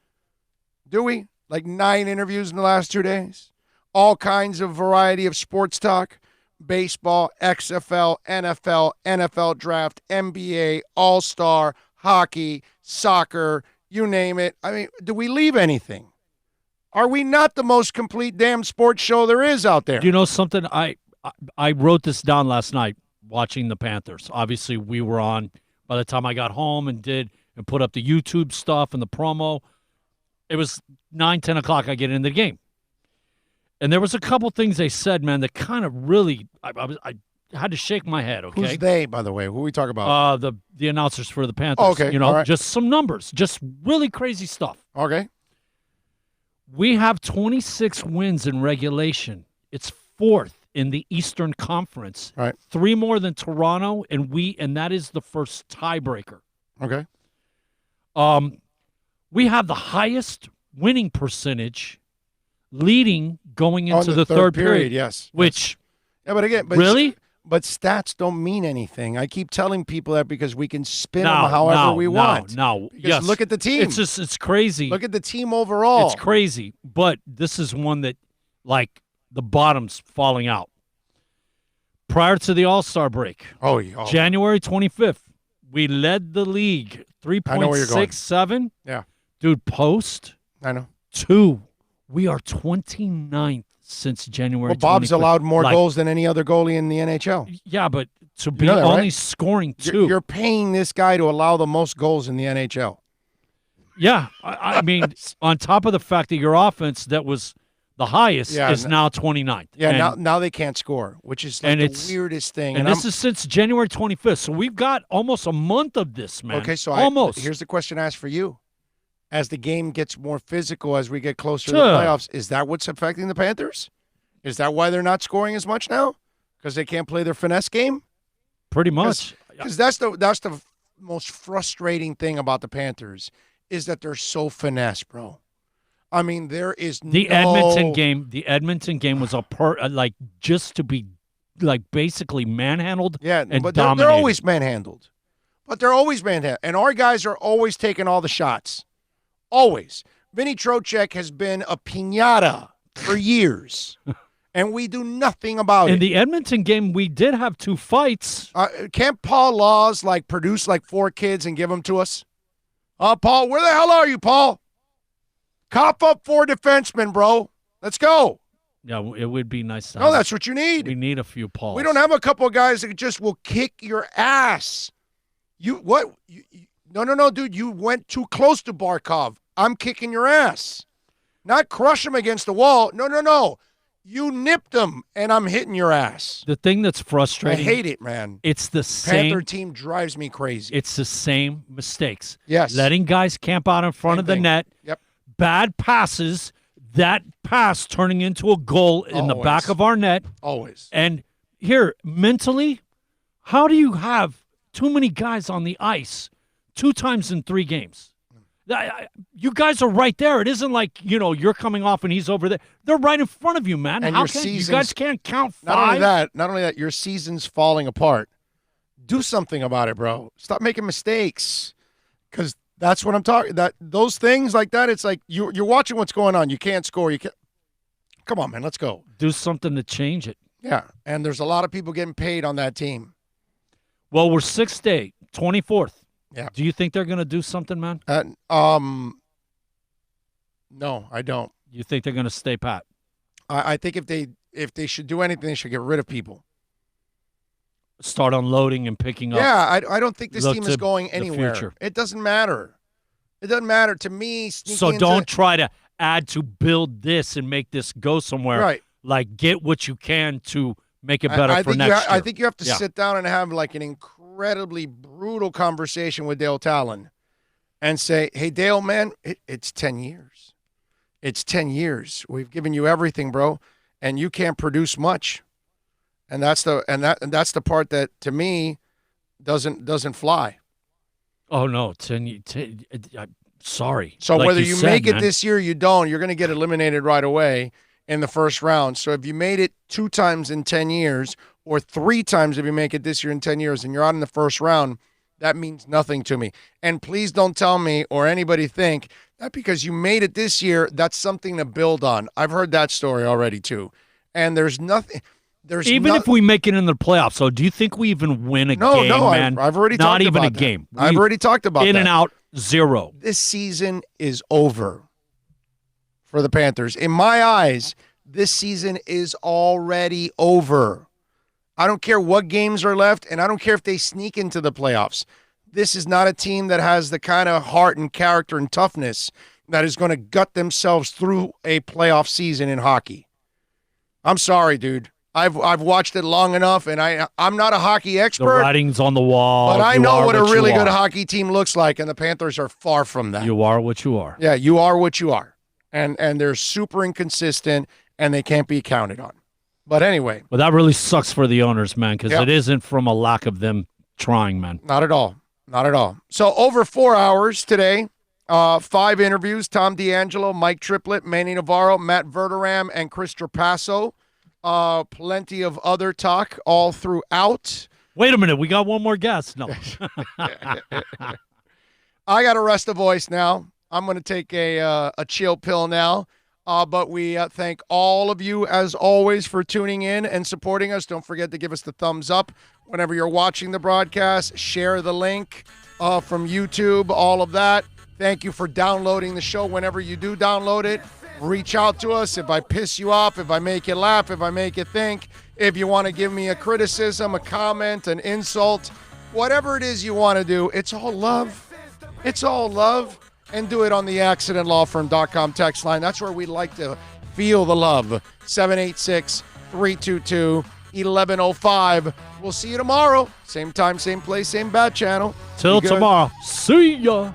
Do we? Like 9 interviews in the last 2 days? All kinds of variety of sports talk. Baseball, XFL, NFL, NFL draft, NBA, All-Star, hockey, soccer, you name it. I mean, do we leave anything? Are we not the most complete damn sports show there is out there? You know something? I wrote this down last night watching the Panthers. Obviously, we were on by the time I got home and put up the YouTube stuff and the promo. It was 9, 10 o'clock I get into the game. And there was a couple things they said, man, that kind of really I had to shake my head, okay? Who's they, by the way? Who are we talking about? The announcers for the Panthers. Oh, okay. All right. Just some numbers. Just really crazy stuff. Okay. We have 26 wins in regulation. It's 4th in the Eastern Conference. Right. 3 more than Toronto, and that is the first tiebreaker. Okay. We have the highest winning percentage leading going into the third period. Yes. Which, yeah, but again, really? But stats don't mean anything. I keep telling people that because we can spin them however we want. No, Because yes. look at the team. It's crazy. Look at the team overall. It's crazy. But this is one that, like, the bottom's falling out. Prior to the All-Star break, January 25th, we led the league 3.67. Yeah. Dude, post. I know. 2. We are 29th since January 25th. Well, Bob's allowed more Like, goals than any other goalie in the NHL. Yeah, but to be You know that, only right? scoring 2. You're paying this guy to allow the most goals in the NHL. Yeah, I mean, on top of the fact that your offense that was the highest is now 29th. Yeah, And- now they can't score, which is like the weirdest thing. And this is since January 25th, so we've got almost a month of this, man. Okay, so almost. Here's the question I asked for you. As the game gets more physical, as we get closer to the Sure. playoffs, is that what's affecting the Panthers? Is that why they're not scoring as much now? Because they can't play their finesse game? Pretty much. Because that's the most frustrating thing about the Panthers is that they're so finesse, bro. I mean, there is The Edmonton game was like just to be like basically manhandled and but dominated. they're always manhandled. But they're always manhandled. And our guys are always taking all the shots. Always. Vinny Trocheck has been a piñata for years. And we do nothing about In it. the Edmonton game, we did have 2 fights. Can't Paul Laws produce 4 kids and give them to us? Paul, where the hell are you, Paul? Cop up 4 defensemen, bro. Let's go. Yeah, it would be nice to No, have- that's what you need. We need a few Pauls. We don't have a couple of guys that just will kick your ass. No, dude. You went too close to Barkov. I'm kicking your ass. Not crush him against the wall. No. You nipped him, and I'm hitting your ass. The thing that's frustrating. I hate it, man. It's the same. Panther team drives me crazy. It's the same mistakes. Yes. Letting guys camp out in front of the net. Yep. Bad passes. That pass turning into a goal in the back of our net. Always. And here, mentally, how do you have too many guys on the ice 2 times in 3 games? You guys are right there. It isn't like, you're coming off and he's over there. They're right in front of you, man. And How your can you season's- guys can't count 5? Not only that, your season's falling apart. Do something about it, bro. Stop making mistakes. Because that's what I'm talking. Those things like that. It's like you're watching what's going on. You can't score. You can't. Come on, man. Let's go. Do something to change it. Yeah, and there's a lot of people getting paid on that team. Well, we're 6th day, 24th. Yeah. Do you think they're going to do something, man? No, I don't. You think they're going to stay pat? I think if they should do anything, they should get rid of people. Start unloading and picking up. Yeah, I don't think this Look team to is going the anywhere. future. It doesn't matter. It doesn't matter to me. So don't try to add to build this and make this go somewhere. Right. Like, get what you can to make it better I for think next year. I think you have to sit down and have an incredibly brutal conversation with Dale Talon and say, hey, Dale, man, it's 10 years. It's 10 years. We've given you everything, bro, and you can't produce much. And that's the part that, to me, doesn't fly. Oh, no. Sorry. So Like whether you said, make it man. this year or you don't, you're going to get eliminated right away in the first round. So if you made it 2 times in 10 years or 3 times if you make it this year in 10 years and you're out in the first round, that means nothing to me. And please don't tell me or anybody think that because you made it this year, that's something to build on. I've heard that story already too. And there's nothing. Even if we make it in the playoffs, so do you think we even win a game, man? I've already Not talked even about a that. game. I've already talked about in that. and out, 0. This season is over for the Panthers. In my eyes, this season is already over. I don't care what games are left, and I don't care if they sneak into the playoffs. This is not a team that has the kind of heart and character and toughness that is going to gut themselves through a playoff season in hockey. I'm sorry, dude. I've watched it long enough, and I'm not a hockey The expert, writing's on the wall. but I You know are what a you really good are. hockey team looks like, and the Panthers are far from that. You are what you are. Yeah, you are what you are. And they're super inconsistent, and they can't be counted on. But anyway. Well, that really sucks for the owners, man, because Yeah. it isn't from a lack of them trying, man. Not at all. Not at all. So over 4 hours today 5 interviews, Tom D'Angelo, Mike Triplett, Manny Navarro, Matt Verderam, and Chris Trapasso. Plenty of other talk all throughout. Wait a minute. We got one more guest. No. I got to rest a voice now. I'm going to take a chill pill now. But we thank all of you, as always, for tuning in and supporting us. Don't forget to give us the thumbs up whenever you're watching the broadcast. Share the link from YouTube, all of that. Thank you for downloading the show whenever you do download it. Reach out to us if I piss you off, if I make you laugh, if I make you think, if you want to give me a criticism, a comment, an insult, whatever it is you want to do. It's all love. It's all love. And do it on the accidentlawfirm.com text line. That's where we like to feel the love. 786-322-1105. We'll see you tomorrow. Same time, same place, same bat channel. Till tomorrow. See ya.